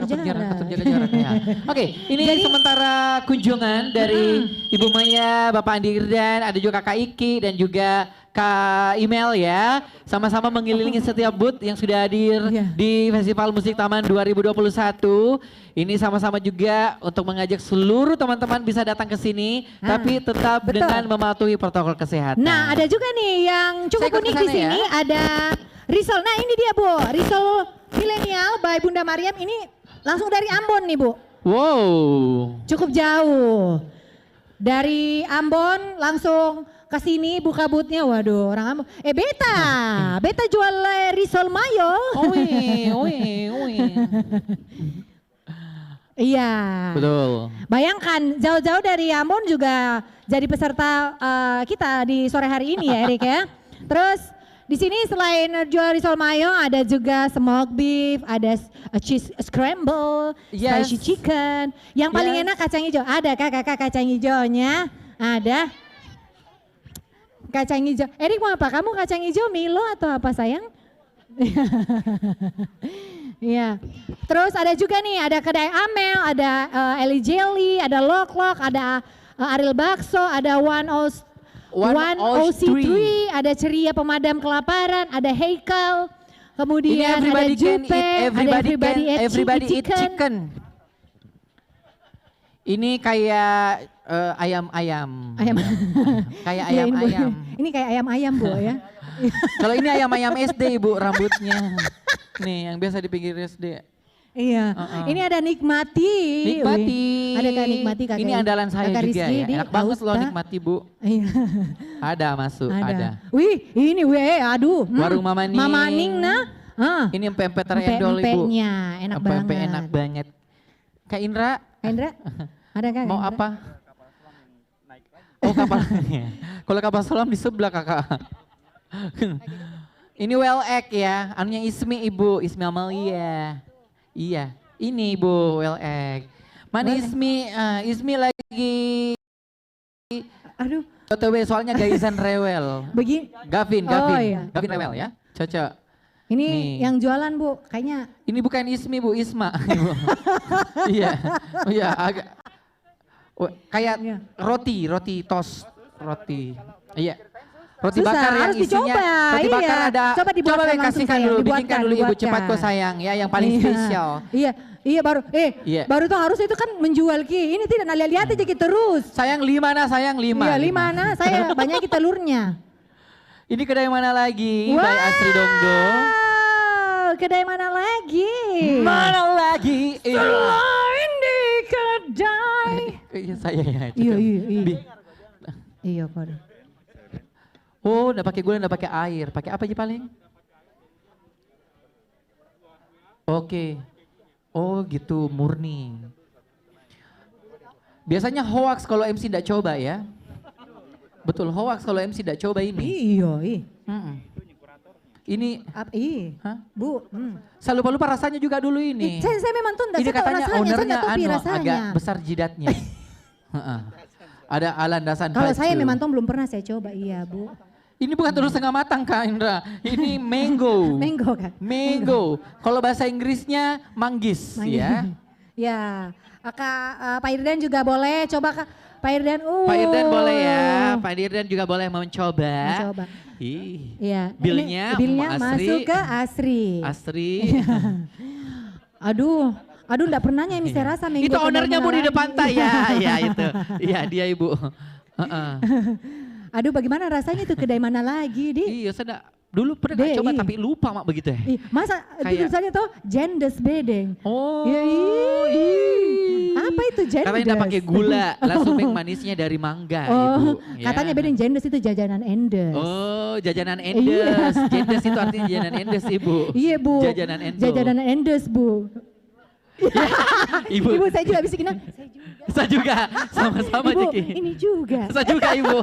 ya. Oke, ini sementara kunjungan dari Ibu Maya, Bapak Andi Irdan, ada juga Kakak Iki dan juga Kak Email ya. Sama-sama mengelilingi setiap booth yang sudah hadir di Festival Musik Taman 2021. Ini sama-sama juga untuk mengajak seluruh teman-teman bisa datang ke sini, tapi tetap betul. dengan mematuhi protokol kesehatan. Nah, ada juga nih yang cukup Saya ikut unik di kesana sini, ya. ada risol. Nah, ini dia Bu, risol milenial by Bunda Mariam ini langsung dari Ambon nih Bu. Wow. Cukup jauh. Dari Ambon langsung ke sini buka boothnya. Waduh, orang Ambon. Beta jual risol mayo. Iya. Betul. Bayangkan jauh-jauh dari Ambon juga jadi peserta kita di sore hari ini ya Erik ya. Terus di sini selain jual risol mayo ada juga smoked beef, ada cheese scramble, spicy chicken. Yang paling enak kacang hijau. Ada kakak kacang hijaunya? Ada. Kacang hijau. Erik mau apa? Kamu kacang hijau Milo atau apa sayang? Iya. Terus ada juga nih, ada kedai Amel, ada Eli Jelly, ada Lok Lok, ada Ariel Bakso, ada 103, ada Ceria Pemadam Kelaparan, ada Heikal, kemudian ada Jupe, ada Everybody Eat Chicken. Ini kayak ayam-ayam. Kayak Iya, ini, Bu. ayam-ayam. Ini kayak ayam-ayam Bu ya. Kalau ini ayam-ayam SD Ibu rambutnya. Nih yang biasa di pinggir SD. Iya, ini ada Nikmati. Nikmati. Wih, ada Kak Nikmati Kak. Ini andalan saya Kakak juga Rizky ya. di Enak banget loh Austa. Nikmati Bu. Iya. Ada masuk, ada. Wih, ini aduh. Warung Mama Ning. Mama Ning nah. Ini empe-empe terendol Ibu. Empe-empenya enak banget. Enak banget. Kak Indra, Kak Indra, ada nggak? mau Kak Indra? apa? Oh kapal, kalau kapal selam di sebelah kakak. Ini well egg ya, anunya Ismi ibu, Ismi Amalia. Iya, ini ibu well egg. Mana Ismi? Ismi lagi. Aduh. OTW soalnya Gaisan rewel. Begini. Gavin, Oh, iya. Gavin rewel ya. Cocok. Ini Nih. yang jualan Bu, kayaknya. Ini bukan Ismi bu, Isma. Ibu. Iya, oh iya agak. Kayak Iya. roti toast, roti. Iya. Roti Susah, bakar yang harus isinya, dicoba, roti bakar iya. ada, Coba dibuatkan deh langsung, kasihkan sayang, dulu, dibuatkan, bikinkan dulu ibu, cepat dibuatkan. kok sayang ya, yang paling Iya. spesial. Iya, iya Iya. baru tuh harus itu kan menjual Ki. Ini tidak lihat aja Ki terus. Sayang 5 nah, sayang 5. Iya 5 nah, saya banyak telurnya. Ini kedai mana lagi? By Asri Donggo. Kedai mana lagi? Mana lagi? Selain di kedai. Iya saya ya. Iya, cocok. iya. Bi- Iya, Pak. Oh, enggak pakai gula, enggak pakai air. Pakai apa aja paling? Oke. Oh, gitu, murni. Biasanya hoax kalau MC enggak coba ya. Betul, hoax kalau MC enggak coba ini. Iya, iya. Ini Iya. hah? Bu. Saya lupa-lupa rasanya juga dulu ini. Saya memang tuh enggak Ini tahu katanya rasanya, saya ownernya enggak tahu rasanya. agak besar jidatnya. Heeh. Ada landasan Kalau saya baju. memang tuh belum pernah saya coba, iya Bu. Ini bukan telur setengah matang Kak Indra. Ini mango. Mango kan? Mango. Kalau bahasa Inggrisnya manggis ya. Ya, Pak Irdan juga boleh coba Kak. Pak Irdan, Pak Irdan boleh ya. Pak Irdan juga boleh mencoba. Mencoba. Ih. Iya. Bilnya, Bilnya Asri. masuk ke Asri. Asri. Aduh enggak pernah nyami saya rasa mango. Itu ownernya Bu di depan tak ya. Iya itu. Iya dia Ibu. Aduh bagaimana rasanya itu kedai mana lagi di? Iya saya enggak, dulu pernah nggak coba tapi lupa mak begitu ya. Masa Kayak- tulisannya tuh Jendes Bedeng. Oh. Ya, apa itu Jendes? Katanya enggak pakai gula, langsung yang manisnya dari mangga Oh, Ibu. Ya. katanya Bedeng Jendes itu jajanan Endes. Oh, jajanan Endes. Jendes itu artinya jajanan Endes, Ibu. Iya Bu. Jajanan Endo. Jajanan Endes Bu. Ibu. Ibu saya juga bisa kena. Saya juga. Sama-sama Ibu, Jeki. ini juga. Saya juga Ibu.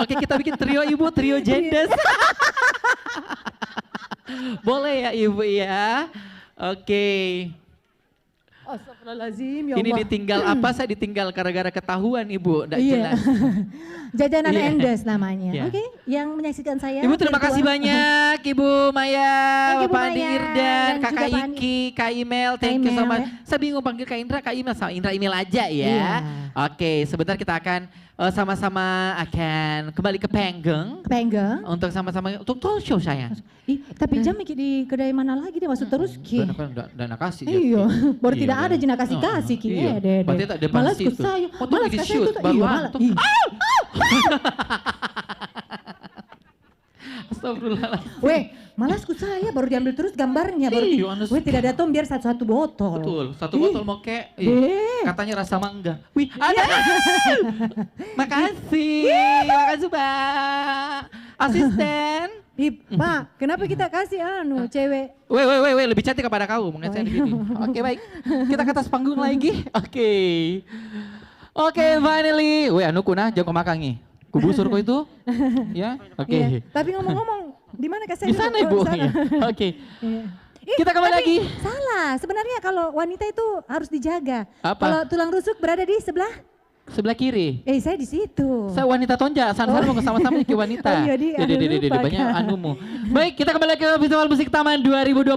Oke, kita bikin trio Ibu, trio Jendes. Boleh ya Ibu ya. Oke. Astagfirullahaladzim ya Ini Allah. ditinggal apa? Saya ditinggal gara-gara ketahuan Ibu. Nggak Iya. jelas. Jajanan Iya. Endes namanya. Iya. Oke, yang menyaksikan saya. Ibu terima virtual. kasih banyak Ibu Maya, Thank you, Bu Bapak Andi Maya, Irdan, dan Kakak juga Pak Andi. Iki, Kak Imel, thank you so Imel, much. ya. Saya bingung panggil Kak Indra, Kak Imel sama Indra Imel aja ya. Iya. Oke, sebentar kita akan sama-sama akan kembali ke Penggeng. Penggeng. Untuk sama-sama untuk talk show saya. Ih, tapi jam Ki, di kedai mana lagi dia masuk terus Ki? Dana kasih. Iya, baru Iya, tidak iya. ada jina kasih Ki. Iya. Dede. Berarti tak depan Malas situ. ke saya. Oh, tuh Malas di ke saya shoot, itu. baru Iya, ah, malas. tuh. Ih. Astagfirullahaladzim. Weh, malas ku saya baru diambil terus gambarnya. Baru Iya, Anas. weh tidak ada tom biar satu-satu botol. Betul, satu Ih. botol moke. Katanya rasa mangga. Wih, Iya. ada. Makasih. Makasih, Pak. Asisten. Ih, Pak, kenapa kita kasih cewek? Weh, lebih cantik kepada kau. Mungkin saya begini. Oke, baik. Kita ke atas panggung lagi. Oke, finally. Weh, anu kuna jangan makan nih. Kubusur kok itu. Ya, oke. Iya. Tapi ngomong-ngomong, di mana kasih? Di sana, Ibu. Iya. Oke. Kita kembali tapi lagi. Salah, sebenarnya kalau wanita itu harus dijaga. Apa? Kalau tulang rusuk berada di sebelah? Sebelah kiri. Saya di situ. Saya wanita tonja, sana mau sama-sama ke wanita. Oh iya, lupa, banyak Kak. anumu. Baik, kita kembali ke Festival Musik Taman 2021.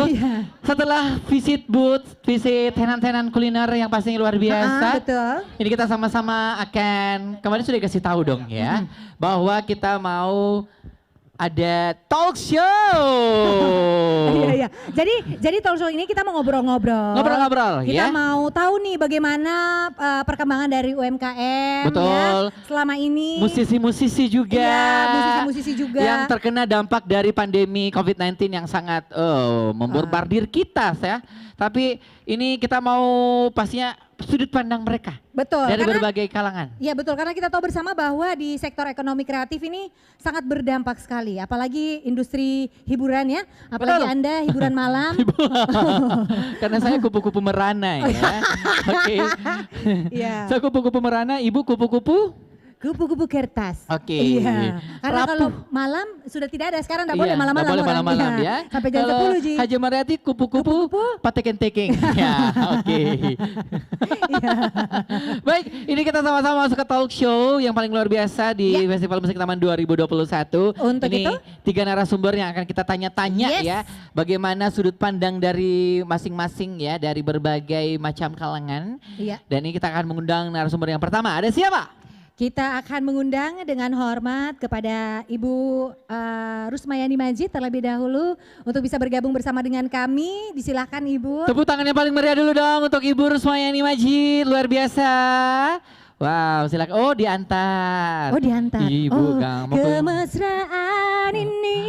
Iya. Setelah visit booth, visit tenan-tenan kuliner yang pastinya luar biasa. Betul. Ini kita sama-sama akan, kemarin sudah dikasih tahu dong ya, bahwa kita mau ada talk show. Iya. Jadi talk show ini kita mau ngobrol-ngobrol. Ngobrol-ngobrol, Kita ya. mau tahu nih bagaimana perkembangan dari UMKM Betul. ya selama ini. Musisi-musisi juga. Iya, musisi-musisi juga. Yang terkena dampak dari pandemi COVID-19 yang sangat memborbardir kita ya. Tapi ini kita mau pastinya sudut pandang mereka Betul. dari Karena berbagai kalangan. iya betul, karena kita tahu bersama bahwa di sektor ekonomi kreatif ini sangat berdampak sekali. Apalagi industri hiburan ya, apalagi Betul. Anda hiburan malam. Karena saya kupu-kupu merana ya. Oke. Iya. Saya kupu-kupu merana, ibu kupu-kupu? Kupu-kupu kertas. Oke. Iya. Karena Rapuh. kalau malam sudah tidak ada, sekarang tidak boleh Iya, malam-malam. nggak boleh orang. malam-malam Iya. ya. Sampai jam Kalau 10 Ji. Haji Mariati kupu-kupu pateken-tekeng. Ya, oke. Iya. Baik, ini kita sama-sama masuk ke talk show yang paling luar biasa di Festival Musik Taman 2021. Untuk ini itu? 3 narasumber yang akan kita tanya-tanya Yes. ya. Bagaimana sudut pandang dari masing-masing ya, dari berbagai macam kalangan. Iya. Dan ini kita akan mengundang narasumber yang pertama. Ada siapa? Kita akan mengundang dengan hormat kepada Ibu Rusmayani Majid terlebih dahulu untuk bisa bergabung bersama dengan kami. Disilahkan Ibu. Tepuk tangan yang paling meriah dulu dong untuk Ibu Rusmayani Majid, luar biasa. Wow, silakan. Oh, diantar. Oh, diantar. Ibu, Oh, gampang. kemesraan ini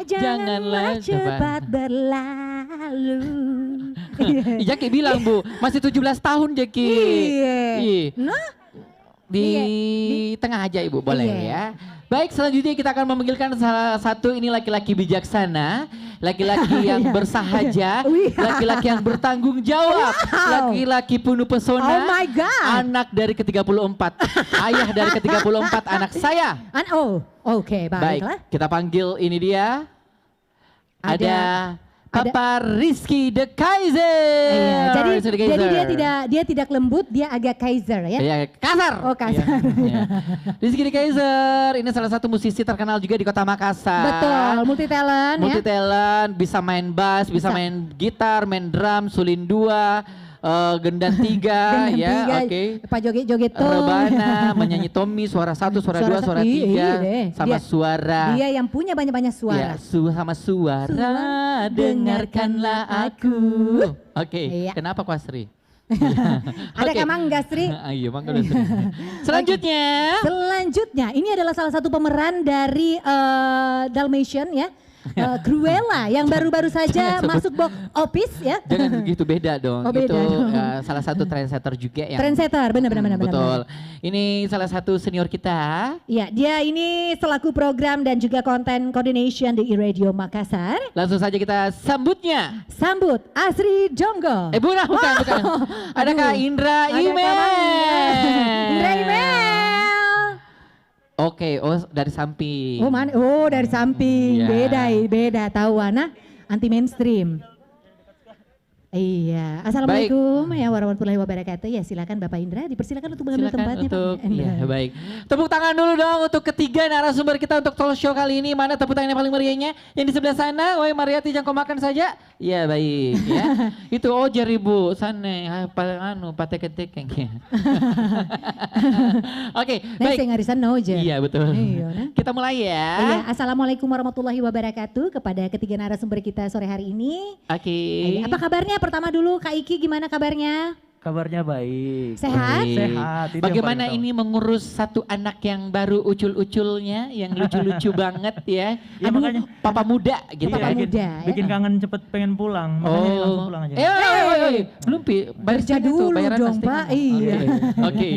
janganlah cepat berlalu. Jaki bilang Bu, masih 17 tahun Jaki. Iya. Nah, Di tengah aja Ibu, boleh Iya. ya. Baik, selanjutnya kita akan memanggilkan salah satu ini laki-laki bijaksana, laki-laki yang bersahaja, laki-laki yang bertanggung jawab, laki-laki penuh pesona, Oh my God. anak dari ke-34, ayah dari ke-34 anak saya. Oke, Baik, baiklah. kita panggil ini dia. Ada Papa Rizky the Kaiser. Iya, jadi Rizky the Kaiser. dia tidak lembut, dia agak Kaiser ya. Iya, kasar. Oh, kasar. Iya. Rizky the Kaiser, ini salah satu musisi terkenal juga di Kota Makassar. Betul, multi talent ya. Multi talent, bisa main bass, bisa main gitar, main drum, sulin 2. Gendan 3 ya, oke. Pak joget-joget tuh. Rebana, menyanyi Tommy, suara 1, suara 2, suara 3, sama suara. Dia yang punya banyak-banyak suara. Ya, sama suara, dengarkanlah aku. Oke, Iya. kenapa Kwasri? Ada Oke. Kamang Gastri? Iya, Mangga Sri. Selanjutnya. Selanjutnya, ini adalah salah satu pemeran dari Dalmatian ya. Cruella yang baru-baru saja Jangan sebut. masuk box office ya. Jangan gitu, beda dong. Oh, beda Itu dong. salah satu trendsetter juga yang Trendsetter, benar-benar. betul. Ini salah satu senior kita. Ya, dia ini selaku program dan juga content coordination di Radio Makassar. Langsung saja kita sambutnya. Sambut Asri Jonggo. Bukan. Ada Kak Indra Ada Imel. Indra Imel. Oke, dari samping. Oh, mana? Oh, dari samping. Iya. Beda tahu Wana anti mainstream. Iya. Assalamualaikum ya warahmatullahi wabarakatuh. Ya, silakan Bapak Indra, dipersilakan untuk mengambil Silakan tempatnya, untuk, Pak. iya, baik. Tepuk tangan dulu dong untuk ketiga narasumber kita untuk talk show kali ini. Mana tepuk tangan yang paling meriahnya? Yang di sebelah sana, Woi Mariati jangan kau makan saja. Iya, baik ya. Itu Ojer Ibu, sana patek-tekeng ya. Oke, baik. Saya ngarisan Ojer. Iya, betul. Iya, nah. Kita mulai ya. Iya, assalamualaikum warahmatullahi wabarakatuh kepada ketiga narasumber kita sore hari ini. Oke. Apa kabarnya? Pertama dulu Kak Iki, gimana kabarnya? Kabarnya baik. Sehat? Oke. Sehat, itu yang Bagaimana paling ini mengurus satu anak yang baru ucul-uculnya, yang lucu-lucu banget ya. Ya, makanya. Papa muda gitu Papa kan. muda Bikin ya. kangen cepet pengen pulang. Makanya langsung pulang aja. Belum bayar Kerja setengah tuh, dulu bayaran dong, setengah. Pak. Iya. Oke.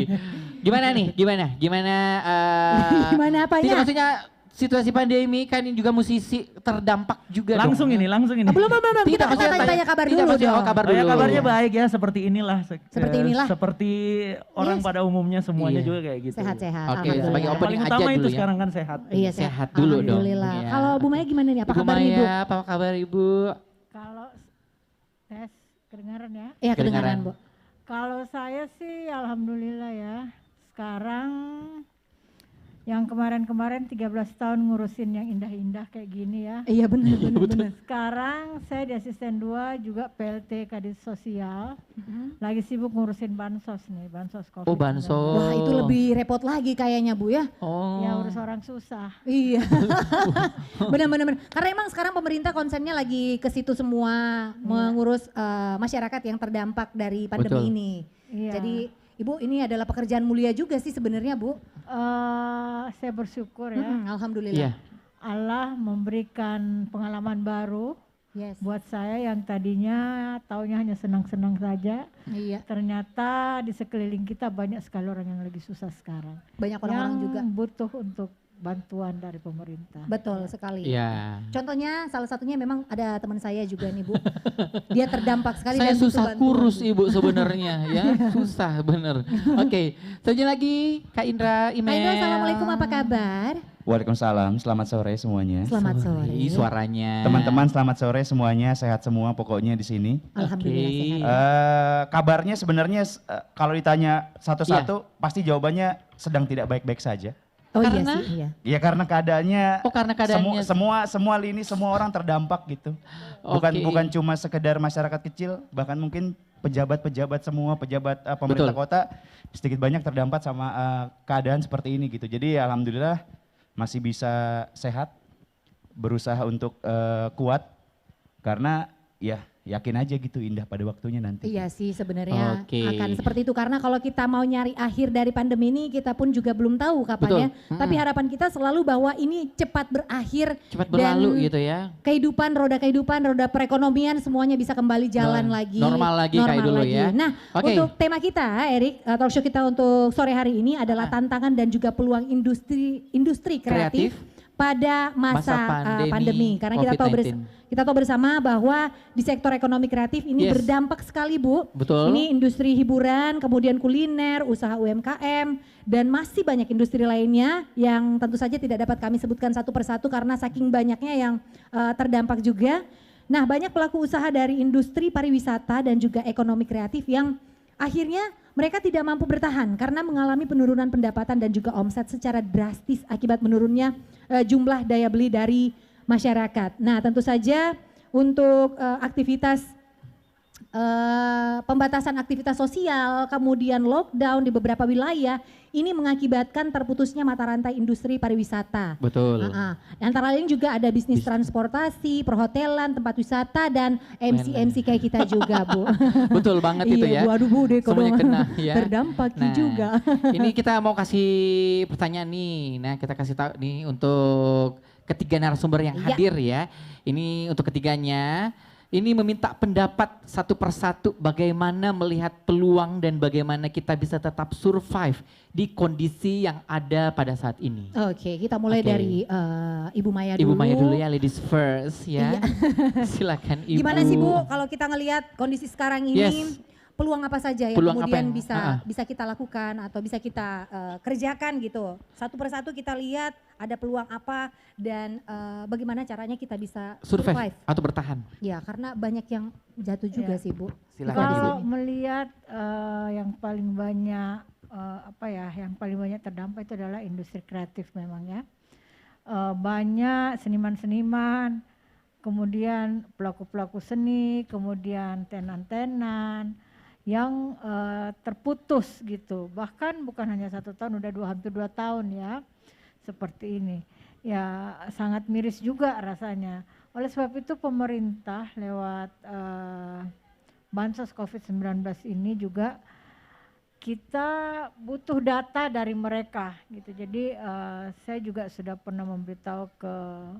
Gimana nih? Gimana? Gimana apanya? Tidak, maksudnya situasi pandemi kan ini juga musisi terdampak juga Langsung dong. ini. Belum. Tidak, Kita maksudnya tanya kabar tidak, dulu maksudnya, dong. kabar Oh ya, dulu. kabarnya baik ya, seperti inilah. Seperti inilah. Seperti orang Yes. pada umumnya semuanya Iya. juga kayak gitu. Sehat-sehat. Oke, alhamdulillah. sebagai Yang opening paling aja utama dulu itu ya. sekarang kan sehat. Iya, Sehat dulu dong. Alhamdulillah. Iya. Kalau Bu Maya gimana nih? Apa Ibu kabar Ibu? Maya, apa kabar Ibu? Kalau tes kedengaran ya. Iya, Kedengaran. kedengaran Bu. Kalau saya sih alhamdulillah ya. Sekarang yang kemarin-kemarin 13 tahun ngurusin yang indah-indah kayak gini ya. Iya benar. Sekarang saya di asisten 2 juga PLT Kadis Sosial. Lagi sibuk ngurusin bansos nih, bansos Covid. Oh, bansos. Wah, itu lebih repot lagi kayaknya Bu ya. Oh. Ya urus orang susah. Iya. Benar. Karena emang sekarang pemerintah konsennya lagi ke situ semua mengurus masyarakat yang terdampak dari pandemi Betul. ini. Iya. Jadi Ibu ini adalah pekerjaan mulia juga sih sebenarnya Bu. Saya bersyukur ya. Alhamdulillah. Iya. Allah memberikan pengalaman baru Yes. Buat saya yang tadinya taunya hanya senang-senang saja, ternyata di sekeliling kita banyak sekali orang yang lagi susah sekarang. Banyak orang-orang juga butuh untuk bantuan dari pemerintah. Betul sekali. Iya. Contohnya salah satunya memang ada teman saya juga nih Bu. Dia terdampak sekali. Saya dan butuh susah bantuan, kurus Bu. Ibu sebenarnya ya, susah bener. Oke, selanjutnya lagi Kak Indra Imel. Kak Indra, Assalamualaikum, apa kabar? Waalaikumsalam, selamat sore semuanya. Selamat sore. Suaranya. Teman-teman selamat sore semuanya, sehat semua pokoknya di sini. Alhamdulillah sehat. Kabarnya sebenarnya kalau ditanya satu-satu pasti jawabannya sedang tidak baik-baik saja. Oh Karena? iya sih, iya. Ya karena keadaannya, karena keadaannya semua lini semua orang terdampak gitu. Bukan cuma sekedar masyarakat kecil, bahkan mungkin pejabat-pejabat semua, pejabat pemerintah kota sedikit banyak terdampak sama keadaan seperti ini gitu. Jadi alhamdulillah masih bisa sehat, berusaha untuk kuat karena ya yakin aja gitu indah pada waktunya nanti. Iya sih sebenarnya akan seperti itu karena kalau kita mau nyari akhir dari pandemi ini kita pun juga belum tahu kapannya. Tapi harapan kita selalu bahwa ini cepat berakhir, cepat berlalu gitu ya. Roda kehidupan, roda perekonomian semuanya bisa kembali jalan lagi. Normal lagi kayak dulu ya. Nah, untuk tema kita Erik, talk show kita untuk sore hari ini adalah tantangan dan juga peluang industri kreatif pada masa pandemi. Karena kita tahu bersama bahwa di sektor ekonomi kreatif ini berdampak sekali Bu. Betul. Ini industri hiburan, kemudian kuliner, usaha UMKM, dan masih banyak industri lainnya yang tentu saja tidak dapat kami sebutkan satu persatu karena saking banyaknya yang terdampak juga. Nah, banyak pelaku usaha dari industri pariwisata dan juga ekonomi kreatif yang akhirnya mereka tidak mampu bertahan karena mengalami penurunan pendapatan dan juga omset secara drastis akibat menurunnya jumlah daya beli dari masyarakat. Nah, tentu saja untuk pembatasan aktivitas sosial, kemudian lockdown di beberapa wilayah, ini mengakibatkan terputusnya mata rantai industri pariwisata. Betul. Antara lain juga ada bisnis transportasi, perhotelan, tempat wisata, dan MC kayak kita juga Bu. Betul banget itu ya. Aduh Bu, semuanya kena ya. Terdampak juga. Ini kita mau kasih pertanyaan nih. Nah, kita kasih tahu nih untuk ketiga narasumber yang hadir ya. Ini untuk ketiganya. Ini meminta pendapat satu persatu bagaimana melihat peluang dan bagaimana kita bisa tetap survive di kondisi yang ada pada saat ini. Oke, kita mulai dari Ibu Maya dulu. Ibu Maya dulu ya, ladies first ya. Silakan Ibu. Gimana sih Bu kalau kita ngelihat kondisi sekarang ini? Peluang apa saja yang kemudian bisa kita lakukan atau bisa kita kerjakan gitu. Satu persatu kita lihat ada peluang apa dan bagaimana caranya kita bisa survive atau bertahan. Ya, karena banyak yang jatuh juga sih Bu. Silakan Kalau melihat yang paling banyak yang paling banyak terdampak itu adalah industri kreatif memang ya. Banyak seniman-seniman, kemudian pelaku-pelaku seni, kemudian tenan-tenan yang terputus gitu, bahkan bukan hanya 1 tahun, udah hampir 2 tahun ya seperti ini. Ya sangat miris juga rasanya. Oleh sebab itu pemerintah lewat bansos COVID-19 ini juga kita butuh data dari mereka gitu. Jadi saya juga sudah pernah memberitahu ke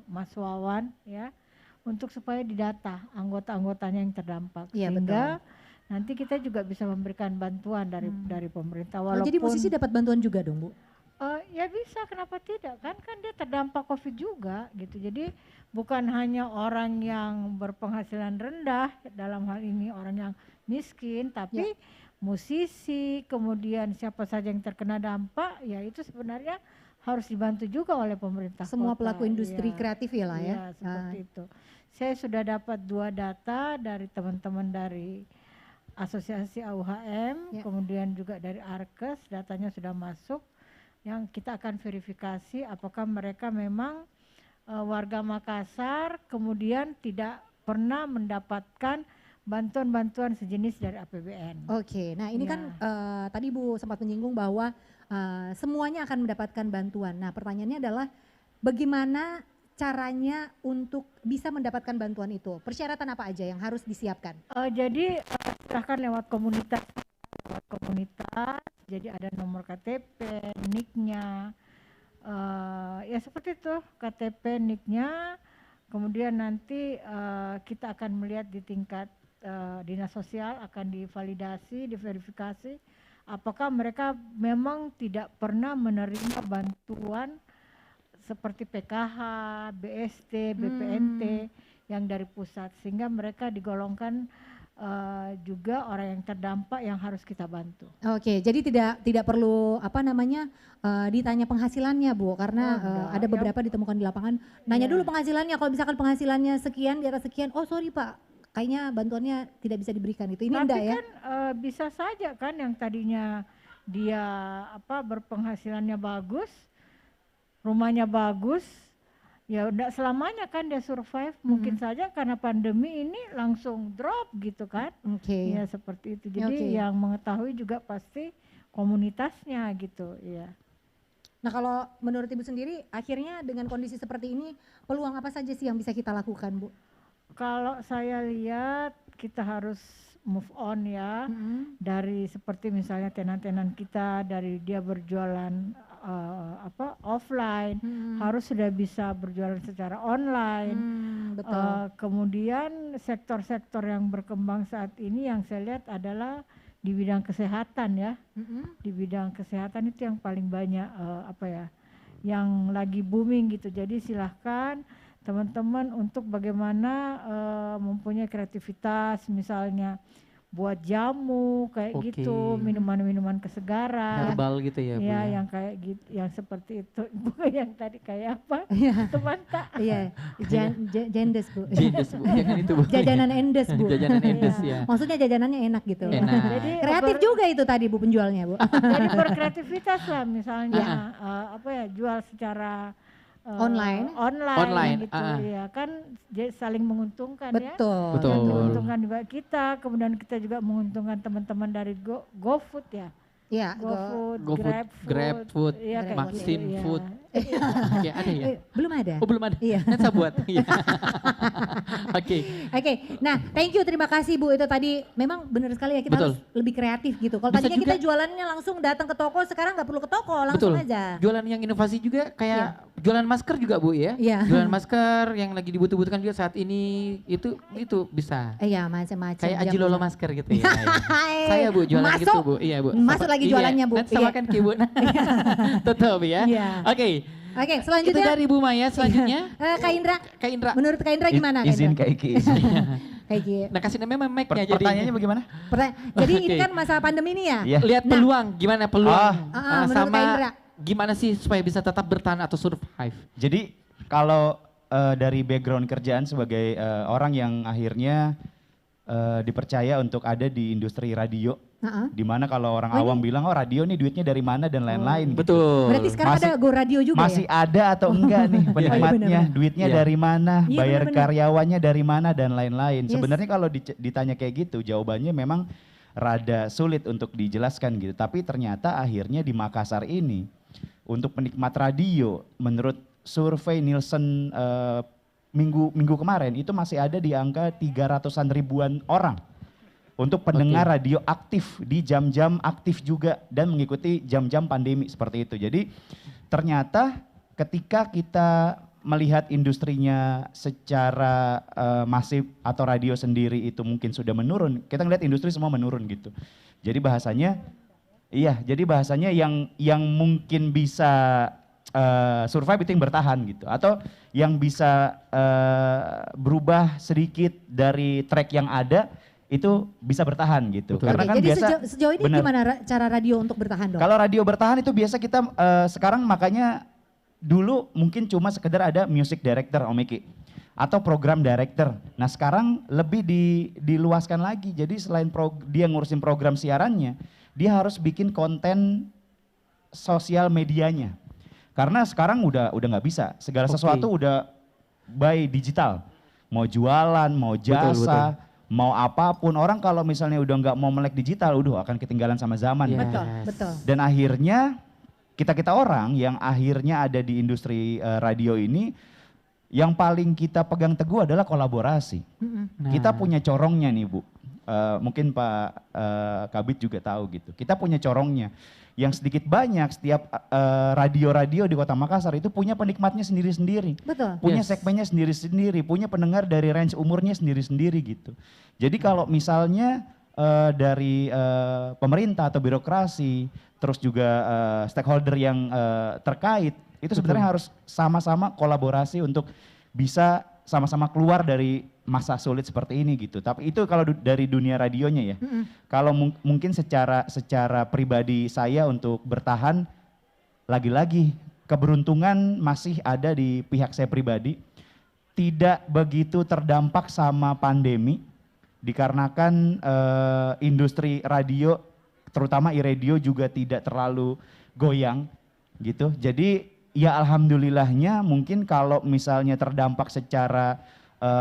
Mas Wawan ya untuk supaya didata anggota-anggotanya yang terdampak. Iya, sehingga nanti kita juga bisa memberikan bantuan dari pemerintah. Walaupun, jadi musisi dapat bantuan juga dong Bu? Ya bisa, kenapa tidak, kan dia terdampak COVID juga gitu. Jadi bukan hanya orang yang berpenghasilan rendah, dalam hal ini orang yang miskin, tapi musisi, kemudian siapa saja yang terkena dampak, ya itu sebenarnya harus dibantu juga oleh pemerintah Semua kota. pelaku industri kreatif ya lah ya. Seperti itu. Saya sudah dapat 2 data dari teman-teman dari Asosiasi AUHM, kemudian juga dari Arkes, datanya sudah masuk, yang kita akan verifikasi apakah mereka memang warga Makassar, kemudian tidak pernah mendapatkan bantuan-bantuan sejenis dari APBN. Oke, nah ini kan tadi Bu sempat menyinggung bahwa semuanya akan mendapatkan bantuan. Nah pertanyaannya adalah bagaimana caranya untuk bisa mendapatkan bantuan itu? Persyaratan apa aja yang harus disiapkan? Jadi silahkan lewat komunitas, jadi ada nomor KTP, NIK-nya, ya seperti itu, KTP, NIK-nya, Kemudian nanti kita akan melihat di tingkat dinas sosial akan divalidasi, diverifikasi apakah mereka memang tidak pernah menerima bantuan seperti PKH, BST, BPNT yang dari pusat, sehingga mereka digolongkan juga orang yang terdampak yang harus kita bantu. Oke, jadi tidak perlu ditanya penghasilannya Bu, karena ada beberapa ditemukan di lapangan. Nanya dulu penghasilannya, kalau misalkan penghasilannya sekian di atas sekian, oh sorry Pak, kayaknya bantuannya tidak bisa diberikan itu. Ini enggak ya? Tapi kan bisa saja kan yang tadinya dia berpenghasilannya bagus, rumahnya bagus, ya udah selamanya kan dia survive. Mungkin saja karena pandemi ini langsung drop gitu kan. Oke. Ya seperti itu. Jadi yang mengetahui juga pasti komunitasnya gitu ya. Nah kalau menurut Ibu sendiri akhirnya dengan kondisi seperti ini peluang apa saja sih yang bisa kita lakukan Bu? Kalau saya lihat kita harus move on ya dari seperti misalnya tenan-tenan kita dari dia berjualan offline harus sudah bisa berjualan secara online. Betul. Kemudian sektor-sektor yang berkembang saat ini yang saya lihat adalah di bidang kesehatan ya. Di bidang kesehatan itu yang paling banyak yang lagi booming gitu. Jadi silahkan teman-teman untuk bagaimana mempunyai kreativitas, misalnya buat jamu kayak gitu, minuman-minuman kesegaran, herbal gitu ya Bu ya? Yang kayak gitu, yang seperti itu. Bukan yang tadi kayak apa? Teman tak? Iya, jendes Bu. Jendes Bu, jangan itu Bu. Jajanan endes Bu. Jajanan endes ya. Maksudnya jajanannya enak gitu. Enak. Jadi kreatif juga itu tadi Bu penjualnya Bu. Jadi berkreativitas lah misalnya jual secara online gitu ya kan saling menguntungkan. Betul. Ya. Menguntungkan juga kita, kemudian kita juga menguntungkan teman-teman dari GoFood ya. Iya, GoFood, GrabFood, ya, Maxim gitu, Food. Ya. Ada ya? Belum ada. Oh belum ada. Iya. Saya buat. Oke. Nah, thank you, terima kasih Bu. Itu tadi memang benar sekali ya kita harus lebih kreatif gitu. Kalau tadinya kita jualannya langsung datang ke toko, sekarang nggak perlu ke toko, langsung aja. Jualan yang inovasi juga kayak jualan masker juga Bu ya. Iya. Jualan masker yang lagi dibutuhkan juga saat ini itu bisa. Iya, macam-macam. Kayak Aji Lolo masker gitu ya. Saya Bu jualan gitu Bu. Iya Bu. Masuk lagi jualannya Bu. Nanti samakan ke Bu. Tetap ya. Oke, selanjutnya. Itu dari Bu Maya, selanjutnya. Kak Indra. Menurut Kak Indra gimana? Izin Kak Iki. Nah kasih namanya mic-nya jadi. Pertanyaannya bagaimana? Jadi ini kan masa pandemi ini ya? Lihat peluang, gimana peluang sama gimana sih supaya bisa tetap bertahan atau survive? Jadi kalau dari background kerjaan sebagai orang yang akhirnya dipercaya untuk ada di industri radio, dimana kalau orang awam bilang radio nih duitnya dari mana dan lain-lain. Betul. Berarti sekarang ada Go Radio juga masih ada atau enggak nih penikmatnya, duitnya dari mana, bayar karyawannya dari mana dan lain-lain. Sebenarnya kalau ditanya kayak gitu jawabannya memang rada sulit untuk dijelaskan gitu. Tapi ternyata akhirnya di Makassar ini untuk penikmat radio menurut survei Nielsen minggu kemarin itu masih ada di angka 300-an ribuan orang untuk pendengar radio aktif di jam-jam aktif juga dan mengikuti jam-jam pandemi seperti itu. Jadi ternyata ketika kita melihat industrinya secara masif atau radio sendiri itu mungkin sudah menurun, kita ngelihat industri semua menurun gitu. Jadi bahasanya yang mungkin bisa survive itu yang bertahan gitu, atau yang bisa berubah sedikit dari track yang ada itu bisa bertahan gitu. Betul. Karena kan jadi biasa sejauh ini gimana cara radio untuk bertahan dong? Kalau radio bertahan itu biasa kita sekarang makanya dulu mungkin cuma sekedar ada music director Om Eki atau program director. Nah sekarang lebih diluaskan lagi. Jadi selain dia ngurusin program siarannya, dia harus bikin konten sosial medianya. Karena sekarang udah nggak bisa, segala sesuatu udah by digital. Mau jualan, mau jasa, mau apapun. Orang kalau misalnya udah nggak mau melek digital, udah akan ketinggalan sama zaman. Betul. Dan akhirnya kita orang yang akhirnya ada di industri radio ini, yang paling kita pegang teguh adalah kolaborasi. Kita punya corongnya nih Bu. Mungkin Pak Kabit juga tahu gitu. Kita punya corongnya. yang sedikit banyak setiap radio-radio di Kota Makassar itu punya penikmatnya sendiri-sendiri. Betul. Punya segmennya sendiri-sendiri, punya pendengar dari range umurnya sendiri-sendiri gitu. Jadi kalau misalnya dari pemerintah atau birokrasi, terus juga stakeholder yang terkait, itu sebenarnya harus sama-sama kolaborasi untuk bisa sama-sama keluar dari masa sulit seperti ini gitu. Tapi itu kalau dari dunia radionya ya. Kalau mungkin secara pribadi saya untuk bertahan, lagi-lagi keberuntungan masih ada di pihak saya pribadi. Tidak begitu terdampak sama pandemi, dikarenakan industri radio, terutama iRadio juga tidak terlalu goyang gitu. Jadi ya alhamdulillahnya mungkin kalau misalnya terdampak secara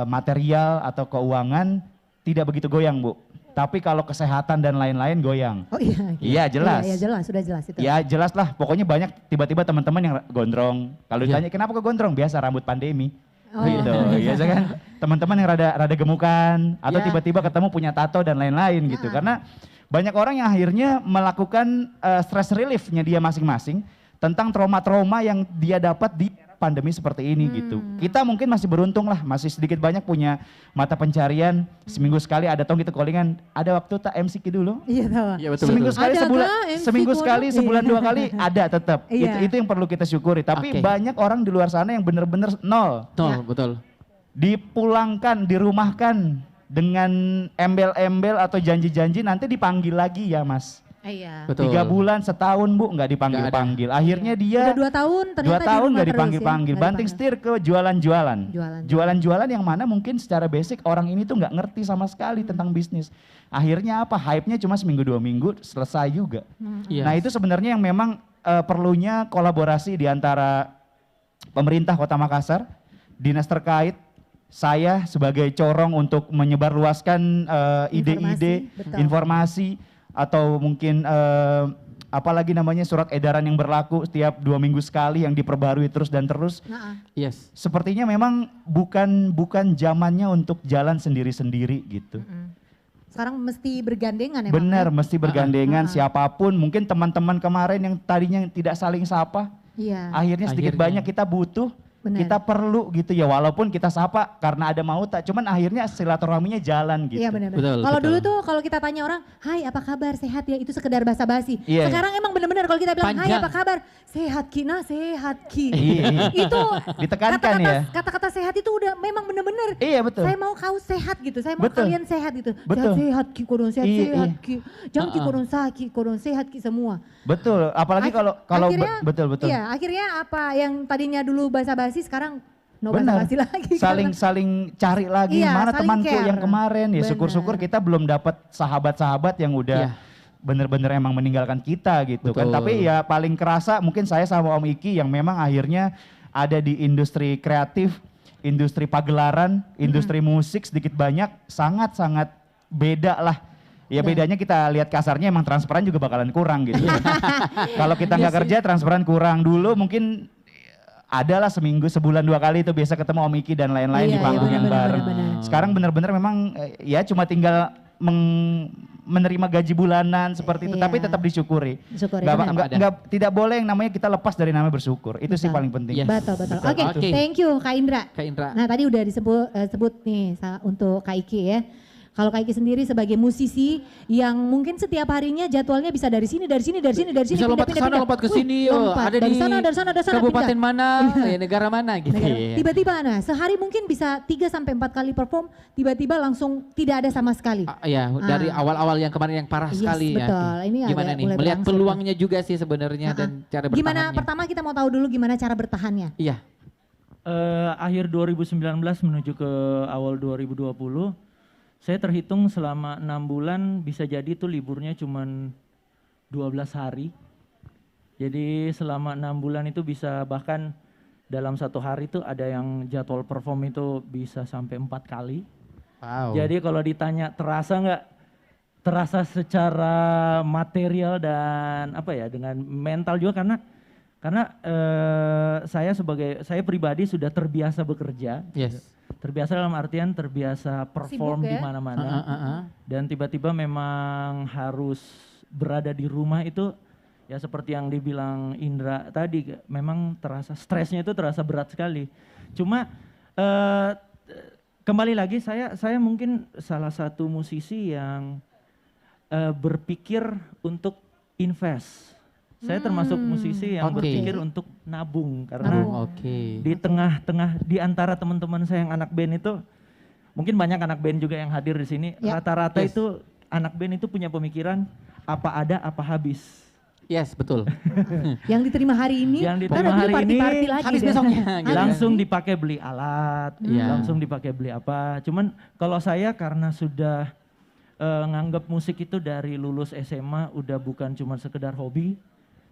material atau keuangan tidak begitu goyang Bu. Tapi kalau kesehatan dan lain-lain goyang. Oh iya. Iya jelas. Iya jelas, sudah jelas itu. Ya jelas lah, pokoknya banyak tiba-tiba teman-teman yang gondrong. Kalau ditanya kenapa kok gondrong? Biasa rambut pandemi. Oh. Gitu, ya kan? Teman-teman yang rada gemukan atau tiba-tiba ketemu punya tato dan lain-lain gitu. Karena banyak orang yang akhirnya melakukan stress relief-nya dia masing-masing tentang trauma-trauma yang dia dapat di pandemi seperti ini gitu. Kita mungkin masih beruntung lah, masih sedikit banyak punya mata pencarian. Seminggu sekali ada tong gitu callingan. Ada waktu tak MCQ dulu? Iya tahu. Iya betul. Seminggu sekali, seminggu sekali, sebulan 2 kali ada tetap. Iya. Itu yang perlu kita syukuri. Tapi banyak orang di luar sana yang benar-benar nol. Betul. Dipulangkan, dirumahkan dengan embel-embel atau janji-janji nanti dipanggil lagi ya Mas. Iya. 3 bulan, setahun Bu nggak dipanggil-panggil. Akhirnya dia udah 2 tahun ternyata 2 tahun nggak terus dipanggil-panggil. ya? Banting setir ke jualan-jualan. Jualan-jualan yang mana mungkin secara basic orang ini tuh nggak ngerti sama sekali tentang bisnis. Akhirnya apa? Hype-nya cuma seminggu 2 minggu selesai juga. Nah itu sebenarnya yang memang perlunya kolaborasi di antara pemerintah Kota Makassar, dinas terkait, saya sebagai corong untuk menyebarluaskan ide-ide, informasi, atau mungkin apalagi namanya surat edaran yang berlaku setiap 2 minggu sekali yang diperbarui terus dan terus. Yes. Sepertinya memang bukan zamannya untuk jalan sendiri-sendiri gitu. Sekarang mesti bergandengan ya. Benar, mesti bergandengan siapapun. Mungkin teman-teman kemarin yang tadinya tidak saling sapa, akhirnya sedikit banyak kita butuh. Bener. Kita perlu gitu ya, walaupun kita sapa karena ada mauta, cuman akhirnya silaturahminya jalan gitu. Iya benar-benar. Kalau dulu tuh kalau kita tanya orang, hai apa kabar, sehat ya, itu sekedar basa-basi. Sekarang emang benar-benar kalau kita bilang, hai apa kabar, sehat Ki, nah sehat Ki. Itu ditekankan ya. Kata-kata sehat itu udah memang benar-benar. Iya betul. Saya mau kau sehat gitu, saya mau kalian sehat gitu. Betul. Sehat Ki, kodon sehat Ki. Jangan Ki kodon sakit, kodon sehat Ki semua. Betul, apalagi kalau betul. Iya, akhirnya apa yang tadinya dulu basa-basi sekarang benar, basa-basi lagi. Saling cari lagi mana temanku yang kemarin ya. Syukur-syukur kita belum dapat sahabat-sahabat yang udah bener-bener emang meninggalkan kita gitu kan. Tapi ya paling kerasa mungkin saya sama Om Iki yang memang akhirnya ada di industri kreatif, industri pagelaran, industri musik sedikit banyak sangat-sangat beda lah. Ya bedanya kita lihat kasarnya emang transferan juga bakalan kurang gitu. Kalau kita nggak kerja transferan kurang. Dulu mungkin adalah seminggu, sebulan 2 kali itu biasa ketemu Om Iki dan lain-lain di panggung yang bareng. Sekarang benar-benar memang ya cuma tinggal menerima gaji bulanan seperti itu, tapi tetap disyukuri. Tidak boleh yang namanya kita lepas dari namanya bersyukur. Itu sih paling penting. Betul. Oke, thank you Kak Indra. Nah tadi udah disebut nih untuk Kak Iki ya. Kalau Kak Iki sendiri sebagai musisi yang mungkin setiap harinya jadwalnya bisa dari sini. Bisa lompat ke sana, lompat ke sini. Ada dari di sana, kabupaten mana, negara mana gitu. Tiba-tiba sehari mungkin bisa 3-4 kali perform, tiba-tiba langsung tidak ada sama sekali. Iya, dari awal-awal yang kemarin yang parah sekali. Betul, ini gimana nih, melihat peluangnya juga sih sebenarnya dan cara bertahannya. Gimana, pertama kita mau tahu dulu gimana cara bertahannya. Iya. Akhir 2019 menuju ke awal 2020, saya terhitung selama 6 bulan bisa jadi tuh liburnya cuman 12 hari. Jadi selama 6 bulan itu bisa bahkan dalam 1 hari tuh ada yang jadwal perform itu bisa sampai 4 kali. Wow. Jadi kalau ditanya terasa nggak? Terasa secara material dan apa ya dengan mental juga karena saya pribadi sudah terbiasa bekerja. Terbiasa dalam artian terbiasa perform di mana-mana. Dan tiba-tiba memang harus berada di rumah itu ya seperti yang dibilang Indra tadi, memang terasa stresnya itu terasa berat sekali. Cuma kembali lagi saya mungkin salah satu musisi yang berpikir untuk invest. Saya termasuk musisi yang berpikir untuk nabung karena di tengah-tengah di antara teman-teman saya yang anak band itu, mungkin banyak anak band juga yang hadir di sini. Rata-rata itu anak band itu punya pemikiran apa ada apa habis. Yes, betul. Yang diterima hari ini, yang diterima hari ini habis besoknya. Langsung dipakai beli alat, langsung dipakai beli apa. Cuman kalau saya karena sudah nganggap musik itu dari lulus SMA udah bukan cuma sekedar hobi.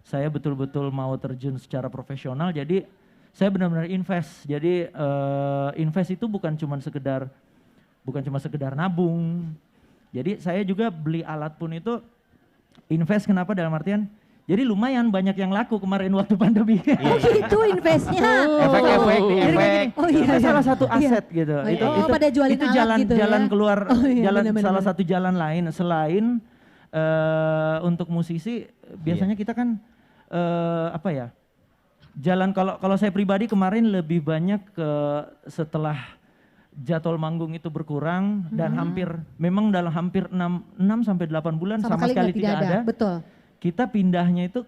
Saya betul-betul mau terjun secara profesional, jadi saya benar-benar invest. Jadi invest itu bukan cuma sekedar nabung. Jadi saya juga beli alat pun itu invest. Kenapa? Dalam artian, jadi lumayan banyak yang laku kemarin waktu pandemi. Oh gitu investnya. Efek-efek di efek. Oh iya, salah satu aset gitu. Itu pada jualin itu alat gitu jalan ya? keluar, Bener-bener. salah satu jalan lain selain untuk musisi. Biasanya kita kan jalan kalau saya pribadi kemarin lebih banyak setelah jadwal manggung itu berkurang dan memang dalam hampir 6 sampai 8 bulan sama sekali tidak ada. Betul. Kita pindahnya itu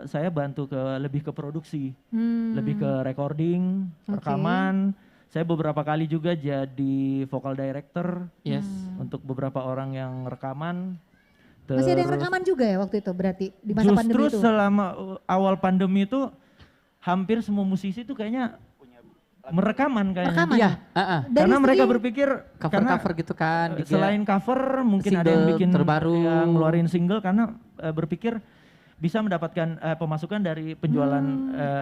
saya bantu lebih ke produksi, lebih ke recording, rekaman. Saya beberapa kali juga jadi vocal director untuk beberapa orang yang rekaman. Masih ada yang rekaman juga ya waktu itu berarti di masa pandemi itu? Justru selama awal pandemi itu hampir semua musisi itu kayaknya merekaman kayaknya. Iya. Karena mereka berpikir cover gitu kan. Selain cover mungkin ada yang bikin terbaru, yang ngeluarin single karena berpikir bisa mendapatkan pemasukan dari penjualan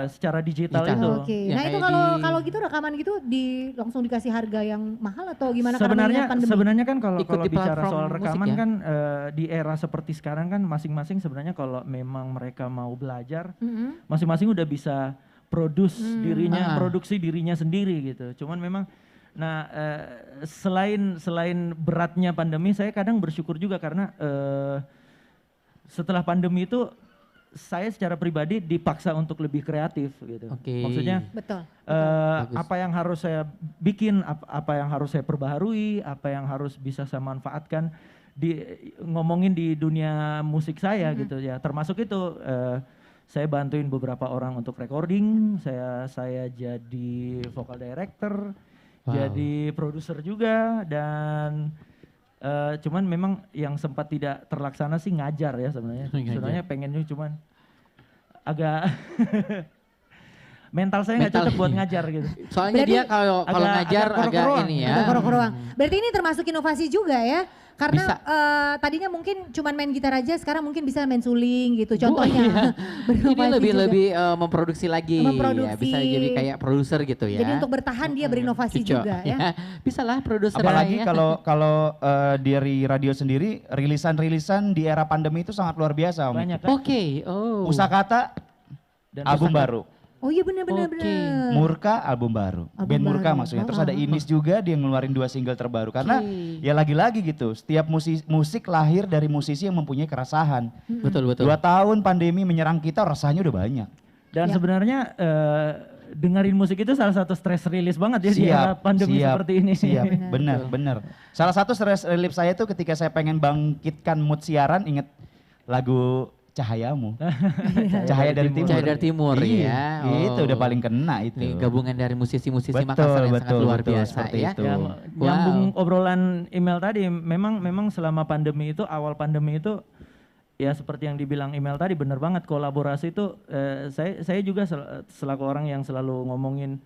secara digital itu. Oke. Nah itu kalau gitu rekaman gitu langsung dikasih harga yang mahal atau gimana? Sebenarnya kan kalau bicara soal rekaman kan di era seperti sekarang kan masing-masing sebenarnya kalau memang mereka mau belajar, masing-masing udah bisa produksi dirinya sendiri gitu. Cuman memang selain beratnya pandemi, saya kadang bersyukur juga karena setelah pandemi itu saya secara pribadi dipaksa untuk lebih kreatif gitu. Maksudnya apa yang harus saya bikin, apa yang harus saya perbaharui, apa yang harus bisa saya manfaatkan ngomongin di dunia musik saya gitu ya. Termasuk itu saya bantuin beberapa orang untuk recording, saya jadi vocal director, jadi produser juga dan cuman memang yang sempat tidak terlaksana sih ngajar ya sebenarnya. Sebenarnya pengennya cuman agak mental saya nggak cocok buat ngajar gitu. Soalnya dia kalau ngajar agak ini ya. Berarti ini termasuk inovasi juga ya? Karena tadinya mungkin cuman main gitar aja, sekarang mungkin bisa main suling gitu contohnya. Ini lebih memproduksi lagi, ya, bisa jadi kayak produser gitu ya. Jadi untuk bertahan dia berinovasi juga ya. Bisa lah produser. Apalagi kalau dari radio sendiri, rilisan di era pandemi itu sangat luar biasa. Banyak kan? Pusakata, album baru. Oh iya benar. Murka album baru. Band Murka maksudnya. Terus ada Inis juga dia ngeluarin 2 single terbaru. Karena ya lagi-lagi gitu. Setiap musik lahir dari musisi yang mempunyai keresahan. Betul. 2 tahun pandemi menyerang kita, resahnya udah banyak. Dan sebenarnya dengerin musik itu salah satu stress release banget ya di era pandemi seperti ini. Siap, benar. Salah satu stress release saya itu ketika saya pengen bangkitkan mood siaran, inget lagu Cahayamu. Cahaya dari Timur. Cahaya dari Timur ya. Itu udah paling kena itu. Ini gabungan dari musisi-musisi Makassar yang sangat luar biasa ya. Nyambung obrolan email tadi, memang selama pandemi itu, awal pandemi itu ya seperti yang dibilang email tadi benar banget, kolaborasi itu saya juga selaku orang yang selalu ngomongin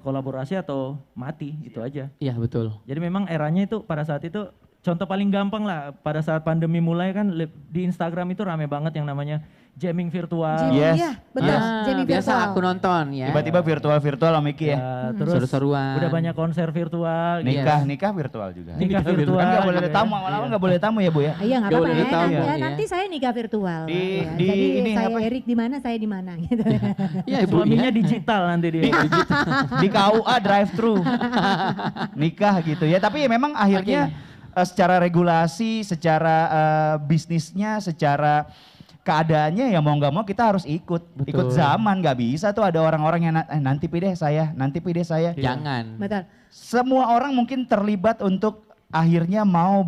kolaborasi atau mati itu aja. Iya betul. Jadi memang eranya itu pada saat itu contoh paling gampang lah, pada saat pandemi mulai kan di Instagram itu rame banget yang namanya jamming virtual. Iya, betul. Jamming biasa virtual. aku nonton ya. Tiba-tiba virtual sama Miki ya. Terus seru-seruan. udah banyak konser virtual. Nikah virtual juga. Nikah virtual. Kan gak boleh ada tamu, lama-lama gak boleh tamu ya Bu ya. Iya gak apa-apa ya. Nanti saya nikah virtual. Jadi saya Erik di mana, saya di mana gitu. Iya, suaminya digital nanti dia. Di KUA drive thru. Nikah gitu ya. Tapi memang akhirnya secara regulasi, secara bisnisnya, secara keadaannya ya mau nggak mau kita harus ikut zaman, nggak bisa tuh ada orang-orang yang nanti pilih saya. Jangan. Betul. Semua orang mungkin terlibat untuk akhirnya mau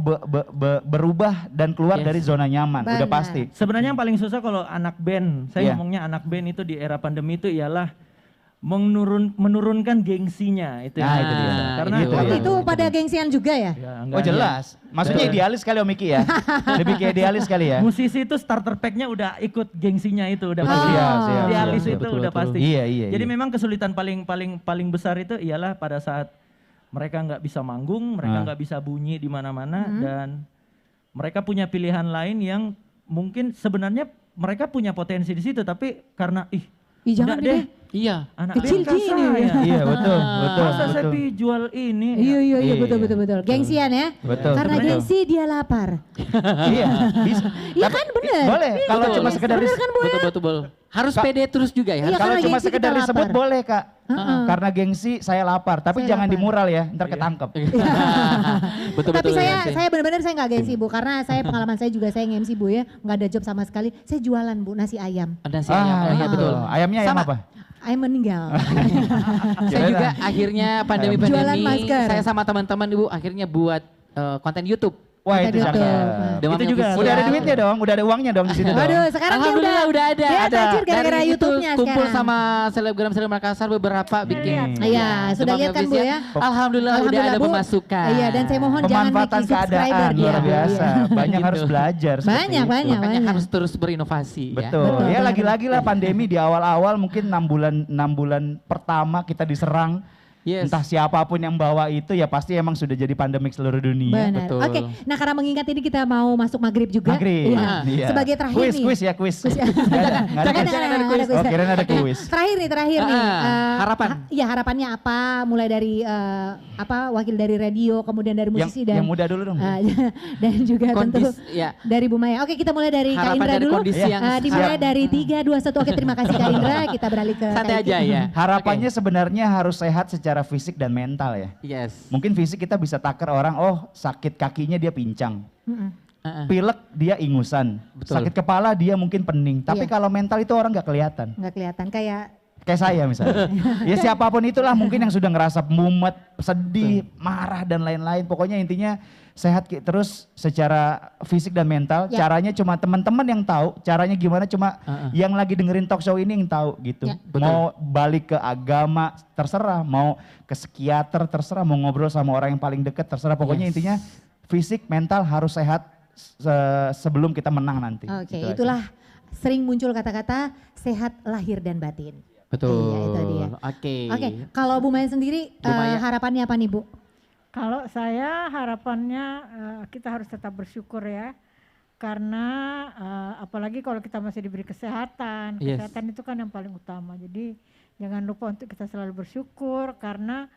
berubah dan keluar dari zona nyaman, udah pasti. Sebenarnya yang paling susah kalau anak band, saya ngomongnya anak band itu di era pandemi itu ialah menurunkan gengsinya itu. Itu dia. Karena itu pada gengsian juga ya? Oh jelas, maksudnya idealis sekali Om Miki ya, lebih ke idealis sekali ya. Musisi itu starter pack-nya udah ikut gengsinya itu, udah pasti. Idealis itu udah pasti. Iya. Jadi memang kesulitan paling besar itu ialah pada saat mereka nggak bisa manggung, mereka nggak bisa bunyi di mana-mana, dan mereka punya pilihan lain yang mungkin sebenarnya mereka punya potensi di situ, tapi karena jangan deh. Iya. Anak kecil gini. Iya betul. Masa saya jual ini? Iya betul. Gengsian ya. Betul. Karena gengsi dia lapar. Iya. Bisa. Iya kan bener. Boleh. Kalau cuma sekedar Betul. Harus pede terus juga ya. Kalau cuma sekedar disebut boleh Kak. Karena gengsi saya lapar, tapi jangan di mural ya, ntar ketangkep. Betul. Tapi saya benar-benar saya nggak gengsi Bu, karena saya pengalaman saya juga saya nge-MC Bu ya, nggak ada job sama sekali. Saya jualan Bu nasi ayam. Nasi ayam, iya betul. Ayamnya ayam apa? Ayam meninggal. Saya juga akhirnya pandemi Jualan masker. saya sama teman-teman Ibu akhirnya buat konten YouTube. Wah itu cakep. Itu juga. Udah ada duitnya dong, udah ada uangnya dong di situ dong. Waduh, sekarang Alhamdulillah udah ada. Dia tajir gara-gara Dari YouTube-nya itu kumpul sekarang. sama selebgram Makassar beberapa bikin. Iya, sudah lihat kan Bu ya? Alhamdulillah udah ada Bu. pemasukan. Iya, dan saya mohon jangan Pemanfaatan naikin subscriber keadaan luar biasa. Banyak harus belajar. Banyak. Makanya harus terus berinovasi. Betul. Ya lagi-lagi lah pandemi di awal-awal mungkin 6 bulan pertama kita diserang. Entah siapapun yang bawa itu ya pasti emang sudah jadi pandemik seluruh dunia. Benar. Oke, nah karena mengingat ini kita mau masuk maghrib juga. Maghrib. Iya. Sebagai terakhir nih. Kuis. Jangan ada kuis. Oh kirain ada kuis. Terakhir nih. Harapan. Iya harapannya apa? Mulai dari wakil dari radio, kemudian dari musisi dan. Yang muda dulu dong. Dan juga tentu dari Bu Maya. Oke kita mulai dari Kak Indra dulu. Dimulai dari 3, 2, 1. Oke terima kasih Kak Indra. Kita beralih ke santai aja ya. Harapannya sebenarnya harus sehat secara fisik dan mental ya. Yes. Mungkin fisik kita bisa taker orang, sakit kakinya dia pincang. Pilek dia ingusan. Betul. Sakit kepala dia mungkin pening. Tapi kalau mental itu orang nggak kelihatan. Nggak kelihatan kayak saya misalnya. Ya siapapun itulah mungkin yang sudah ngerasa mumet, sedih, marah dan lain-lain. Pokoknya intinya sehat terus secara fisik dan mental. Caranya cuma teman-teman yang tahu. Caranya gimana cuma yang lagi dengerin talk show ini yang tahu gitu. Mau balik ke agama terserah, mau ke psikiater terserah, mau ngobrol sama orang yang paling dekat terserah. Pokoknya intinya fisik, mental harus sehat sebelum kita menang nanti. Oke, gitu itulah sering muncul kata-kata sehat lahir dan batin. Betul. Iya, itu dia. Oke. Kalau Bu Maya sendiri harapannya apa nih Bu? Kalau saya harapannya kita harus tetap bersyukur ya. Karena apalagi kalau kita masih diberi kesehatan. Kesehatan itu kan yang paling utama. Jadi jangan lupa untuk kita selalu bersyukur karena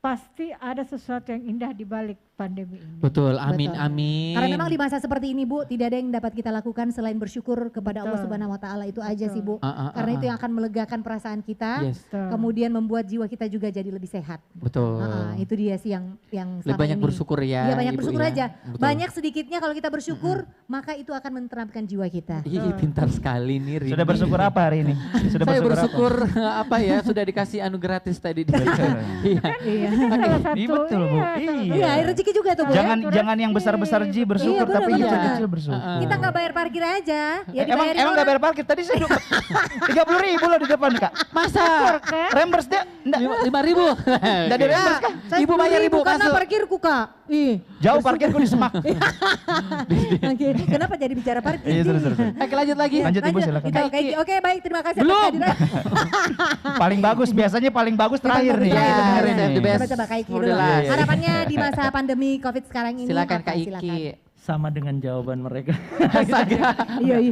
pasti ada sesuatu yang indah di balik pandemi ini. Betul, amin. Karena memang di masa seperti ini Bu, tidak ada yang dapat kita lakukan selain bersyukur kepada Allah Subhanahu wa taala itu aja sih Bu. Karena itu yang akan melegakan perasaan kita, kemudian membuat jiwa kita juga jadi lebih sehat. Betul. Itu dia sih yang lebih banyak bersyukur ya. Iya, banyak bersyukur aja. Betul. Banyak sedikitnya kalau kita bersyukur, maka itu akan menenteramkan jiwa kita. Ih, pintar sekali nih Rini. Sudah bersyukur apa hari ini? Saya bersyukur apa ya, sudah dikasih anu gratis tadi. Iya. Ini betul Bu. Iya, rezeki juga tuh Bu. Jangan yang besar-besar Ji bersyukur, tapi yang kecil-kecil bersyukur. Kita nggak bayar parkir aja. Ya emang nggak bayar parkir? Tadi saya 30.000 loh di depan Kak. Masa? Reimburse dia? 5.000. Nggak di reimburse Kak? Ibu bayar Ibu karena parkirku Kak. Jauh parkirku di Semak. Oke, kenapa jadi bicara parkir? Iya, terus. Oke, lanjut lagi. Lanjut Ibu silakan. Oke, baik, terima kasih. Belum. Paling bagus, biasanya paling bagus terakhir nih. Coba Kak Iki dulu. Harapannya di masa pandemi COVID sekarang ini. Silakan Kak Iki. Sama dengan jawaban mereka. Iya.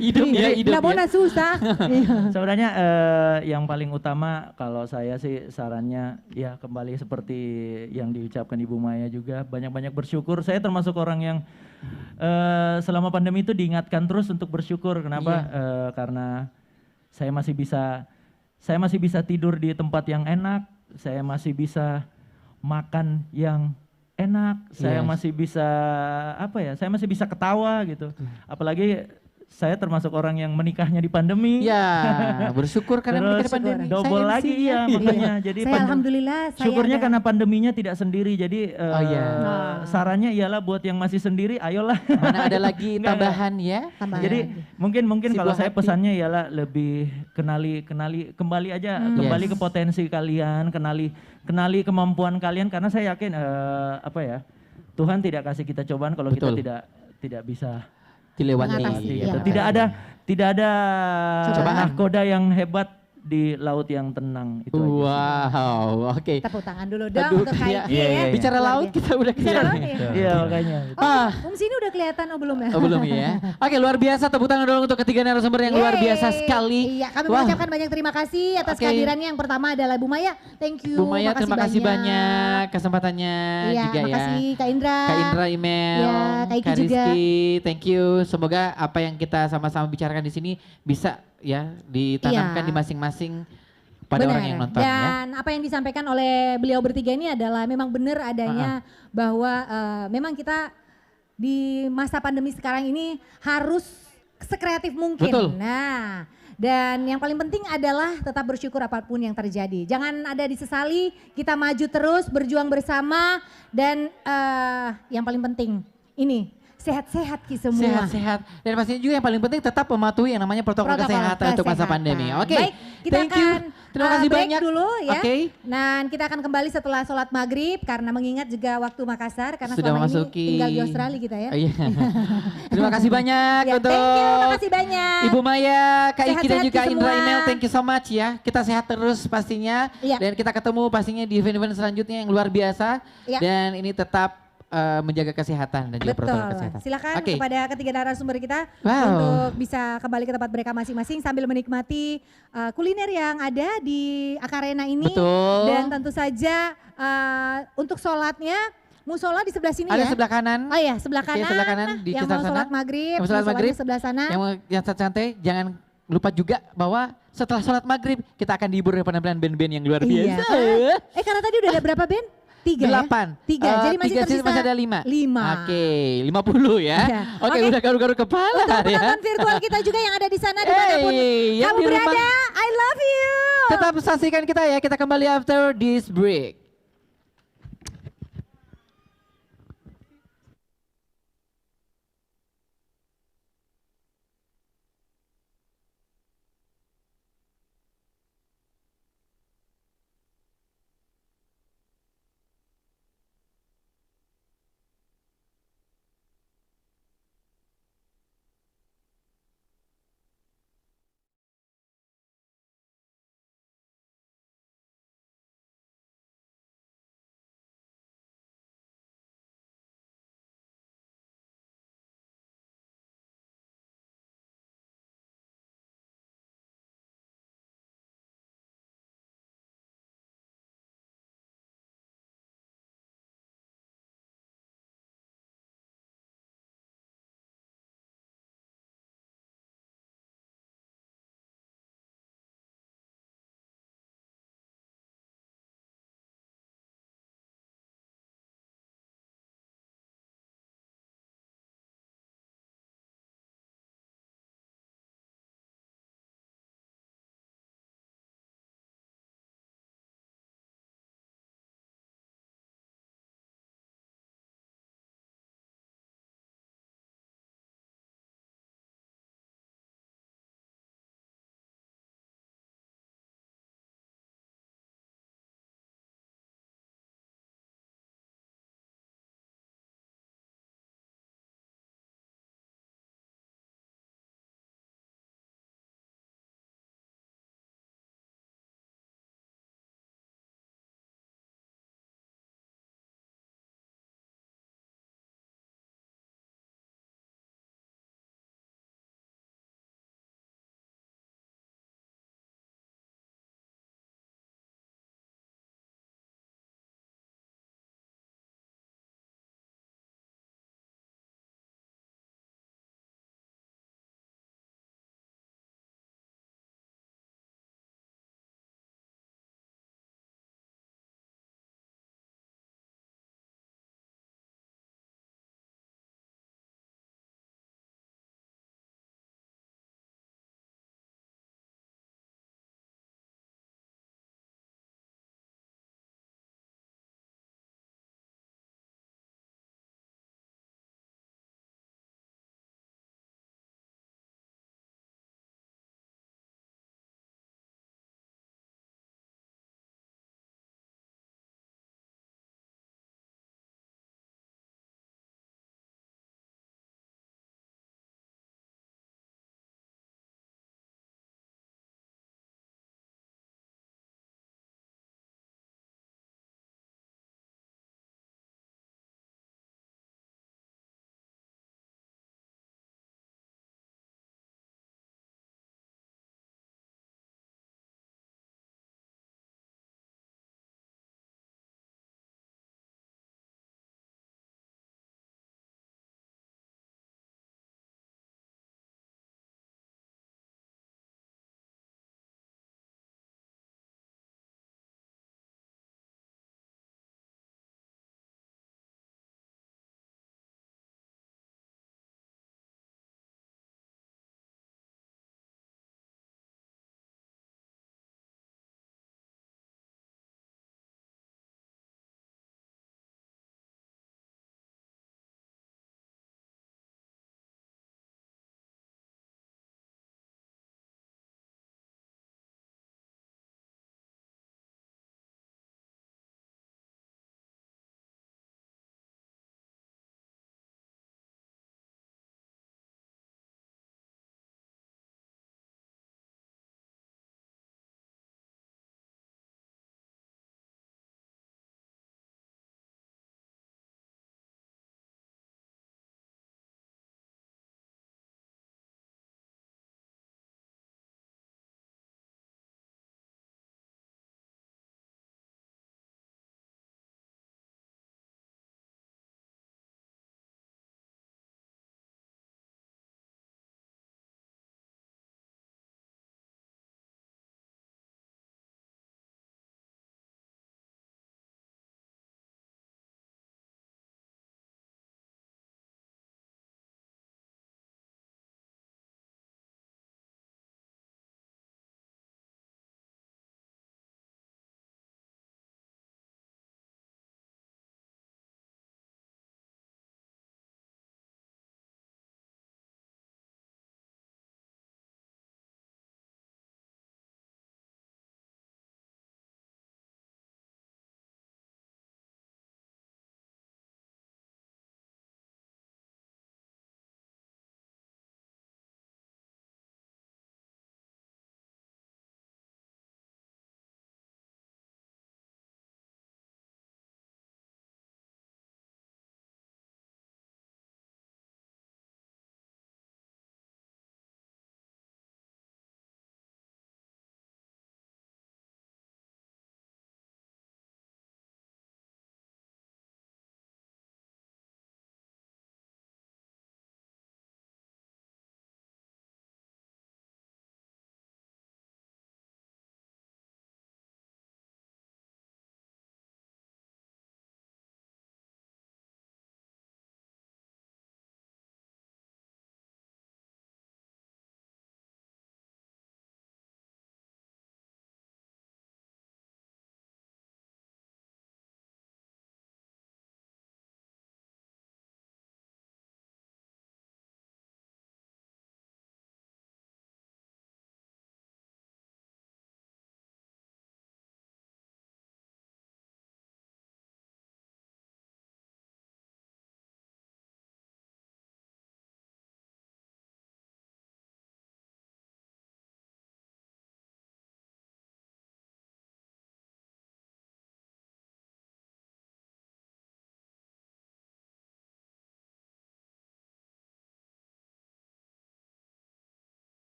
Namanya susah. Sebenarnya yang paling utama kalau saya sih sarannya ya kembali seperti yang diucapkan Ibu Maya juga banyak-banyak bersyukur. Saya termasuk orang yang selama pandemi itu diingatkan terus untuk bersyukur. Kenapa? Karena saya masih bisa tidur di tempat yang enak. Saya masih bisa makan yang enak, saya masih bisa saya masih bisa ketawa gitu. Apalagi saya termasuk orang yang menikahnya di pandemi. Ya, bersyukur karena menikah di pandemi. Double Saya lagi MC-nya. ya makanya. Jadi Saya alhamdulillah saya syukurnya ada. karena pandeminya tidak sendiri. Jadi iya. sarannya ialah buat yang masih sendiri, ayolah. Mana ada lagi Enggak, tambahan ya? Jadi mungkin Si kalau buah saya hati. pesannya ialah lebih kenali kembali aja, kembali Yes. ke potensi kalian, kenali kemampuan kalian karena saya yakin Tuhan tidak kasih kita cobaan kalau kita Betul. tidak bisa Dilewati. mengatasi Iya, gitu. betul. Tidak ada Cobaan. nahkoda yang hebat di laut yang tenang itu aja sih. Wow, oke. Tepuk tangan dulu dong Aduh, untuk iya. KIG ya. Bicara Luar laut biasa. kita udah Bicara kelihatan. laut ya? Iya makanya. Oh, Sini udah kelihatan belum ya? Oh, belum ya. Oke, luar biasa, tepuk tangan dulu untuk ketiga narasumber yang luar biasa Yeay. sekali. Iya, kami Wah. mengucapkan banyak terima kasih atas Oke. kehadirannya. Yang pertama adalah Bu Maya. Thank you. Bu Maya, terima kasih banyak kesempatannya Iya, juga ya. makasih Kak Indra. Kak Indra email, Ya, Kak Iki Kak juga. Rizky, thank you. Semoga apa yang kita sama-sama bicarakan di sini bisa ya ditanamkan Iya. di masing-masing pada orang yang nonton ya. Dan apa yang disampaikan oleh beliau bertiga ini adalah memang benar adanya bahwa memang kita di masa pandemi sekarang ini harus sekreatif mungkin. Betul. Nah, dan yang paling penting adalah tetap bersyukur apapun yang terjadi. Jangan ada disesali, kita maju terus, berjuang bersama dan yang paling penting ini sehat-sehat Ki semua. Sehat-sehat. Dan pastinya juga yang paling penting tetap mematuhi yang namanya protokol kesehatan untuk masa pandemi. Oke, Baik, kita thank you. akan Terima kasih break banyak. dulu ya. Oke. Dan kita akan kembali setelah sholat maghrib karena mengingat juga waktu Makassar karena Sudah selama memasuki- ini tinggal di Australia kita ya. Oh, iya. Terima kasih banyak Ya, untuk thank you, makasih banyak. Ibu Maya, Kak Iki dan Sehat-sehat juga Ki Indra semua. Email. Thank you so much ya. Kita sehat terus pastinya. Iya. Dan kita ketemu pastinya di event-event selanjutnya yang luar biasa. Iya. Dan ini tetap menjaga kesehatan dan juga protokol kesehatan. Silakan Oke. kepada ketiga narasumber kita Wow. untuk bisa kembali ke tempat mereka masing-masing sambil menikmati kuliner yang ada di Akarena ini. Betul. Dan tentu saja untuk sholatnya musola di sebelah sini Ada ya. sebelah kanan. Oh iya, sebelah Oke, kanan. sebelah kanan di yang sebelah mau sana. sholat maghrib, Yang mau sholat musolanya maghrib. sebelah sana. Yang santai, jangan lupa juga bahwa setelah sholat maghrib kita akan dihibur oleh penampilan band-band yang luar Iya. biasa. Karena tadi udah ada berapa band? 3 8. ya? 3, jadi masih tiga, tersisa masih ada 5. 5. Oke, 50 ya. Iya. Oke, Oke. udah garu-garu kepala Untuk ya. penonton virtual kita juga yang ada di sana dimanapun yang kamu di rumah. berada, I love you. Tetap saksikan kita ya, kita kembali after this break.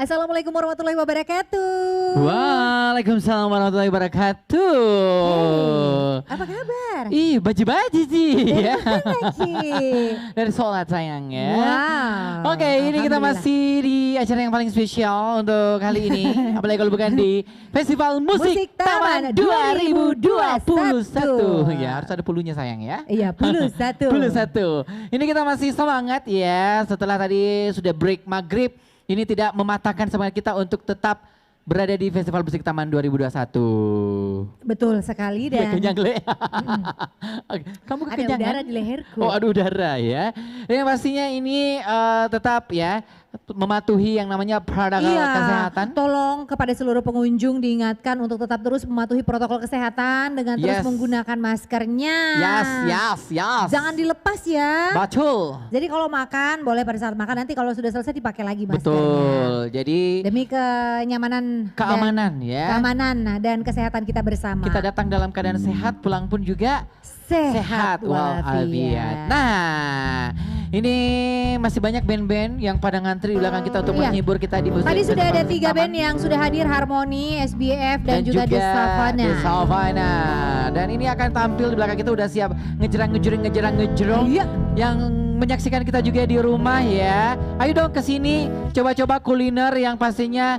Assalamualaikum warahmatullahi wabarakatuh. Waalaikumsalam warahmatullahi wabarakatuh. Hey, apa kabar? Ih, baji-baji sih. Ya. Baji. Dari sholat sayang ya. Wow. Oke, ini kita masih di acara yang paling spesial untuk kali ini. Apalagi kalau bukan di Festival Musik Taman 2021. Ya, harus ada pulunya sayang ya. Iya, puluh satu. Puluh satu. Ini kita masih semangat ya. Setelah tadi sudah break maghrib. Ini tidak mematahkan semangat kita untuk tetap berada di Festival Musik Taman 2021. Betul sekali dan kenyang Le. Kamu ada kekenyangan? udara di leherku. Oh, ada udara ya. Yang pastinya ini tetap ya mematuhi yang namanya protokol kesehatan. Tolong kepada seluruh pengunjung diingatkan untuk tetap terus mematuhi protokol kesehatan dengan terus menggunakan maskernya. Yes. Jangan dilepas ya. Betul. Jadi kalau makan boleh pada saat makan, nanti kalau sudah selesai dipakai lagi maskernya. Betul. Jadi demi kenyamanan, keamanan keamanan dan kesehatan kita bersama. Kita datang dalam keadaan sehat, pulang pun juga sehat walafiat. Nah, ini masih banyak band-band yang pada ngantri di belakang kita untuk menghibur kita di musik. Tadi sudah ada 3 band yang sudah hadir, Harmony, SBF dan juga The Savannah. The Savannah. Dan ini akan tampil di belakang kita udah siap ngejerang yang menyaksikan kita juga di rumah ya. Ayo dong kesini coba-coba kuliner yang pastinya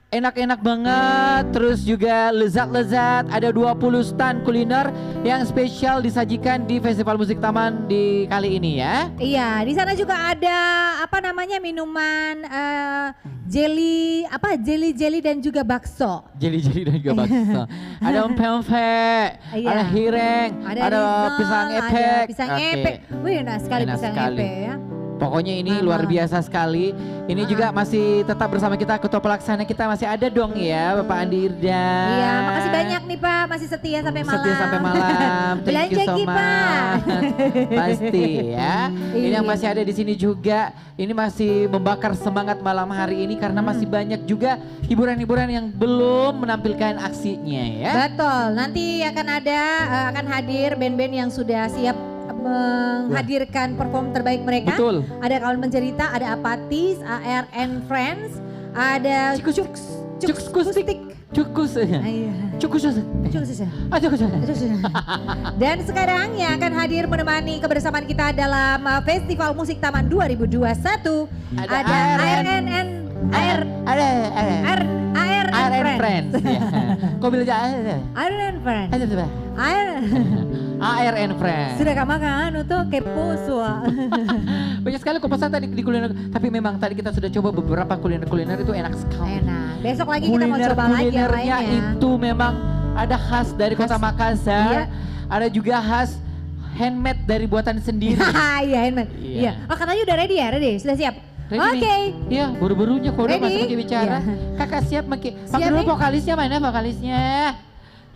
enak-enak banget, terus juga lezat-lezat. Ada 20 stand kuliner yang spesial disajikan di Festival Musik Taman di kali ini ya. Iya, di sana juga ada apa namanya minuman jelly dan juga bakso. Jelly dan juga bakso. Ada pempek, ada hireng, ada pisang epek. Ada pisang epek. Wih, enak sekali pisang epek ya. Pokoknya ini luar biasa sekali. Ini juga masih tetap bersama kita, ketua pelaksana kita masih ada dong ya, Bapak Andi Irdan. Iya, makasih banyak nih Pak, masih setia sampai malam. Setia sampai malam. Thank you so much. Pasti ya. Ini yang masih ada di sini juga. Ini masih membakar semangat malam hari ini karena masih banyak juga hiburan-hiburan yang belum menampilkan aksinya ya. Betul. Nanti akan hadir band-band yang sudah siap menghadirkan perform terbaik mereka. Betul. Ada Kawan Mencerita, ada Apatis, AR and Friends, ada Dan sekarang yang akan hadir menemani kebersamaan kita dalam Festival Musik Taman 2021 ada AR and Friends. Kok bilang AR and Friends. AR and Friends. Sudah gak makan untuk kepo soa. Banyak sekali kupasan tadi di kuliner. Tapi memang tadi kita sudah coba beberapa kuliner itu enak sekali. Enak. Besok lagi kita mau coba lagi yang lainnya. Itu memang ada khas dari kota Makassar. Iya. Ada juga khas handmade dari buatan sendiri. Iya handmade. Iya. Oh katanya udah ready ya? Ready? Sudah siap? Oke. Iya, buru-burunya kok udah masuk pakai bicara. Kakak siap pakai. Panggil dulu vokalisnya, mana vokalisnya?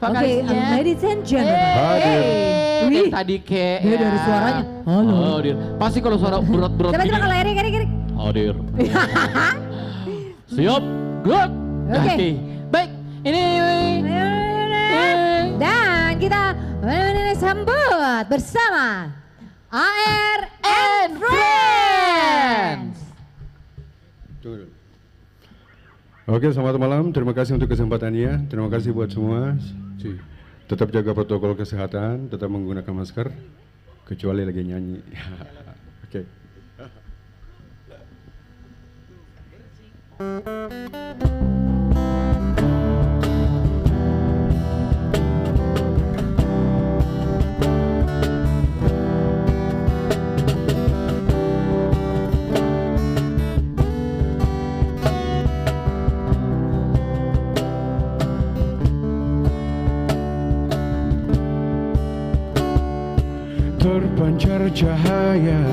Vokalisnya. Ladies and gentlemen. Wih, tadi kayak dia dari suaranya. Halo. Hadir. Pasti kalau suara berat-berat. Coba kalau Erik. Hadir. Siap, gerak. Oke. Baik, ini. Dan kita sambut bersama AR and Friends. Oke, selamat malam. Terima kasih untuk kesempatannya. Terima kasih buat semua. Tetap jaga protokol kesehatan, tetap menggunakan masker, kecuali lagi nyanyi. Oke. Terpancar cahaya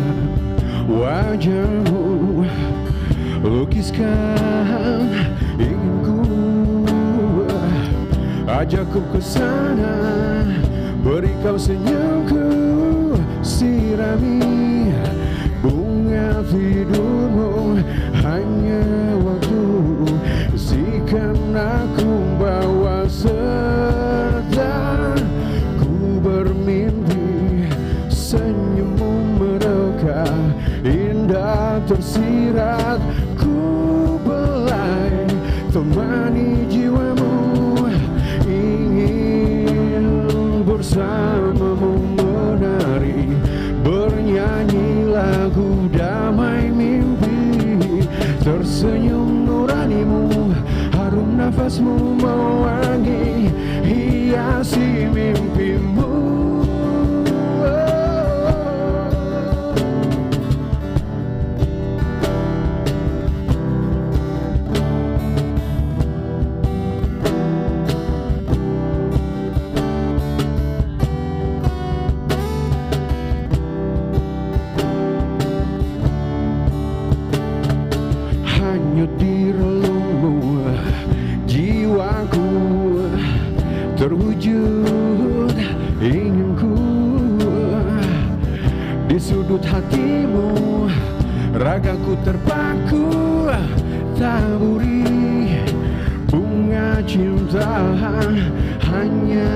wajahmu, lukiskan inginku, ajakku ke sana, beri kau senyumku, sirami bunga tidurmu, hanya waktu sikan aku bawa serta ku bermimpi. Senyummu merekah indah tersirat ku belai, temani jiwamu, ingin bersamamu menari, bernyanyi lagu damai mimpi, tersenyum nuranimu, harum nafasmu mewangi, hiasi mimpimu. Hanyut di relungmu, jiwaku terwujud inginku, di sudut hatimu ragaku terpaku, taburi bunga cinta hanya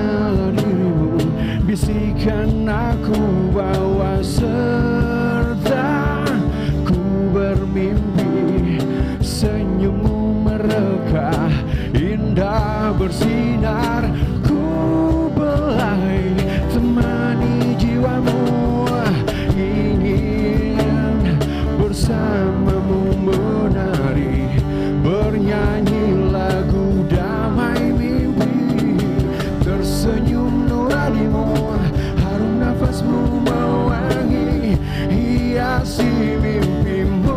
dirimu, bisikan aku bawa serta ku bermimpi, senyummu merekah indah bersinar, ku belai temani jiwamu, ingin bersamamu menari, bernyanyi lagu damai mimpi, tersenyum nuranimu, harum nafasmu mewangi, hiasi mimpimu.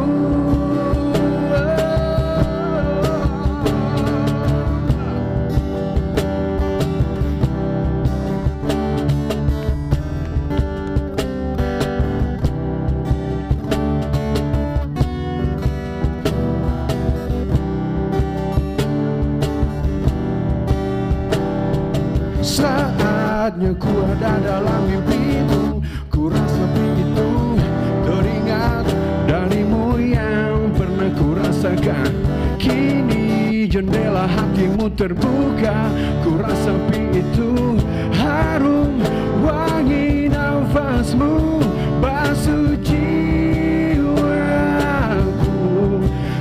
Saatnya ku ada dalam mimpimu, ku rasa begitu teringat darimu yang pernah ku rasakan. Kini jendela hatimu terbuka, ku rasa itu harum wangi nafasmu, basuh jiwaku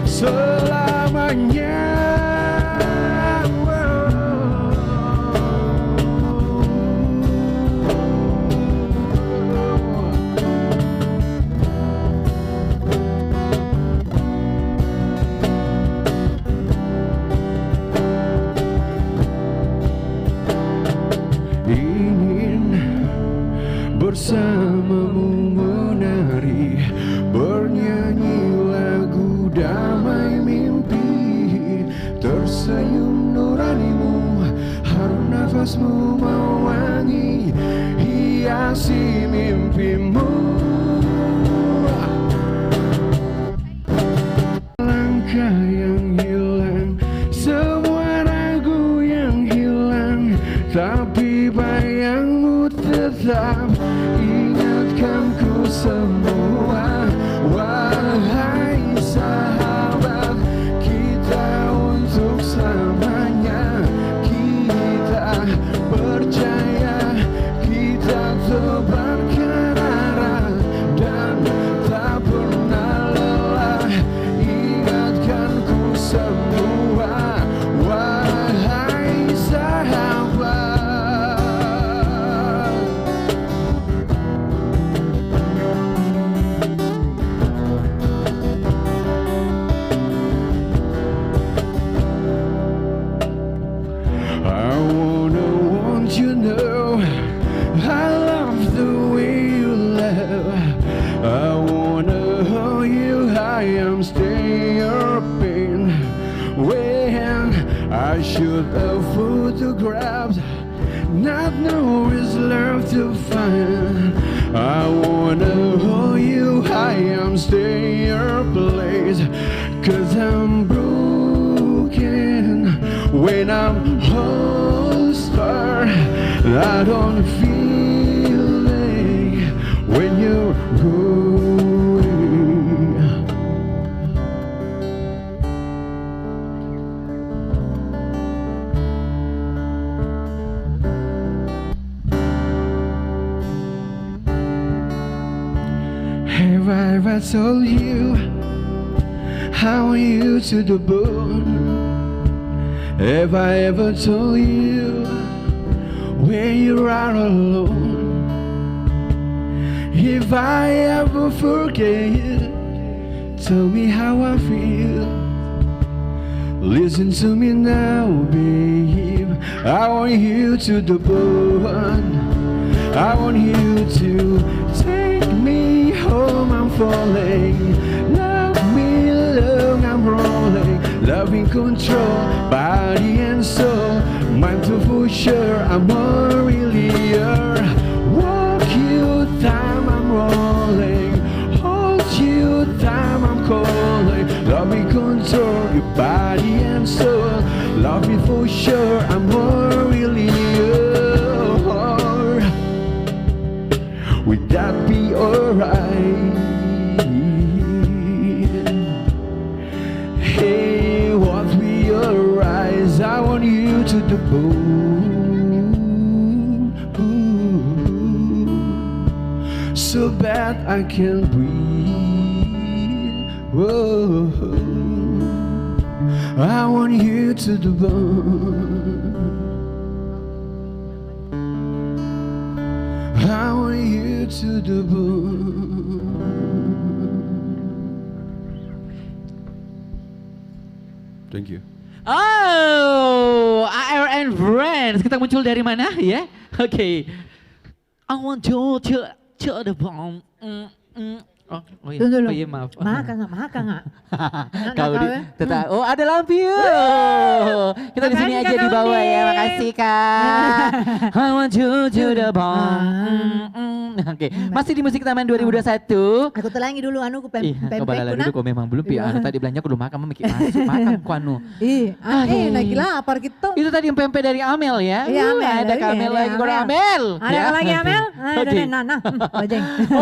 selamanya. Bersamamu menari, bernyanyi lagu damai mimpi, tersenyum nuranimu, harum nafasmu mewangi, hiasi mimpimu. Langkah yang hilang, semua ragu yang hilang, tapi bayangmu tetap ingatkanku semua. Wahai sahabat, kita untuk selamanya, kita percaya, kita tebarkan arah dan tak pernah lelah, ingatkanku semua. Wahai sahabat, I want you know I love the way you love. I wanna hold you high, I'm staying your pain. When I shoot a photograph, not know is love to find. I wanna hold you high, I'm staying your place, 'cause I'm broken when I'm whole star. I don't feel it when you're going. Have I ever told you I want you to the bone? Have I ever told you when you are alone? If I ever forget, tell me how I feel. Listen to me now, babe. I want you to the bone. I want you to take me home. I'm falling. Love me long, I'm rolling. Love in control, body and soul. Mind to for sure, I'm more really here. Walk you time, I'm rolling. Hold you time, I'm calling. Love in control, your body and soul. Love me for sure, I'm more really here. Would that be alright? Hey, what we your eyes? I want you to the bone. So bad I can't breathe. Whoa. I want you to the bone. I want you to the bone. Thank you. Oh, AR and Friends. Kita muncul dari mana ya? Oke. I want you to the bone. Oh iya, Tunggu, oh iya maaf. Maka nggak? Kau tetap, oh ada lampion. Kita di sini aja di bawah ya, makasih Kak. I want you to the bone. Oke, masih di Musik Taman 2021. Aku telangi dulu anu ku pempek. Kau balala dulu kok memang belum pi. Anu tadi belanja kudu makan memikir masuk makan ku anu. Nah gila lapar gitu. Itu tadi yang pempek dari Amel ya. Iya, Amel. Ada Amel lagi, kau Amel. Ada lagi Amel? Ada Nana.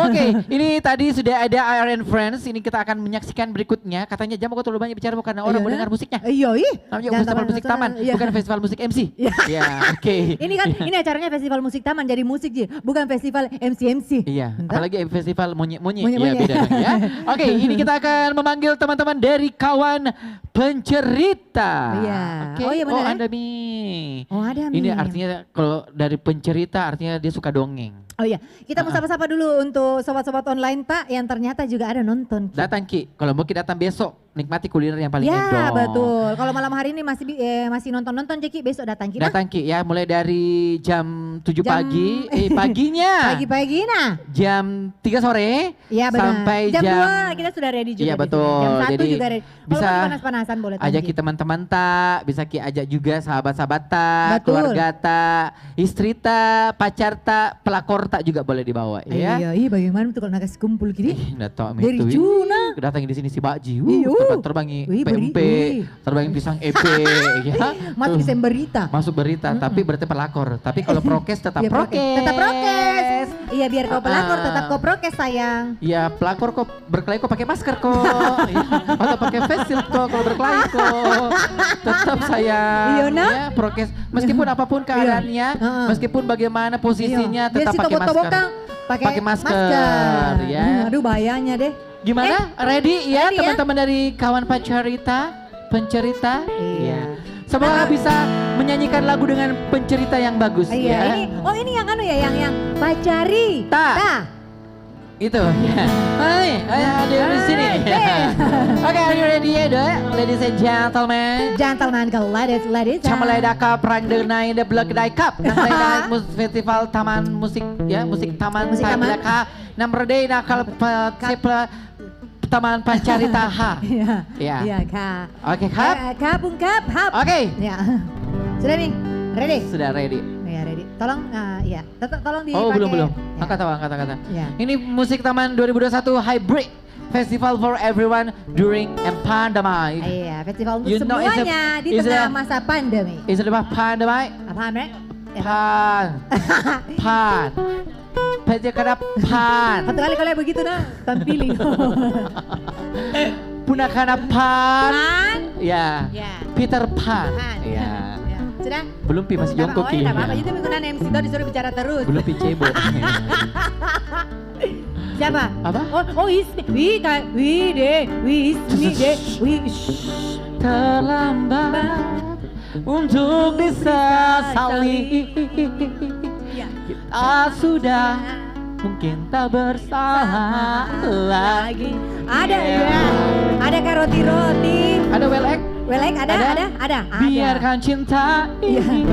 Oke, ini tadi sudah ada AR and Friends. Ini kita akan menyaksikan berikutnya. Katanya jam kok terlalu banyak bicara karena orang mau dengar musiknya. Iya, namanya Festival Musik Taman, bukan Festival Musik MC. Ya, oke. Ini acaranya Festival Musik Taman jadi musik Ji, bukan Festival MC. Iya, apalagi festival monyet-monyet. Ya beda dong ya. Oke, ini kita akan memanggil teman-teman dari kawan pencerita. Iya. Oke. Oh iya benar. Oh ada Mi. Oh ada Mi. Ini artinya kalau dari pencerita artinya dia suka dongeng. Oh iya, kita mau sapa-sapa dulu untuk sobat-sobat online Pak yang ternyata juga ada nonton. Datang Ki, kalau mau Ki datang besok nikmati kuliner yang paling endong. Ya betul, kalau malam hari ini masih nonton-nonton Ki, besok datang Ki. Datang Ki ya, mulai dari jam 7 pagi, paginya. Pagi-pagi nah. Jam 3 sore ya, sampai jam 2 kita sudah ready juga. Iya betul. Jam 1 jadi juga ready. Bisa panas-panasan boleh ajak Ki teman-teman tak, bisa Ki ajak juga sahabat-sahabat tak, keluarga tak, istri tak, pacar tak, pelakor tak juga boleh dibawa ya. Iya, bagaimana tuh kalau nakes kumpul gini? Dari itu. Juna. Datangi di sini si Bakji. Terbangi PMP, terbangi pisang EP ya. Masuk berita. Masuk berita, tapi berarti pelakor. Tapi kalau prokes tetap prokes. Tetap prokes. Iya biar kau pelakor tetap kau prokes sayang. Iya pelakor kok berkelahi kok pakai masker kok. Atau pakai face shield kok kalau berkelahi kok. Tetap sayang. Iya nah. Ya, prokes. Meskipun apapun keadaannya, meskipun bagaimana posisinya tetap pakai masker. Pakai masker ya. Aduh bahayanya deh. Gimana? Ready ya teman-teman dari kawan pencerita? Iya. Semoga bisa menyanyikan lagu dengan pencerita yang bagus ya. Ini yang anu ya, yang pacari. Ta. Itu ya. Hai, ada di sini. Oke, are you ready ya, ladies and gentlemen? Gentlemen, ladies. Chamulai daka perang denai the Black Day Cup. Nang festival taman musik ya, musik taman daka. Namrede nakal sepla Taman Pancarita H. Iya, Kak. Oke, Kak. Kapung Kap, Hap. Oke. Ya. Sudah nih? Ready? Sudah ready. Ya, ready. Tolong ya. Tolong dipakai. Oh, belum. Angkat. Ya. Ini Musik Taman 2021 Hybrid Festival for everyone during pandemic. Iya, festival untuk semuanya di tengah masa pandemi. Is it about pandemic? Pan. Baca kata pan. Satu kali kalau begitu nah, tampili. Punah kana pan. Ya. Peter Pan. Ya. Sudah? Belum Pi, masih jongkok Ki. Apa-apa, itu menggunakan MC itu disuruh bicara terus. Belum Pi cebo. Siapa? Apa? Oh Ismi. Wi kayak wi Ismi deh. Terlambat untuk disesali. Kita sudah mungkin tak bersalah lagi. Ada ya. Ada kayak roti-roti. Ada welek. Welek ada. Biarkan cinta ini.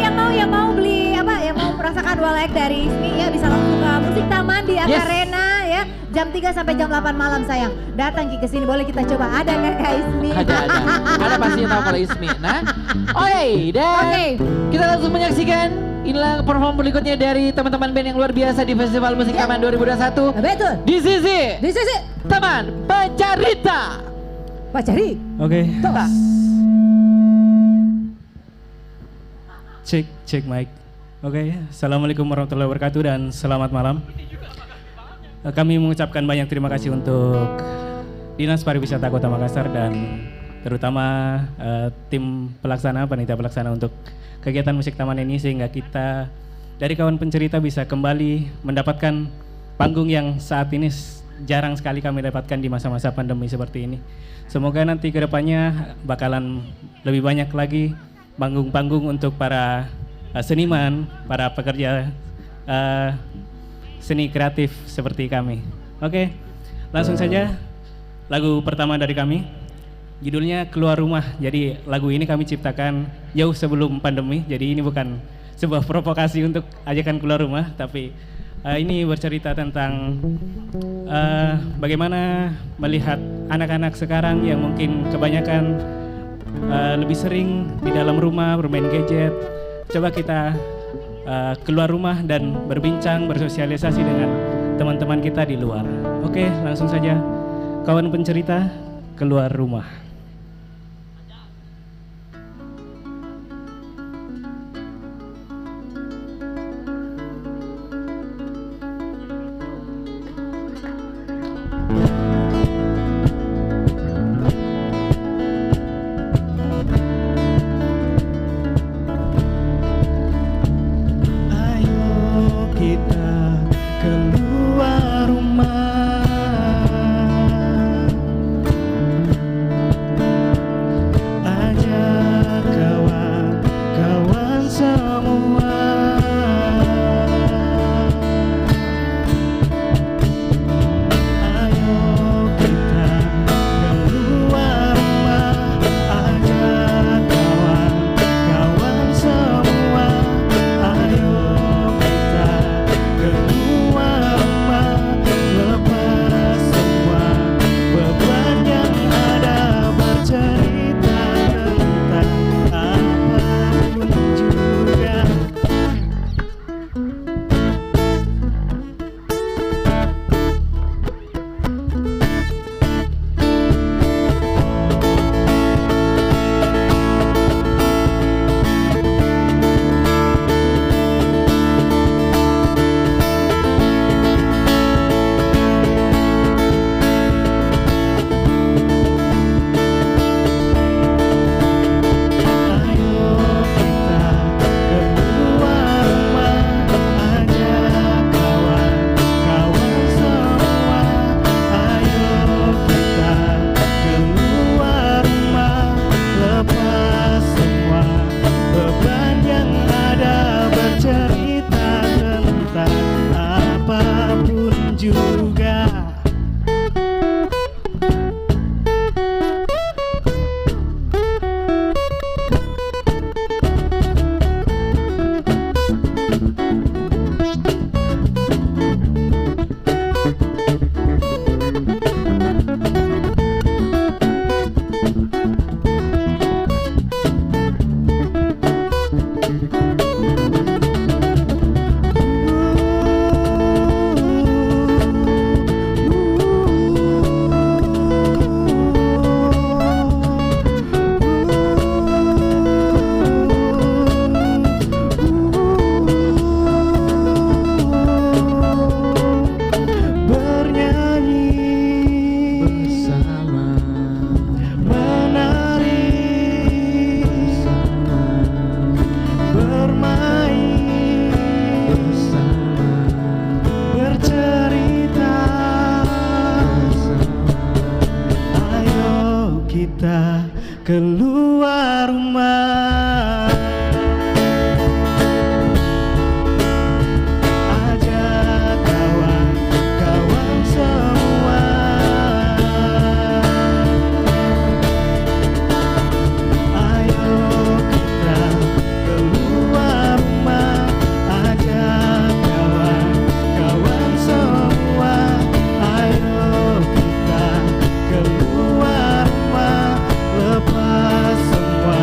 Yang mau beli apa? Yang mau merasakan welek dari Ismi ya bisa langsung ke Musik Taman di Arena ya. Jam 3 sampai jam 8 malam sayang. Datang ke sini boleh kita coba. Ada nggak Kak Ismi? Ada pastinya tahu kalau Ismi. Nah, dan kita langsung menyaksikan inilah perform berikutnya dari teman-teman band yang luar biasa di Festival Musik Taman 2021. Betul. Di sisi Taman Pacarita. Pacari. Oke. Cek mic. Oke, Assalamualaikum warahmatullahi wabarakatuh dan selamat malam. Kami mengucapkan banyak terima kasih untuk Dinas Pariwisata Kota Makassar dan terutama tim pelaksana, panitia pelaksana untuk kegiatan musik taman ini sehingga kita dari kawan pencerita bisa kembali mendapatkan panggung yang saat ini jarang sekali kami dapatkan di masa-masa pandemi seperti ini. Semoga nanti kedepannya bakalan lebih banyak lagi panggung-panggung untuk para seniman, para pekerja seni kreatif seperti kami. Oke, langsung saja lagu pertama dari kami. Judulnya Keluar Rumah. Jadi lagu ini kami ciptakan jauh sebelum pandemi. Jadi ini bukan sebuah provokasi untuk ajakan keluar rumah, tapi ini bercerita tentang bagaimana melihat anak-anak sekarang yang mungkin kebanyakan lebih sering di dalam rumah bermain gadget. Coba kita keluar rumah dan berbincang, bersosialisasi dengan teman-teman kita di luar. Oke, langsung saja kawan pencerita Keluar Rumah. kita keluar rumah. Ajak kawan-kawan semua, ayo kita keluar rumah. Ajak kawan-kawan semua, ayo kita keluar rumah. Lepas semua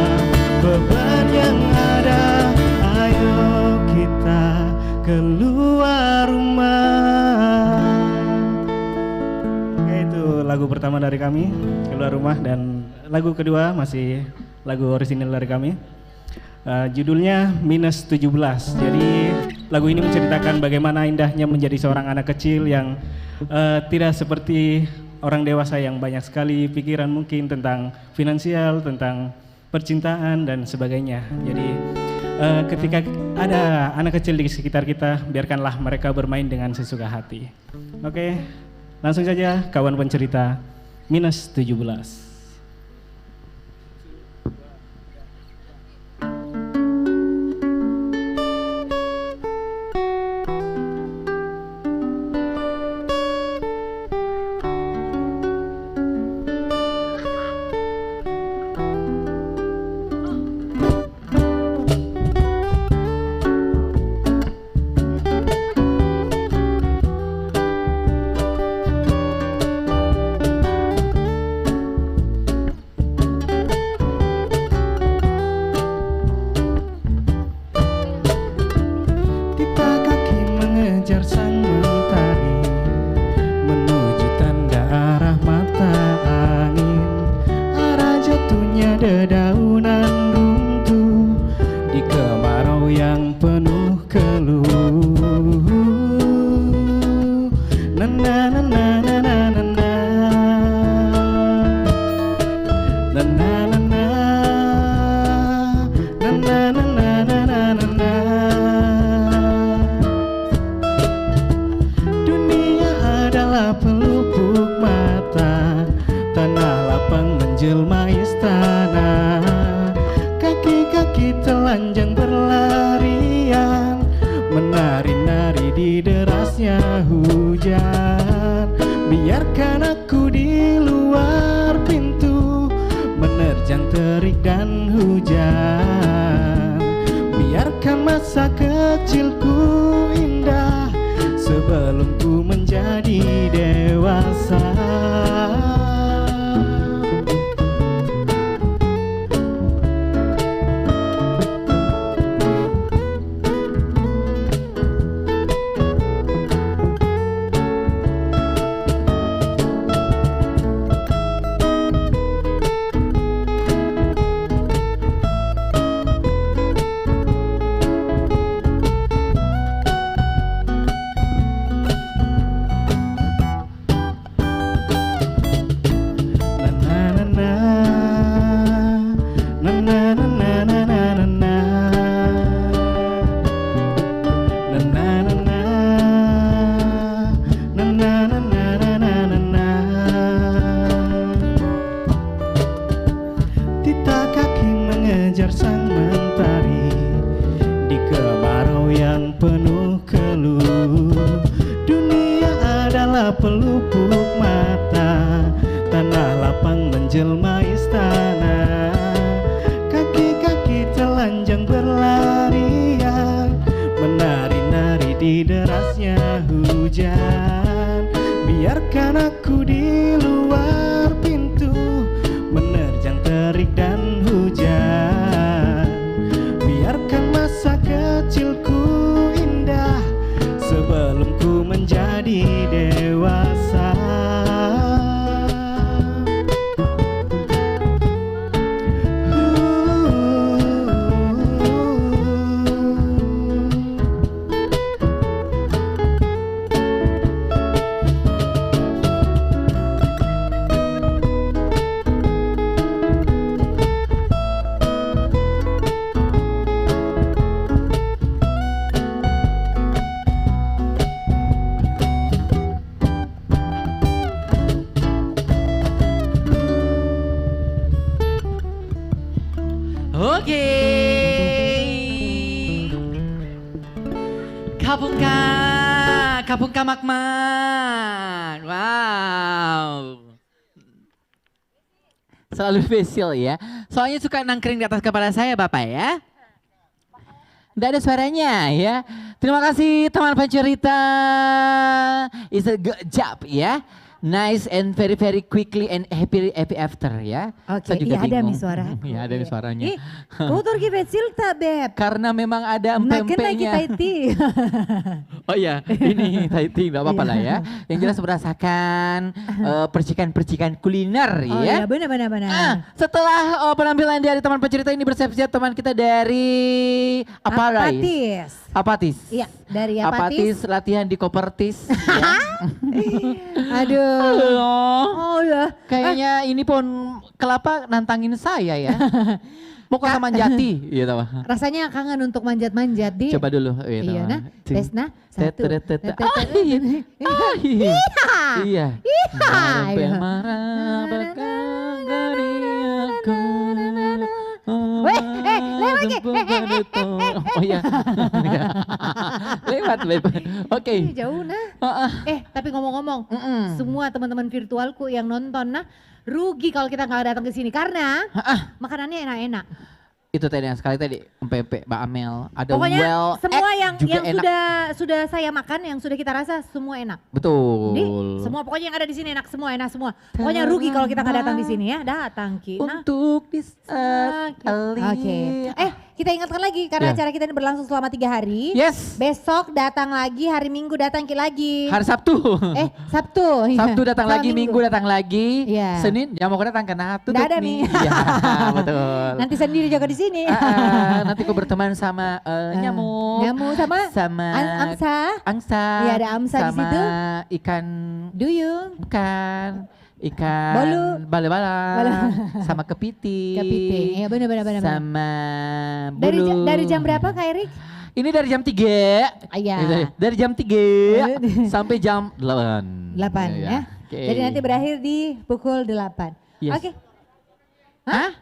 beban yang ada, ayo kita keluar rumah. Oke, itu lagu pertama dari kami, Keluar Rumah, dan lagu kedua masih lagu orisinil dari kami. Judulnya Minus 17. Jadi lagu ini menceritakan bagaimana indahnya menjadi seorang anak kecil yang tidak seperti orang dewasa yang banyak sekali pikiran mungkin tentang finansial, tentang percintaan dan sebagainya. Jadi ketika ada anak kecil di sekitar kita, biarkanlah mereka bermain dengan sesuka hati. Oke, langsung saja kawan pencerita Minus 17. Oke. Kapung Kamakman. Wow. Selalu spesial ya. Soalnya suka nangkring di atas kepala saya Bapak ya. Nggak ada suaranya ya. Terima kasih teman pencerita. It's a good job ya. Nice and very very quickly and happy after ya. Oke, iya ada nih suara. Iya ada nih suaranya. Kotor ki Betsil tak Beb? Karena memang ada empempenya. Oh iya, ini Taiti nggak apa-apa lah ya. Yang jelas merasakan percikan-percikan kuliner oh, ya. Oh iya benar. Setelah penampilan dari teman pencerita ini bersiap-siap teman kita dari Apatis. Iya, dari Apatis. Latihan di Kopertis. Ya. Aduh. Oh ya. Kayaknya ini pun kelapa nantangin saya ya. Mau ke Manjati gitu. Rasanya kangen untuk manjat-manjat di. Coba dulu gitu. Iya nah, tes nah. Satu. Iya. Lewat lagi. Oh iya. Lewat. Oke. Jauh nah. Tapi ngomong-ngomong, semua teman-teman virtualku yang nonton nah, rugi kalau kita nggak datang ke sini karena makanannya enak-enak. Itu tadi yang sekali tadi Mbak Amel, ada pokoknya semua yang enak. sudah saya makan, yang sudah kita rasa semua enak. Betul. Semua pokoknya yang ada di sini enak semua. Pokoknya rugi kalau kita nggak datang di sini ya. Datang Ki. Untuk disekali. Oke. Kita ingatkan lagi karena acara kita ini berlangsung selama 3 hari. Yes. Besok datang lagi, hari Minggu datang lagi. Hari Sabtu. Sabtu. Sabtu datang lagi, Minggu datang lagi. Iya. Senin yang mau datang karena tutup ada nih. Iya, betul. Nanti sendiri jaga di sini. Nanti aku berteman sama nyamuk. Sama angsa. Iya ada amsa di situ. Ikan duyung. Bukan. Ikan bala-bala sama kepiting. Iya benar. Sama bulu. Dari jam berapa Kak Erik? Ini dari jam 3. Iya. Dari jam 3 sampai jam 8. 8 ya. Okay. Jadi nanti berakhir di pukul 8. Yes. Oke. Hah?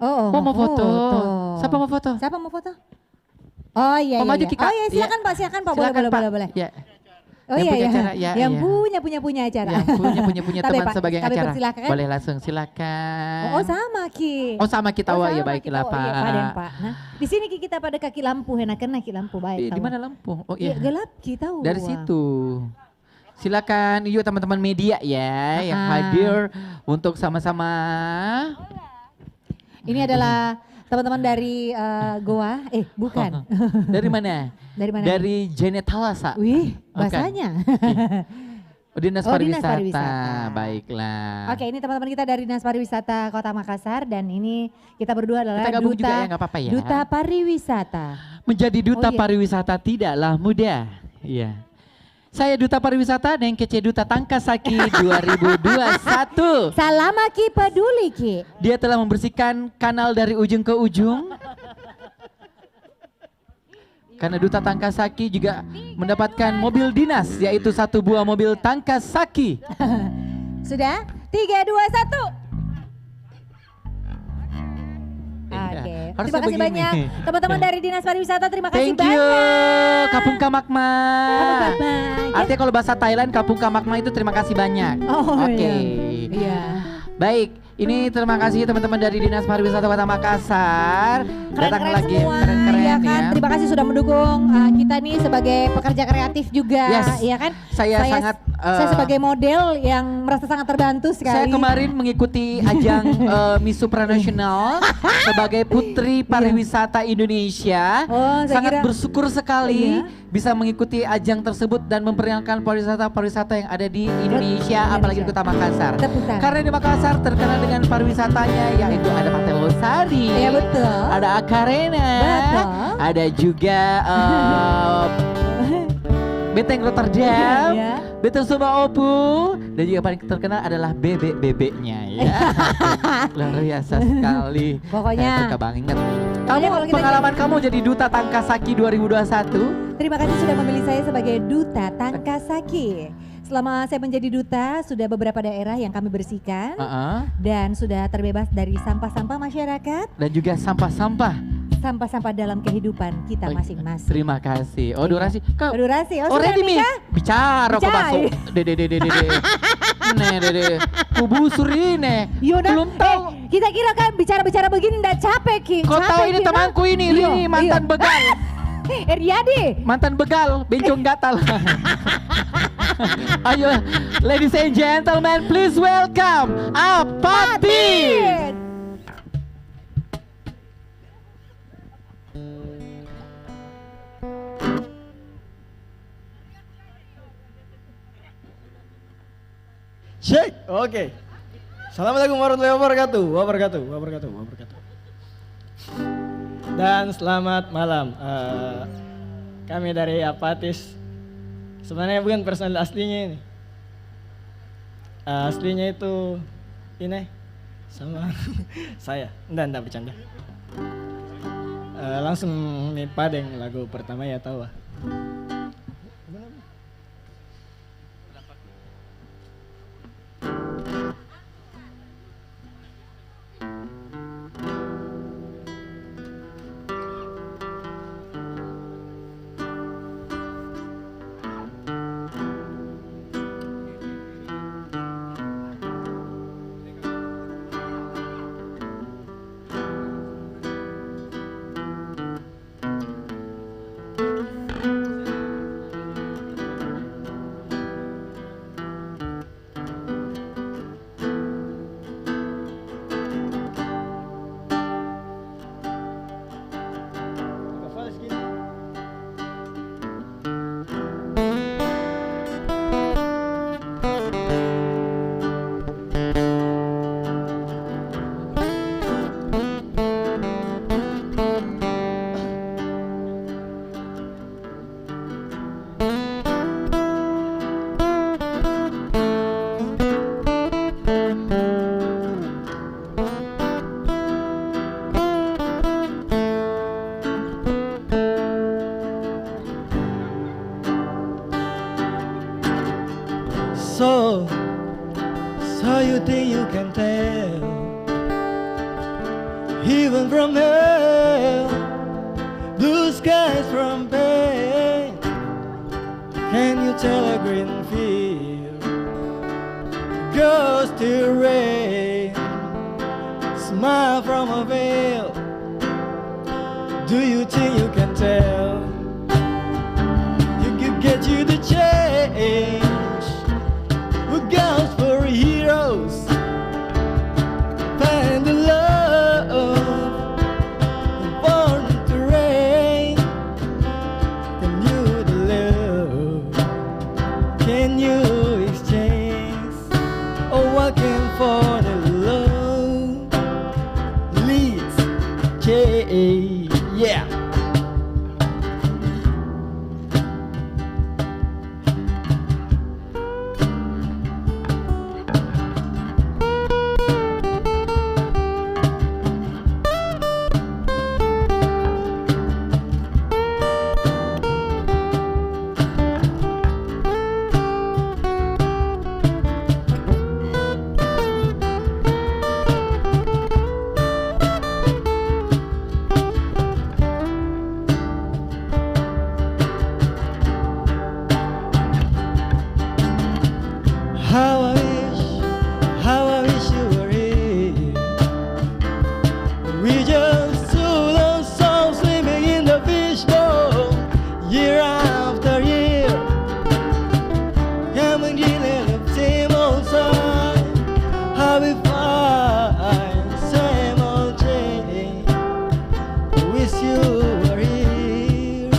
Oh, mau foto. Siapa mau foto? Oh iya. Maju Kika. Oh iya silakan Pak. Boleh. Ya. Oh yang iya. Yang punya acara. Yang punya teman sebagai acara. Persilakan. Boleh langsung silakan. Oh sama Ki. Oh sama kita ya baiklah Pak. Iya Pak. Nah, di sini kita pada kaki lampu, enakan kaki lampu baik. Di mana lampu? Oh iya. Gelap Ki tahu. Dari situ. Silakan yuk teman-teman media ya yang hadir untuk sama-sama. Ini adalah teman-teman dari Goa, bukan. Dari mana? Dari Jenetalasa. Wih, bahasanya. Dinas Pariwisata. Baiklah. Oke, ini teman-teman kita dari Dinas Pariwisata Kota Makassar dan ini kita berdua adalah kita gabung juga ya, nggak apa-apa ya. Duta Pariwisata. Menjadi duta pariwisata tidaklah mudah. Iya. Saya Duta Pariwisata dan kece Duta Tangkasaki 2021. Salama Ki peduli Ki. Dia telah membersihkan kanal dari ujung ke ujung. Karena Duta Tangkasaki juga mendapatkan mobil dinas, yaitu 1 buah mobil Tangkasaki. Sudah? 3, 2, 1. Oke. Terima kasih banyak teman-teman dari Dinas Pariwisata. Terima kasih banyak. Thank you Kapung Kamakman. Artinya kalau bahasa Thailand Kapung Kamakman itu terima kasih banyak. Oke. Iya. Baik, ini terima kasih teman-teman dari Dinas Pariwisata Kota Makassar. Keren-keren semua, ya kan. Ya. Terima kasih sudah mendukung kita nih sebagai pekerja kreatif juga, ya kan. Saya sangat saya sebagai model yang merasa sangat terbantu sekali. Saya kemarin mengikuti ajang Miss Supranational sebagai Putri Pariwisata Indonesia. Sangat bersyukur sekali bisa mengikuti ajang tersebut dan memperkenalkan pariwisata yang ada di Indonesia, apalagi di Kota Makassar. Karena di Makassar terkenal dengan pariwisatanya, yaitu ada Pantai Losari, ya betul, ada Akarena, betul, ada juga Benteng Rotterdam, Benteng Sumba Opu, dan juga paling terkenal adalah bebek-bebeknya ya. Luar biasa sekali. Pokoknya banget. Pengalaman kamu jadi Duta Tangkasaki 2021. Terima kasih sudah memilih saya sebagai Duta Tangkasaki. selama saya menjadi duta sudah beberapa daerah yang kami bersihkan dan sudah terbebas dari sampah-sampah masyarakat dan juga sampah-sampah dalam kehidupan kita masing-masing. Terima kasih. Oh, durasi. Kau durasi. Oh, ready nih. Bicara kok masuk. Dede. Dede. Kubusur ini. Belum tahu. Kita kira kan bicara-bicara begini enggak capek, Ki. Kau tahu ini temanku ini, Rini mantan begal. Riyadi. Mantan begal, bencong gatal. Ayo, ladies and gentlemen, please welcome Apati. Cek, oke. Assalamualaikum warahmatullahi wabarakatuh. Dan selamat malam. Kami dari Apatis. Sebenarnya bukan personal aslinya ini. Aslinya itu ini sama saya. Enggak bercanda. Langsung nih Padeng lagu pertama ya tahu. So you think you can tell heaven from hell, blue skies from pain? Can you tell a green field goes to rain? Smile from a veil. Do you think you can tell? You could get you the change. Who goes for heroes? Find the love, born to reign. Can you the love? Can you exchange? Oh, working for the love leads change. Yeah. How I wish you were here. We just saw those souls swimming in the fishbowl, year after year. Coming in the same old song, how we find same old day. Wish you were here.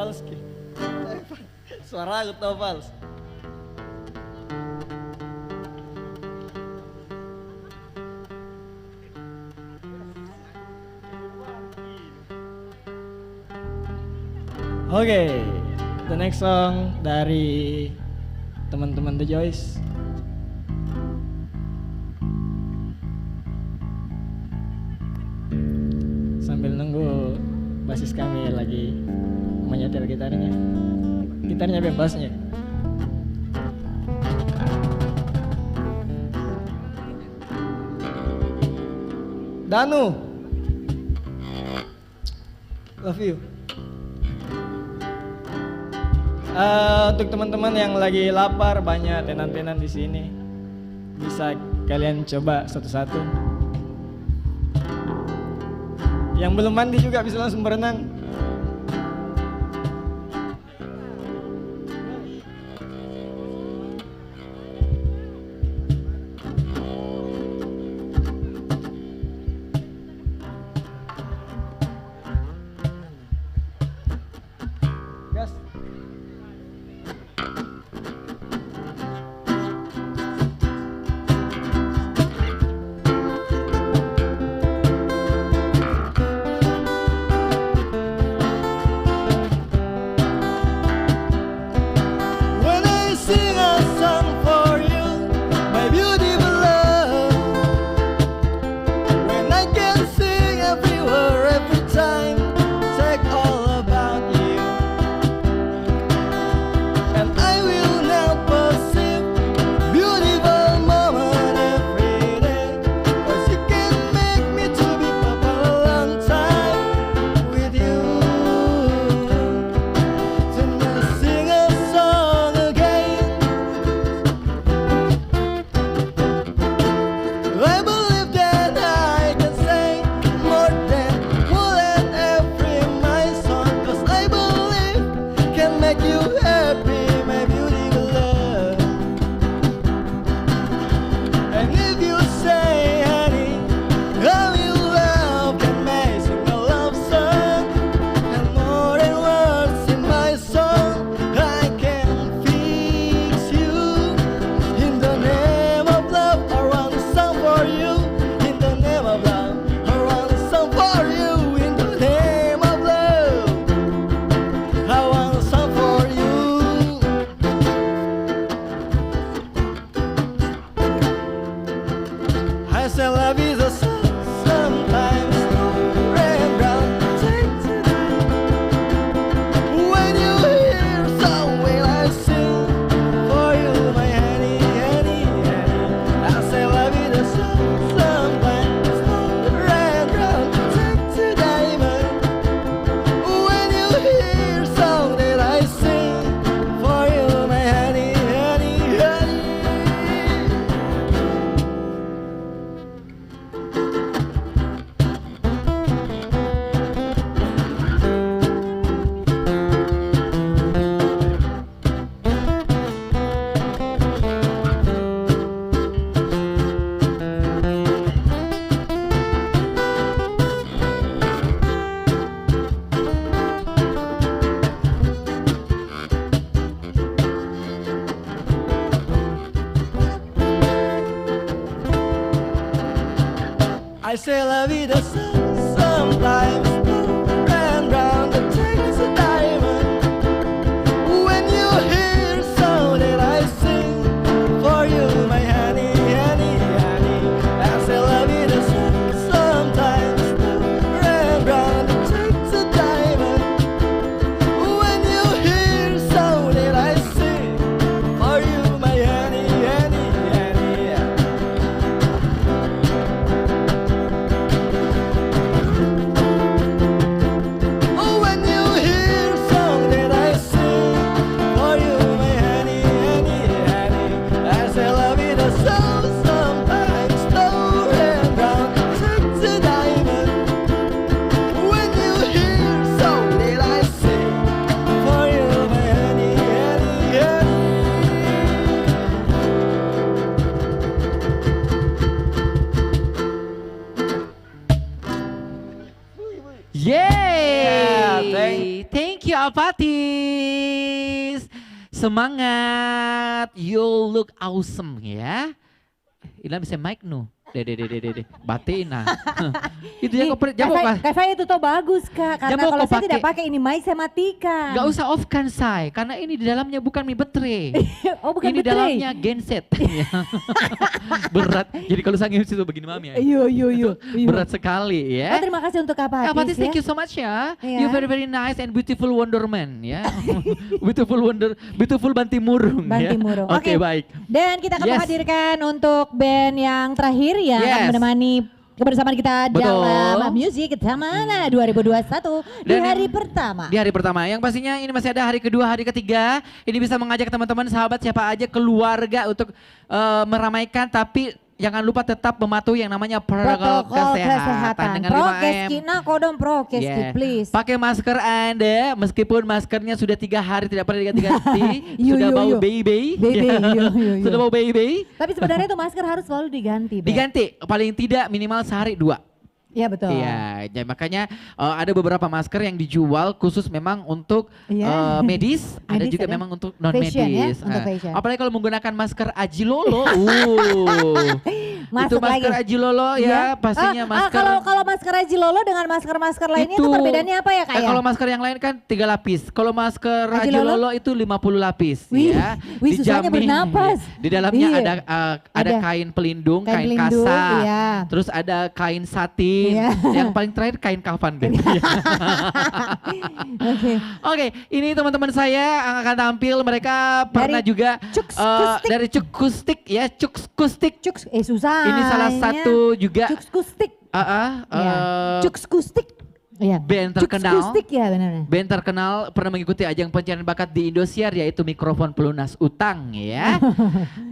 Falski. Suara aku tahu fals. Oke, the next song dari teman-teman The Joyce. Sambil nunggu basis kami lagi menyetel gitarnya. Gitarnya bebasnya. Danu, love you. Untuk teman-teman yang lagi lapar, banyak tenan-tenan di sini. Bisa kalian coba satu-satu. Yang belum mandi juga bisa langsung berenang. Gas. When I sing a song for you, my beautiful love, when I can sing everywhere, every time, take all about you, and I will now perceive beautiful moment every day, 'cause you can make me to be for a long time with you. So now sing a song again. I believe that I can say more than every my song, 'cause I believe can make you happy, my beautiful love. And if you say, honey, how you love can make sing a love song, and more than words in my song, I can fix you. In the name of love, I want a song for you. In the name of love, I want a song for you. In the name of love, I want a song for you. I say love is a song sometimes. Red, brown, take today. When you hear song, will I sing for you, my honey, honey, honey. I say love is a song sometimes. Red, brown, take to diamond. When you hear song that I sing for you, my honey, honey, honey. I say la vida sometimes round round the takes a diamond. When you hear song that I sing for you, my honey, honey, honey. I say la vida sometimes round round the takes a diamond. When you hear song that I sing for you, my honey, honey, honey. When you hear song that I sing for you, my honey, honey, honey. I say love it a song sometimes slow and round takes a diamond. When you hear song that I sing for you, my honey, honey, Yeay! Yeah, thank Thank you Apatis. Semangat. You look awesome ya. Ila bisa mic nu. Dede. Batin nah. Itu ya Kak saya itu tuh bagus Kak. Karena kalau saya tidak pakai ini mic saya matikan. Gak usah off kan say. Karena ini di dalamnya bukan mie baterai. Oh bukan ini baterai. Dalamnya genset. Berat. Jadi kalau sang itu begini mami ya. Iya. Berat sekali ya. Terima kasih untuk Kak Patis Patis, ya. thank you so much ya. You very nice and beautiful wonderman ya. Beautiful Bantimurung. Bantimurung. Ya. Oke, baik. Dan kita akan menghadirkan untuk band yang terakhir yang akan menemani kebersamaan kita dalam Music Tamana 2021 di hari pertama. Di hari pertama, yang pastinya ini masih ada hari kedua, hari ketiga. Ini bisa mengajak teman-teman, sahabat, siapa aja, keluarga untuk meramaikan, tapi jangan lupa tetap mematuhi yang namanya protokol kesehatan. Dengan Prokes 5M. kita kodong prokes please. Pakai masker Anda, meskipun maskernya sudah 3 hari tidak pernah diganti-ganti, sudah bau baby. Sudah bau baby. Tapi sebenarnya itu masker harus selalu diganti. Diganti, paling tidak minimal sehari 2. Iya betul. Iya, ya, makanya ada beberapa masker yang dijual khusus memang untuk medis, ada juga memang untuk non medis. Ya, apalagi kalau menggunakan masker Ajilolo, itu masker lagi. Ajilolo ya, pastinya masker. Kalau masker Ajilolo dengan masker lainnya itu perbedaannya apa ya Kak ya? Kalau masker yang lain kan 3 lapis, kalau masker Ajilolo itu 50 lapis. Ya. Susahnya bernapas. Di dalamnya ada kain pelindung, kain kasa, terus ada kain satin. Yang paling terakhir kain kafan deh. Oke, ini teman-teman saya yang akan tampil. Mereka pernah juga dari Cukustik ya, Cukustik. Susah. Ini salah satu juga Cukustik. Cukustik. Band terkenal. Ya, benar. Band terkenal pernah mengikuti ajang pencarian bakat di Indosiar, yaitu Mikrofon Pelunas Utang ya.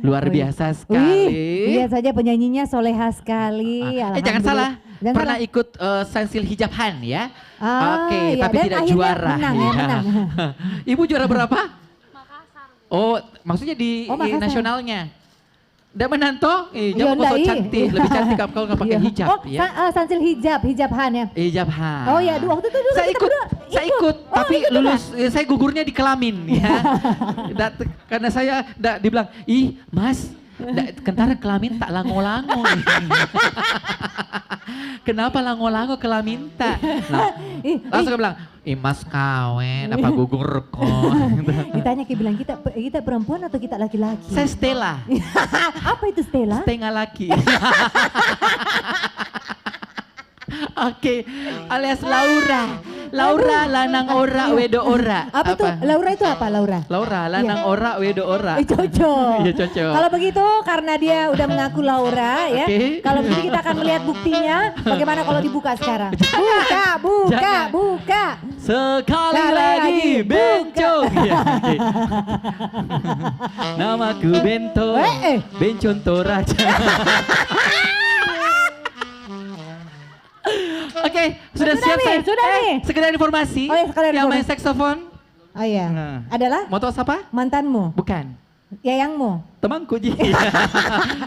Luar biasa sekali. Lihat saja penyanyinya soleha sekali. Jangan salah. Pernah ikut Sensil Hijab Han ya. Oke, tapi tidak juara. Menang. Ibu juara berapa? Makassar. Oh, maksudnya di nasionalnya. Udah menanto, jangan so cantik, lebih cantik kalau nggak pakai hijab ya. Sensil hijab Han ya. Hijab Han. Oh ya, waktu itu dulu saya ikut, tapi lulus saya gugurnya di kelamin ya. Karena saya dibilang, ih Mas, kentara kelamin tak lango-lango. Kenapa lango-lango kelamin tak? Nah, langsung bilang, Mas kawen apa gugur kok. Ditanya bilang kita perempuan atau kita laki-laki? Saya Stella. Apa itu Stella? Setengah laki. Oke, alias Laura lanang ora wedo ora. Apa tuh? Laura itu apa Laura? Laura lanang ora wedo ora. Cocok. Iya cocok. Kalau begitu karena dia udah mengaku Laura ya. Kalau begitu kita akan melihat buktinya. Bagaimana kalau dibuka sekarang? Buka. Sekali lagi bencong. Ya, okay. Namaku Bento. Bencong Toraja. Oke, sudah siap saya. Sudah nih. Sekedar informasi. Yang main saksofon. Oh iya. Adalah? Mau tahu siapa? Mantanmu? Bukan. Yayangmu? Temanku Ji.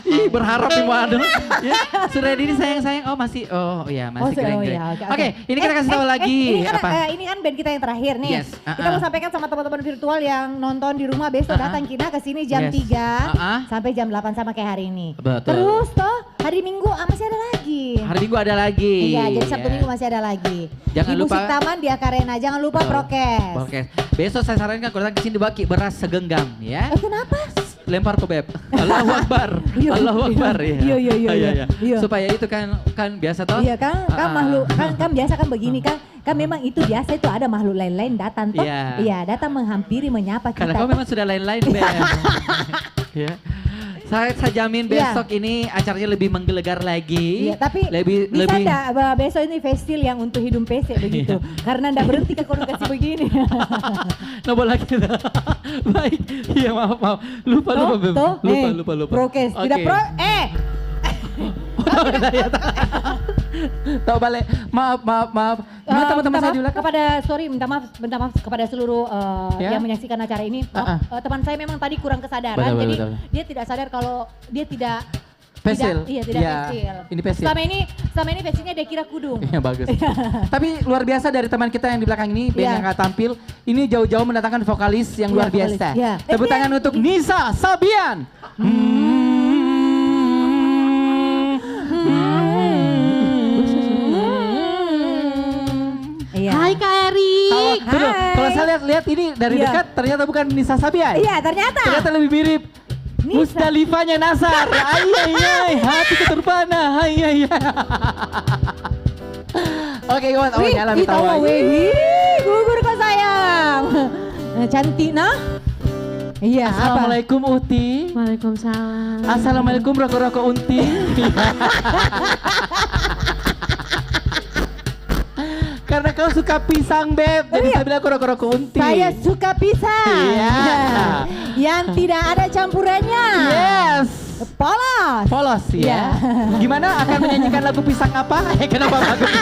Ih, berharap nih mau ada. Ya, sudah ini sayang-sayang. Oh masih keren-keren. Oke, ini kita kasih tahu lagi. Ini kan band kita yang terakhir nih. Kita mau sampaikan sama teman-teman virtual yang nonton di rumah, besok datang kita ke sini jam 3 sampai jam 8 sama kayak hari ini. Betul. Terus toh hari Minggu masih ada lagi. Hari Minggu ada lagi. Iya, jadi Sabtu Minggu masih ada lagi. Jangan di lupa Musik Taman di Akarena, jangan lupa prokes. Besok saya sarankan kalau datang ke sini bagi beras segenggam ya. Kenapa? Lempar ke beb. Allahu Akbar. Allahu Akbar ya. Iya. Supaya itu kan biasa toh. Iya kan makhluk kan biasa kan begini kan memang itu biasa itu ada makhluk lain-lain datang toh. Iya, datang menghampiri menyapa kita. Karena kau memang sudah lain-lain beb. Ya. Saya jamin besok ini acaranya lebih menggelegar lagi. Iya, tapi bisa enggak besok ini festival yang untuk hidung PC begitu. Karena enggak berhenti ke komunikasi begini. Nopo lagi. Baik. Iya, maaf. Lupa. Prokes. Tidak Tahu balik. Maaf. Teman-teman saya juga minta maaf kepada seluruh yang menyaksikan acara ini. Teman saya memang tadi kurang kesadaran, jadi dia tidak sadar kalau dia tidak Pesil. Tidak, iya tidak Ya, pesil. ini pesil. Selama ini pesilnya dia kira kudung. Iya bagus. Tapi luar biasa dari teman kita yang di belakang ini, band yang akan tampil. Ini jauh-jauh mendatangkan vokalis yang luar vokalis, biasa. ya. Tepuk tangan untuk Nisa Sabian. Iya. Hai Kak Erik. Kalau saya lihat ini dari Iya. dekat ternyata bukan Nisa Sabian. Iya, ternyata. Ternyata lebih mirip Musdalifahnya Nasar. Ayai, hati keterpana. Ayai. Oke, kawan. Oh, nyala tawa tawa. weh. Gugur kok sayang. Cantik nah? Iya, Assalamualaikum Uti. Waalaikumsalam. Assalamualaikum rokok-rokok Unti. Karena kau suka pisang, Beb. Jadi saya bilang rokok-rokok Unti. Saya suka pisang. Iya. Yang tidak ada campurannya. Yes. Polos. Polos ya. Gimana akan menyanyikan lagu pisang apa? Kenapa bagus?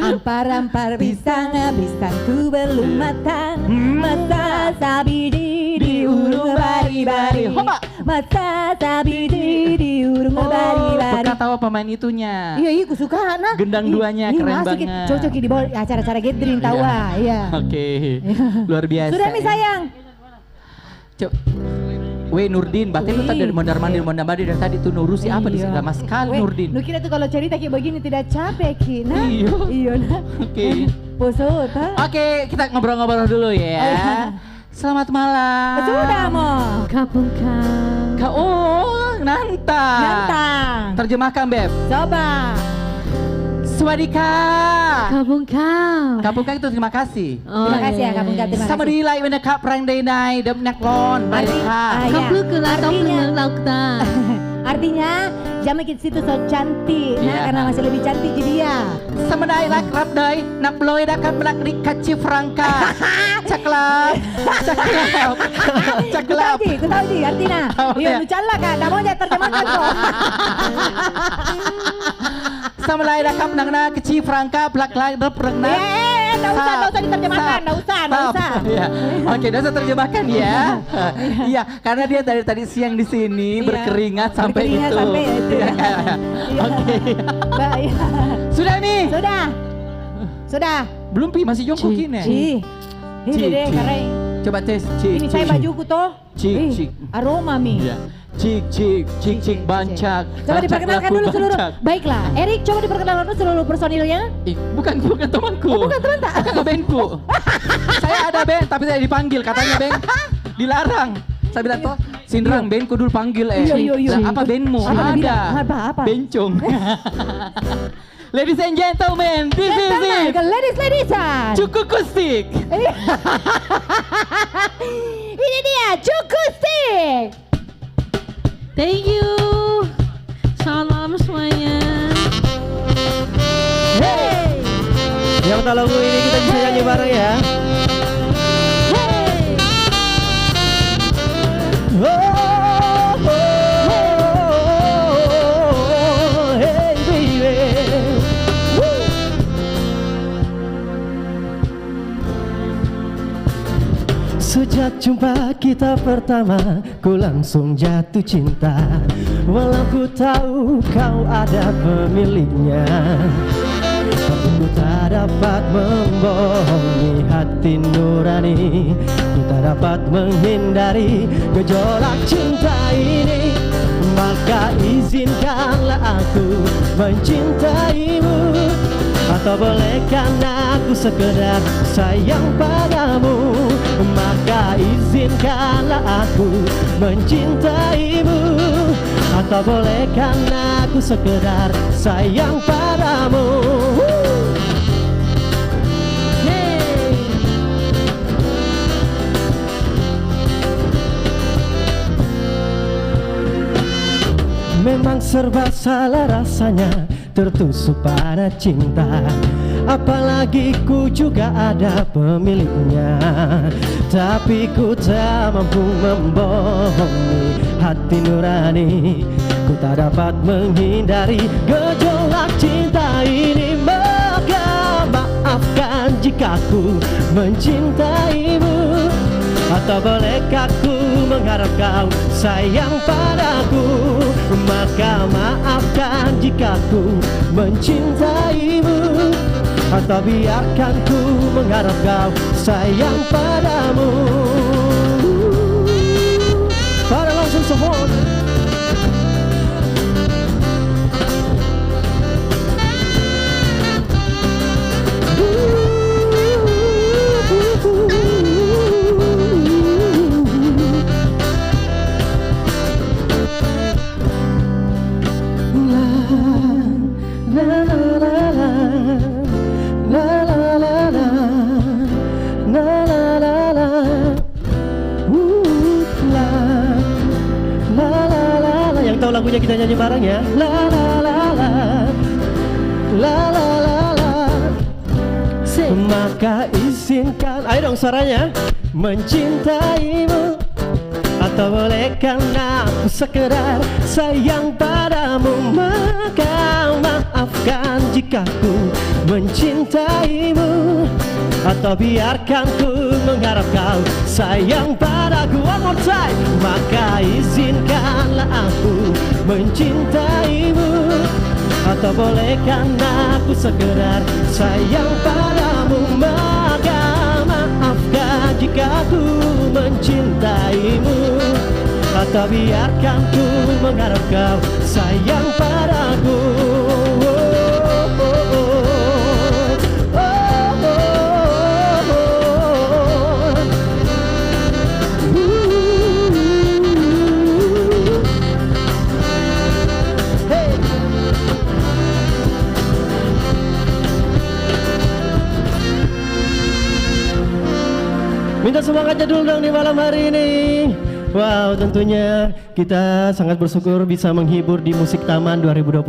Ampar-ampar pisang, pisangku belum matang. Masa sabidi di urung bari-bari. Masa sabidi di urung bari-bari. Beka tahu pemain itunya. Iya, aku suka nah. Gendang duanya keren banget. Cocok di bawah acara-acara gathering tahu ah. Iya. Oke. Luar biasa. Sudah mi sayang. Cok. Weh Nurdin, berarti lu tadi dari mondar-mandir dari tadi tuh nurusi apa di sini? Lama sekali Nurdin. Lu kira tuh kalau cerita kayak begini tidak capek Ki, nah? Iya nah. Oke. Poso ta? Oke, kita ngobrol-ngobrol dulu ya. Selamat malam. Sudah mo. Kapung kang. Oh, nantang. Nantang. Terjemahkan Beb. Coba. Swadika. Kapung kang. Kapung kang itu terima kasih. Terima kasih ya Kapung kang, terima kasih. Sama di live in the cup rang day night dem nak lon. Kaplu kelatong dengan laukta. Artinya jamak kita situ so cantik, nah karena masih lebih cantik jadi ya. Sama dai lak rap dai nak bloy dakan menak di kaci frangka. Caklap. Caklap. Caklap. Ku tahu ji artinya. Iya lu calla Kak, dah mau terjemahkan kok. Sama lain dakam nang na keci frangka blak lain rep rengna. Enggak usah diterjemahkan, enggak usah. Ya. Oke, udah saya terjemahkan ya. Iya, karena dia dari tadi siang di sini berkeringat sampai itu. Iya. Oke. Baik. Sudah nih. Sudah. Belum Pi, masih jongkok ini. Ini deh karena coba tes. ini saya bajuku toh. Cik. Aroma mi. Iya. Cik bancak. Coba diperkenalkan dulu seluruh. Baiklah, Erik coba diperkenalkan dulu seluruh personilnya. Bukan temanku. Oh, bukan teman tak? Bukan bandku. Saya ada band tapi tidak dipanggil, katanya band dilarang. Saya bilang toh, Sindrang bandku dulu panggil Iya. Apa bandmu? Ada. Apa? Bencong. Ladies and gentlemen, this is it. Ladies-ladisan. Cukukustik. Ini dia Cukukustik. Thank you. Selamat malam semuanya. Hey. Yang tahu lagu ini kita bisa nyanyi bareng ya. Hey. Hey baby. Sejak jumpa kita pertama, ku langsung jatuh cinta. Walau ku tahu kau ada pemiliknya, tapi ku tak dapat membohongi hati nurani. Ku tak dapat menghindari gejolak cinta ini. Maka izinkanlah aku mencintaimu. Atau bolehkah aku sekedar sayang padamu? Maka izinkanlah aku mencintaimu. Atau bolehkah aku sekedar sayang padamu? Hey. Memang serba salah rasanya tertusuk pada cinta, apalagi ku juga ada pemiliknya. Tapi ku tak mampu membohongi hati nurani. Ku tak dapat menghindari gejolak cinta ini. Maka maafkan jika ku mencintaimu. Atau bolehkah ku mengharap kau sayang padaku? Maka maafkan jika ku mencintaimu, atau biarkan ku mengharap kau sayang padamu. Para langsung semua. Yang tahu lagunya kita nyanyi bareng ya. La la la la, la la la la. Maka izinkan, ayo dong suaranya, mencintaimu. Atau bolehkah aku sekedar sayang padamu? Maka maafkan jika ku mencintaimu, atau biarkan ku mengharap kau sayang padaku. One more time. Maka izinkanlah aku mencintaimu, atau bolehkah aku sekedar sayang padamu? Maka maafkan jika ku mencintaimu, atau biarkan ku mengharap kau sayang padaku. Minta semangatnya dulu dong di malam hari ini. Wow, tentunya kita sangat bersyukur bisa menghibur di Musik Taman 2021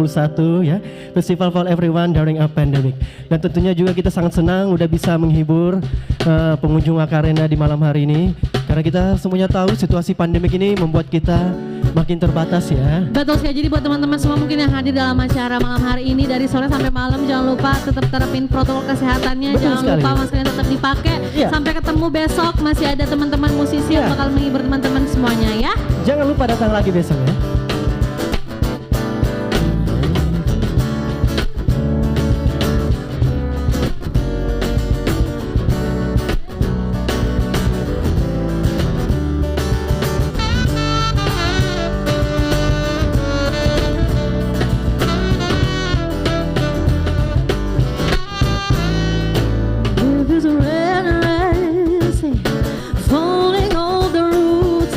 ya, Festival for Everyone during a pandemic. Dan tentunya juga kita sangat senang udah bisa menghibur pengunjung Macarena di malam hari ini, karena kita semuanya tahu situasi pandemik ini membuat kita makin terbatas ya. Betul sekali. Jadi buat teman-teman semua mungkin yang hadir dalam acara malam hari ini dari sore sampai malam, jangan lupa tetap terapin protokol kesehatannya. Betul jangan sekali. lupa maskernya tetap dipakai. Sampai ketemu besok, masih ada teman-teman musisi yang bakal menghibur teman-teman semuanya ya. Jangan lupa datang lagi besok ya. Falling all the routes,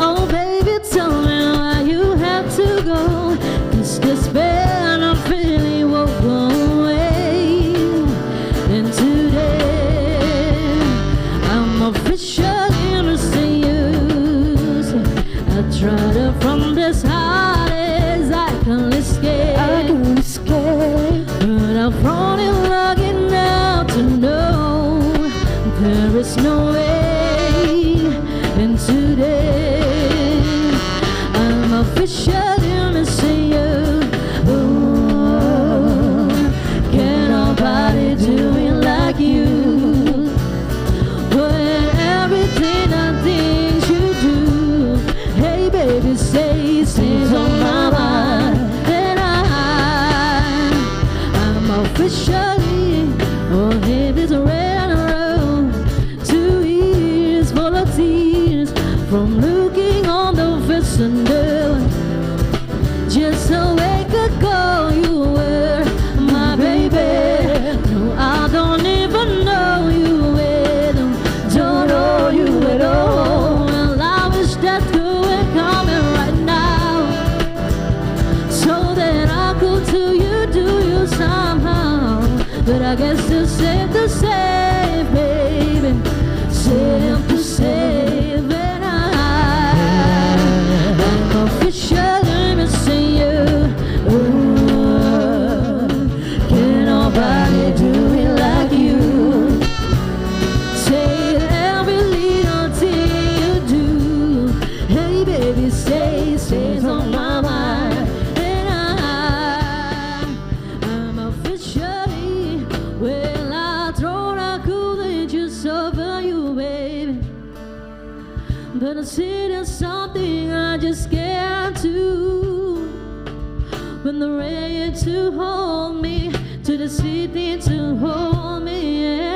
oh baby, tell me why you have to go. This despair I'm feeling won't go away. And today I'm officially missing you. I tried to from this heart as I can escape. But I'm running lucky now to know there is no way. And today I'm officially missing you. Oh, can nobody do it like you? When everything I think you do, hey baby, say stays on my mind. And I'm officially, oh baby's red road. 2 years full of tears from looking on the face and But I see there's something I just can't do. When the rain to hold me, to the city to hold me.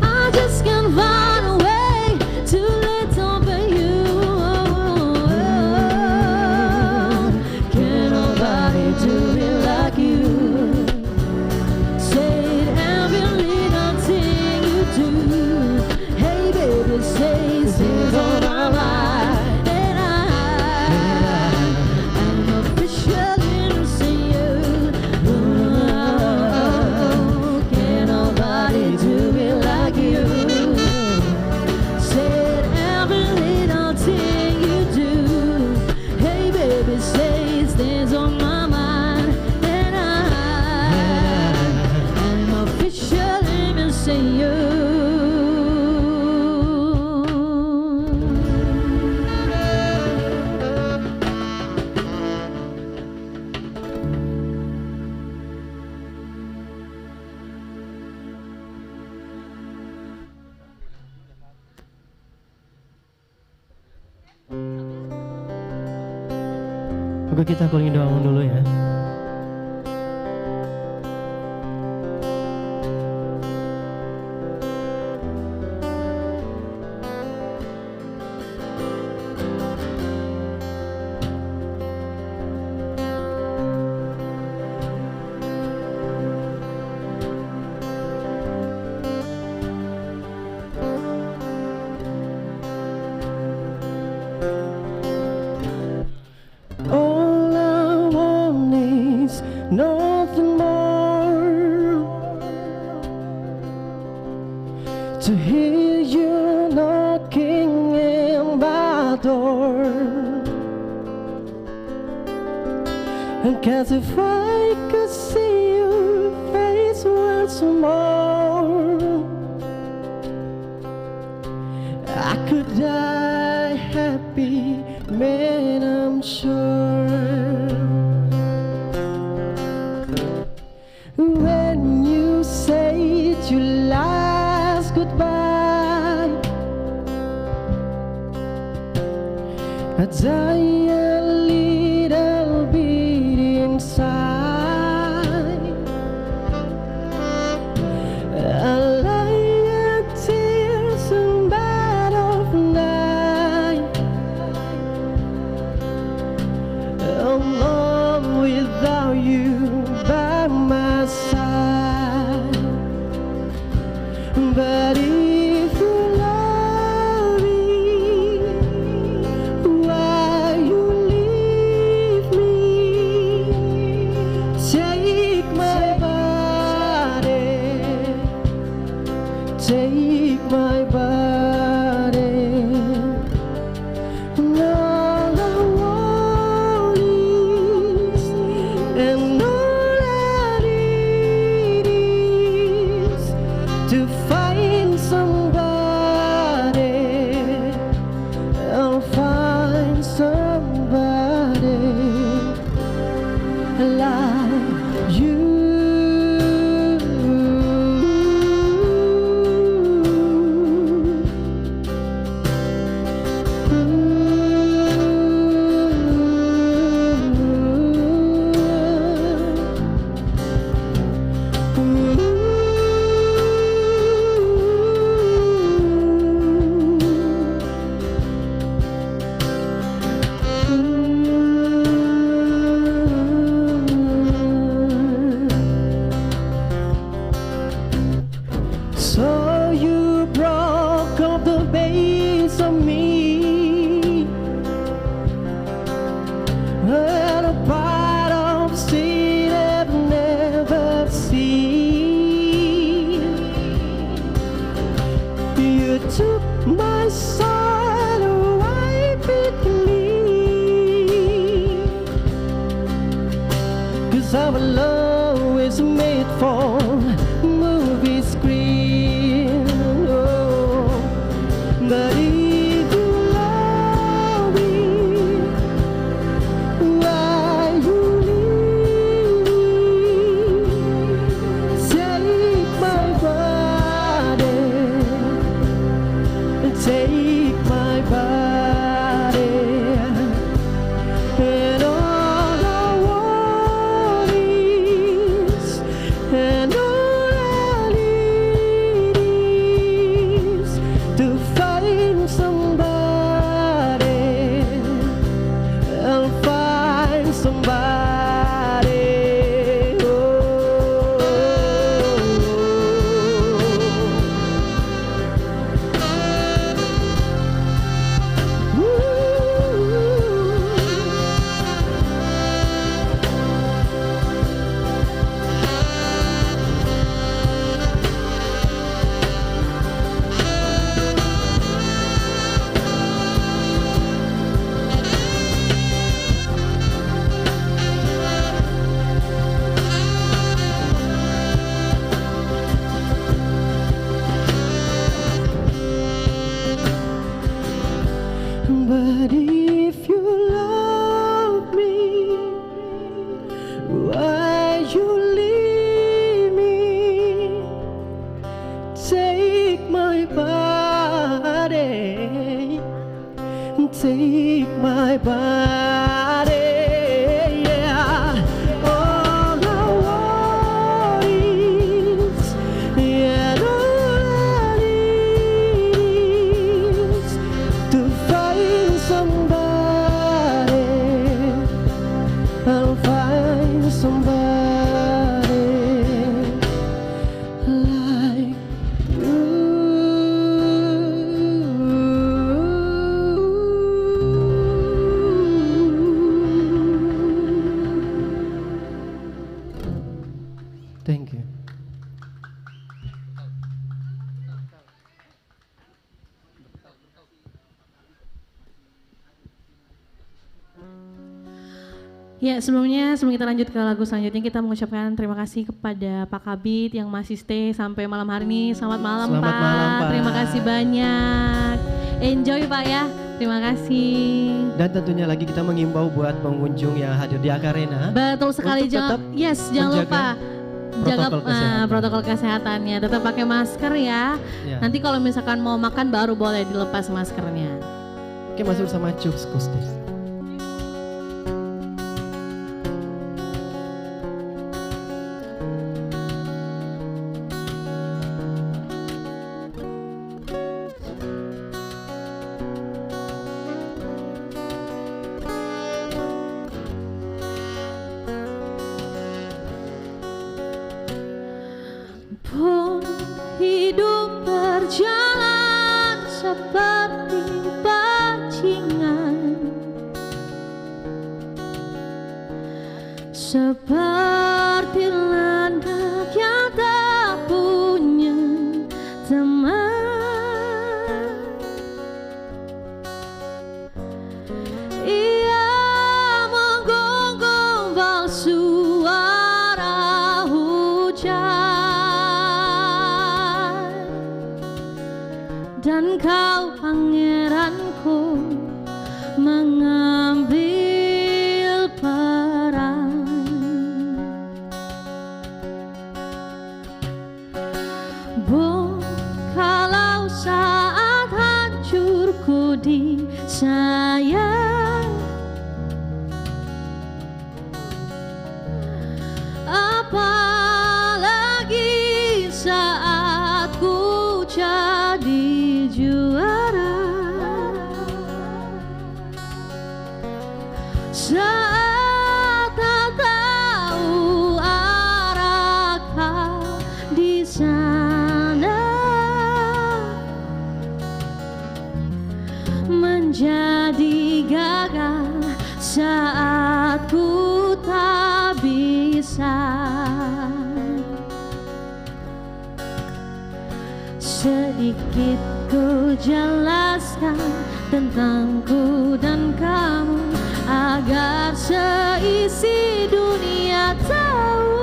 I just can't find a way to let over you. Can nobody do it like you? Say every little thing you do. Hey baby, say things on my mind, and I'm official innocent you. Can nobody do it like you? Say every little thing you do. Hey baby, say things on my mind, and I'm official innocent you. Oke, kita cooling down dulu ya. All I want is nothing more, to hear you knocking in my door. And 'cause if I could see your face once more, I could die happy, man, I'm sure. When you say your last goodbye, I die a little bit inside. I lie at tears and bed of night, alone without you by my side. But if you love me, why you leave me? Take my body, take my body. All I want is, and all I need is to find somebody. I'll find somebody like you. So you broke up the base of me, and a part of sin I've never seen. You took my soul away with me, 'cause our love is made for movie screen. Oh, but if you love me, why you leave me? Take my body, forsake my body. Yeah, all I want is, yeah, all I need is to find somebody. I'll find somebody like Thank you. Ya, sebelum kita lanjut ke lagu selanjutnya, kita mengucapkan terima kasih kepada Pak Kabid yang masih stay sampai malam hari ini. Selamat malam, Selamat Pak. malam, Pak. Terima kasih banyak. Enjoy Pak ya. Terima kasih. Dan tentunya lagi kita mengimbau buat pengunjung yang hadir di Akarena. Betul sekali, untuk tetap jangan lupa jaga protokol kesehatan. protokol kesehatannya. Tetap pakai masker ya. Ya. Nanti kalau misalkan mau makan baru boleh dilepas maskernya. Oke, masih bersama Cus Kusti. Pun hidup berjalan seperti bajingan, seperti landak yang tak punya teman. Ia menggonggong bal suara hujan, dan kau pangeranku mengambil peran. Bung, kalau saat hancurku disayang, apalagi saat ku jadi juara, saat tak tahu arah kau di sana, menjadi gagal saat ku tak bisa. Sedikit ku jelaskan tentangku dan kamu, agar seisi dunia tahu.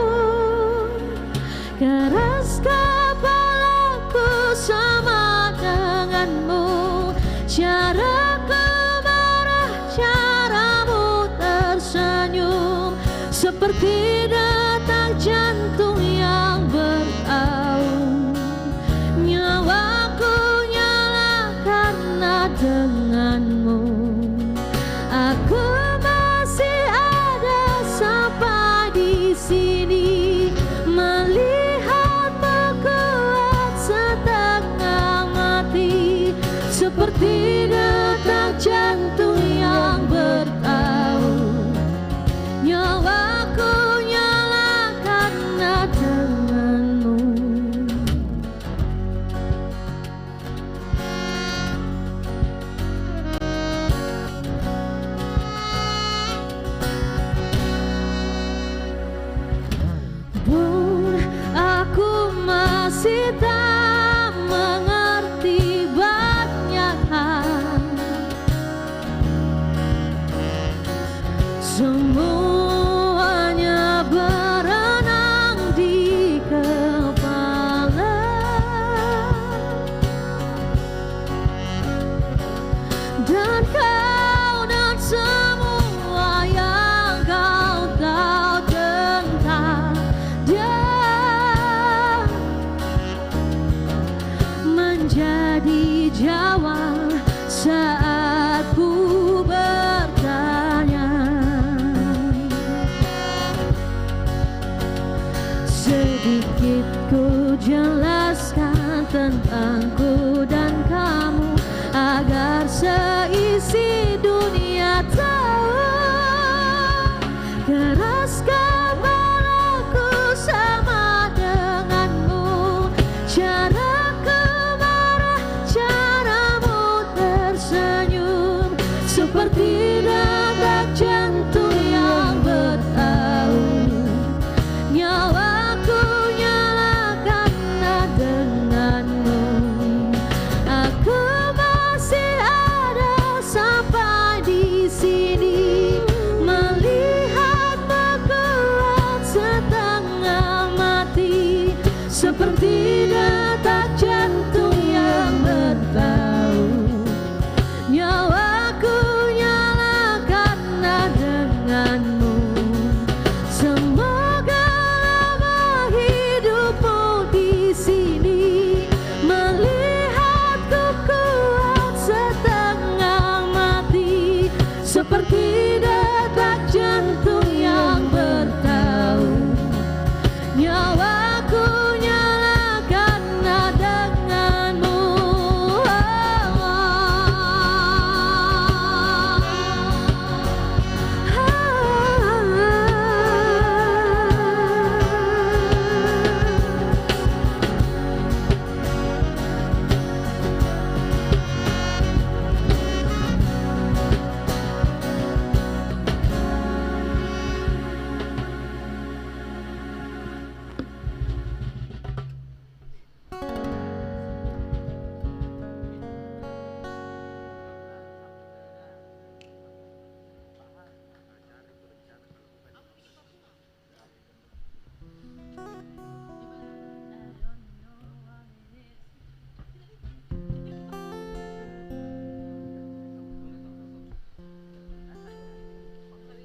Keras kepalaku sama denganmu, caraku marah, caramu tersenyum, seperti detak jantung yang bertaut. Nyawaku nyala karena denganmu. Aku masih ada sampai di sini, melihatmu kuat setengah mati, seperti detak jantung yang bertaut. Nyawaku nyala karena denganmu. Bun, aku masih tak mengerti banyak hal. Semuanya berenang di kepala, dan kau dan semua yang kau tahu tentang dia. ku jelaskan tentangku dan kamu agar seisi dunia tahu. Keraskah aku sama denganmu, caraku marah, caramu tersenyum, seperti detak jantung yang bertaut. Nyawaku nyalakan denganmu, aku masih ada sampai di sini, melihatmu kuat setengah mati, seperti detak jantung yang bertaut. Nyawaku nyalakan denganmu, semoga lama hidupmu di sini, melihatku kuat setengah mati, seperti detak jantung yang bertaut. Nyawaku nyalakan denganmu.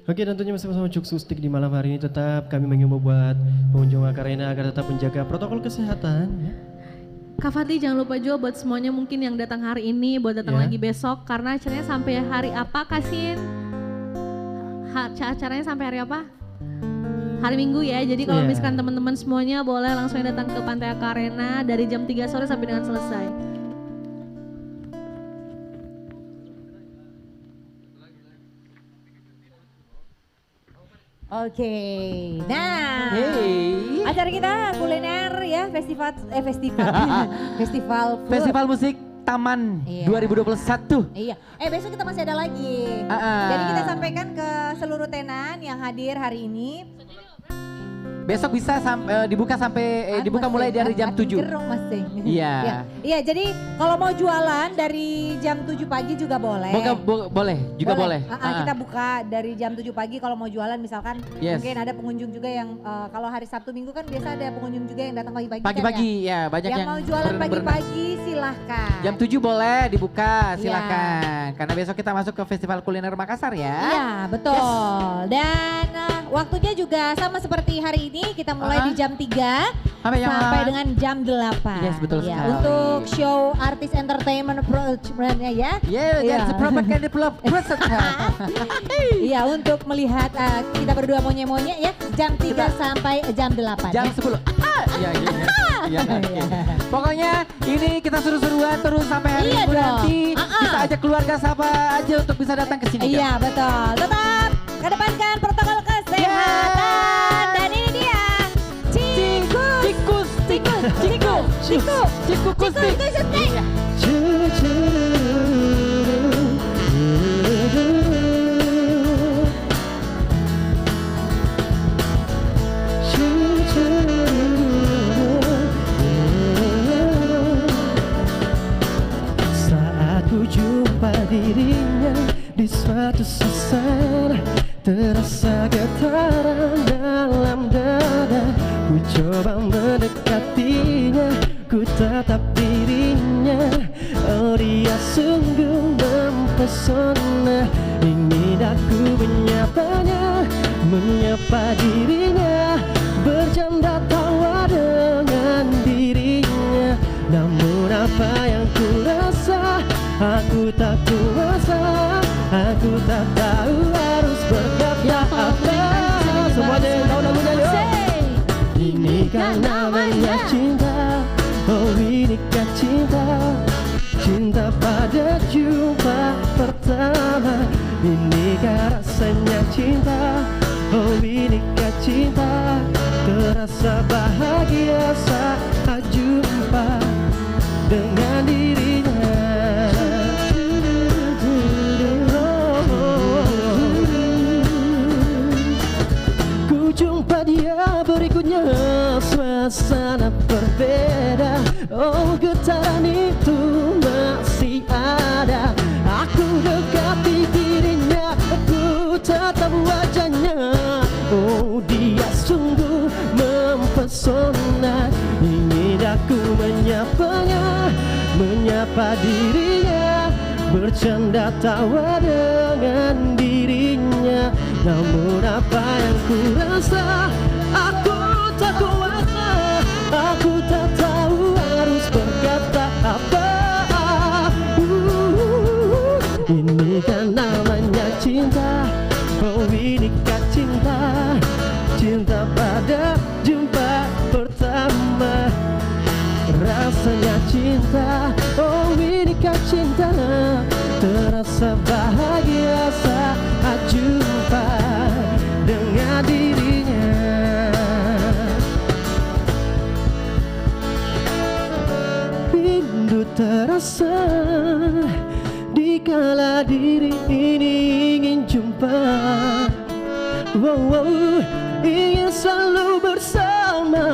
Oke, dan tentunya bersama-sama Cuk Sustik di malam hari ini tetap kami mengimbau buat pengunjung Macarena agar tetap menjaga protokol kesehatan. Kak Fadli jangan lupa juga buat semuanya mungkin yang datang hari ini, buat datang lagi besok, karena acaranya sampai hari apa Kasin? Acaranya sampai hari apa? Hari Minggu ya, jadi kalau misalkan teman-teman semuanya boleh langsung datang ke Pantai Macarena dari jam 3 sore sampai dengan selesai. Oke, nah acara kita kuliner ya, festival musik Taman 2021. Iya, besok kita masih ada lagi. Jadi kita sampaikan ke seluruh tenan yang hadir hari ini. Besok bisa dibuka sampai dibuka mulai dari jam 7. Iya. Iya, jadi kalau mau jualan dari jam 7 pagi juga boleh. Boleh, juga boleh. Kita buka dari jam 7 pagi kalau mau jualan misalkan. Mungkin ada pengunjung juga yang kalau hari Sabtu Minggu kan biasa ada pengunjung juga yang datang pagi-pagi. Pagi-pagi ya, banyak yang mau jualan pagi-pagi silahkan. Jam 7 boleh dibuka, silahkan. Karena besok kita masuk ke Festival Kuliner Makassar ya. Iya, betul. Dan waktunya juga sama seperti hari ini, kita mulai di jam 3 sampai dengan jam 8. Yes, betul sekali. Untuk show artis entertainment approach-nya ya. That's the propaganda Iya, untuk melihat kita berdua monye-monye ya, jam 3 sampai jam 8. Jam 10. Iya. Pokoknya ini kita seru-seruan terus sampai hari Minggu nanti. Bisa ajak keluarga siapa aja untuk bisa datang ke sini. Iya, betul. Tetap kedepankan protokol kesehatan. Dan ini dia Saat ku jumpa dirinya di suatu sesar, terasa getaran dalam dada. Ku coba mendekatinya, ku tatap dirinya. Oh, dia sungguh mempesona. Ingin aku menyapanya, menyapa dirinya, bercanda tawa dengan dirinya. Namun apa yang ku rasa, aku tak kuasa. Aku tak tahu harus berkata apa. Semuanya tahu lagunya yuk. Ini kan namanya cinta. cinta, oh inikah cinta, cinta pada jumpa pertama. Inikah rasanya cinta, oh inikah cinta, terasa bahagia saat jumpa dengan dirinya. Ku jumpa dia berikutnya, suasana berbeda. Oh getaran itu masih ada. Aku dekati dirinya, aku tatap wajahnya. Oh dia sungguh mempesona. Ingin aku menyapanya, menyapa dirinya, bercanda tawa dengan dirinya. Namun apa yang ku rasa, aku tak kuasa. Aku tak tahu harus berkata apa. Ini kan namanya cinta, oh inikah cinta, cinta pada jumpa pertama. Rasanya cinta, oh inikah cinta, terasa bahagia saat jumpa dengan dirinya. Rindu terasa dikala diri ini ingin jumpa. Wow, ingin selalu bersama,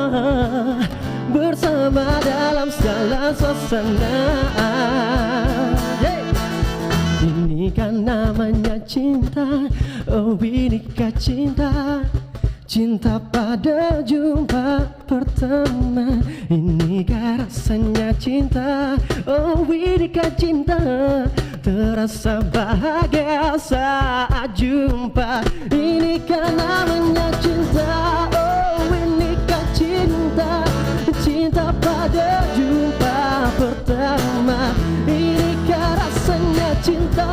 bersama dalam segala suasana. Ini kan namanya cinta, oh inikah cinta, cinta pada jumpa pertama. Inikah rasanya cinta, oh inikah cinta, terasa bahagia saat jumpa. Inikah namanya cinta, oh inikah cinta, cinta pada jumpa pertama. Inikah rasanya cinta,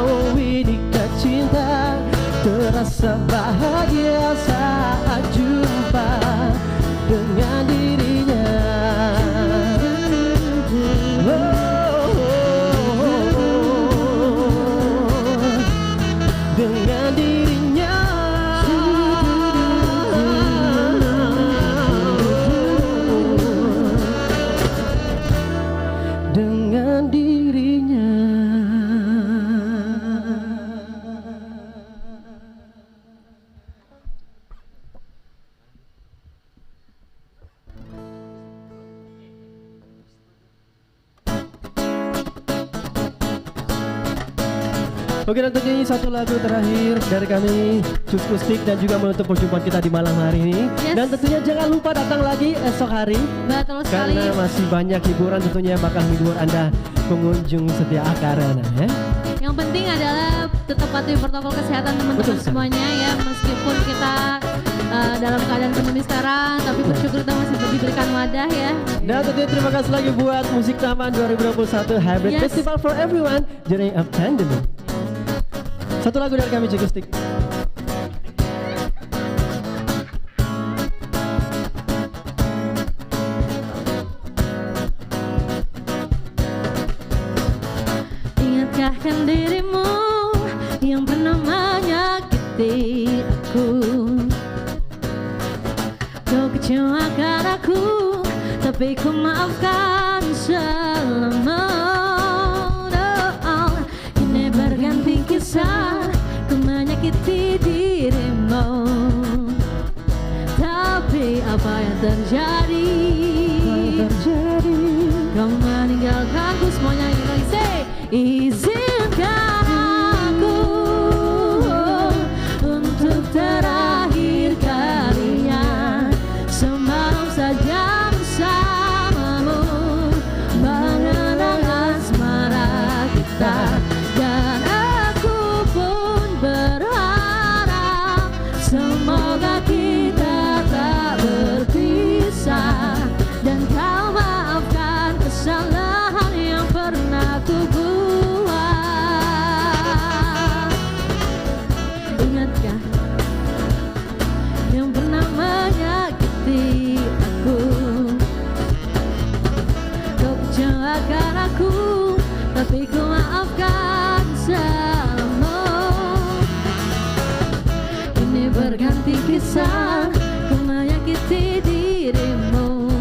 oh inikah cinta, terasa bahagia saat jumpa dengan dirinya. Dengan dirinya. Dengan dirinya. Oke, dan tentunya ini satu lagu terakhir dari kami Cukustik dan juga menutup perjumpaan kita di malam hari ini. Dan tentunya jangan lupa datang lagi esok hari. Betul sekali. Karena masih banyak hiburan tentunya bakal menghibur Anda pengunjung setia Akarana ya. Yang penting adalah tetap patuhi protokol kesehatan teman-teman semuanya ya. Meskipun kita dalam keadaan pandemi sekarang, tapi bersyukur kita masih diberikan wadah ya. Dan tentunya terima kasih lagi buat Musik Taman 2021 Hybrid Festival for Everyone during a pandemic. Satu lagu dari kami Cukustik. Ingatkah kan dirimu yang pernah menyakiti aku? Kau kecewakan aku, tapi ku maafkan selama. Kini berganti kisah, ku menyakiti dirimu. Tapi apa yang terjadi? Kau meninggalkanku semuanya yang lagi say. Izinkan aku untuk terakhir kalinya semalam saja bersamamu, mengenang asmara kita. Dan aku pun berharap semoga kita tak berpisah, dan kau maafkan kesalahan yang pernah ku buat. Ingatkah yang pernah menyakiti aku? aku, tapi ku maafkan salahmu. Ini berganti kisah, ku menyakiti dirimu.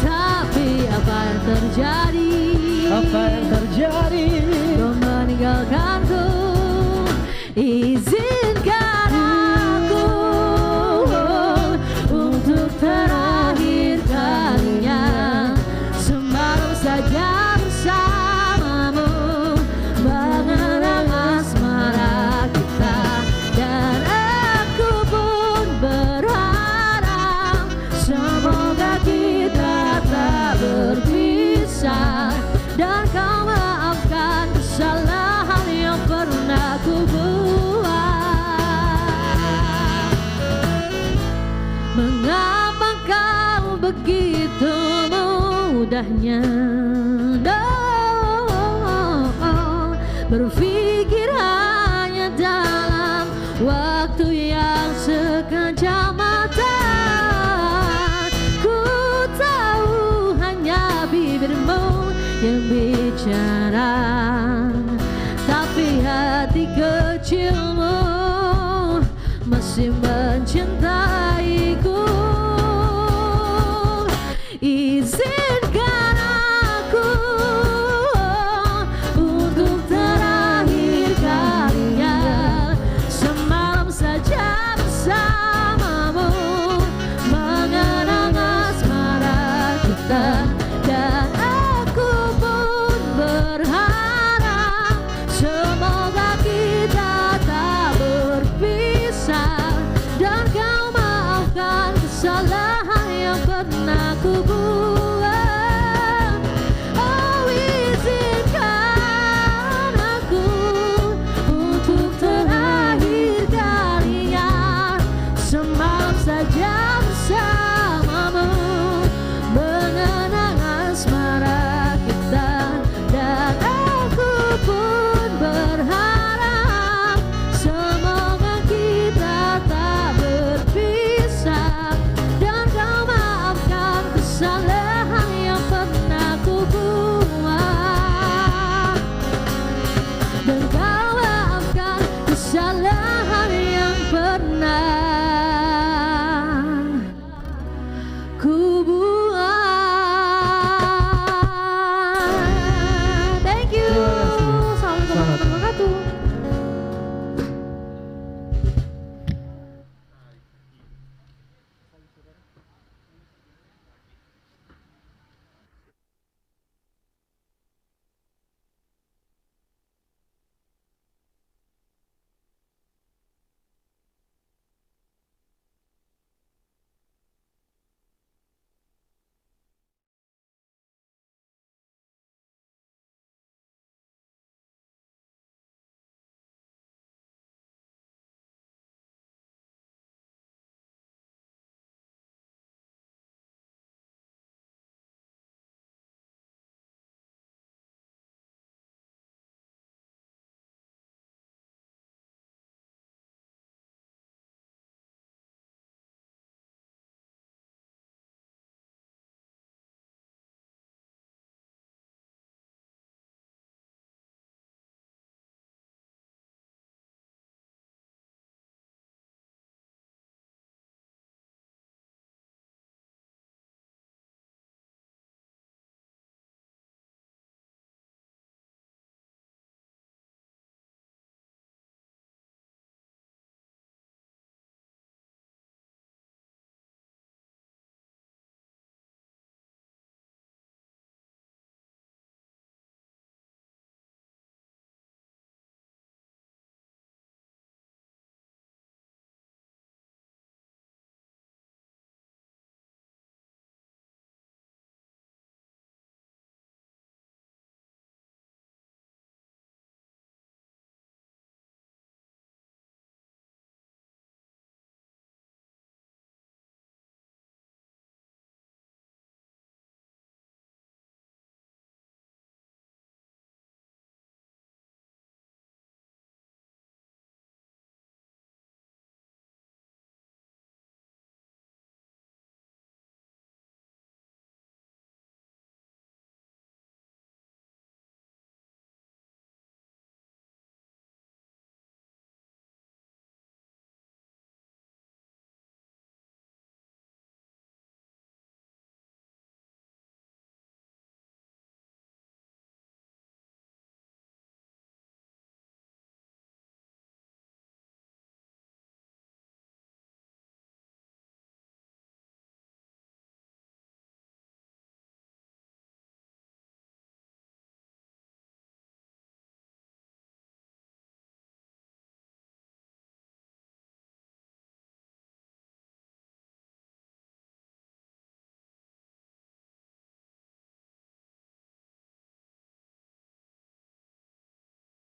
Tapi apa yang terjadi? Apa yang terjadi? Kau meninggalkanku. Izinkan aku untuk terakhir kalinya semalam saja bersamamu, mengenang asmara kita. Dan aku pun berharap semoga kita tak berpisah, dan kau maafkan kesalahan yang pernah ku buat. Mengapa kau begitu mudahnya berpikir hanya dalam waktu yang sekejap mata? Ku tahu hanya bibirmu yang bicara, tapi hati kecilmu masih mencintaiku. Izinkan aku untuk terakhir kalinya semalam saja bersamamu, mengenang asmara kita.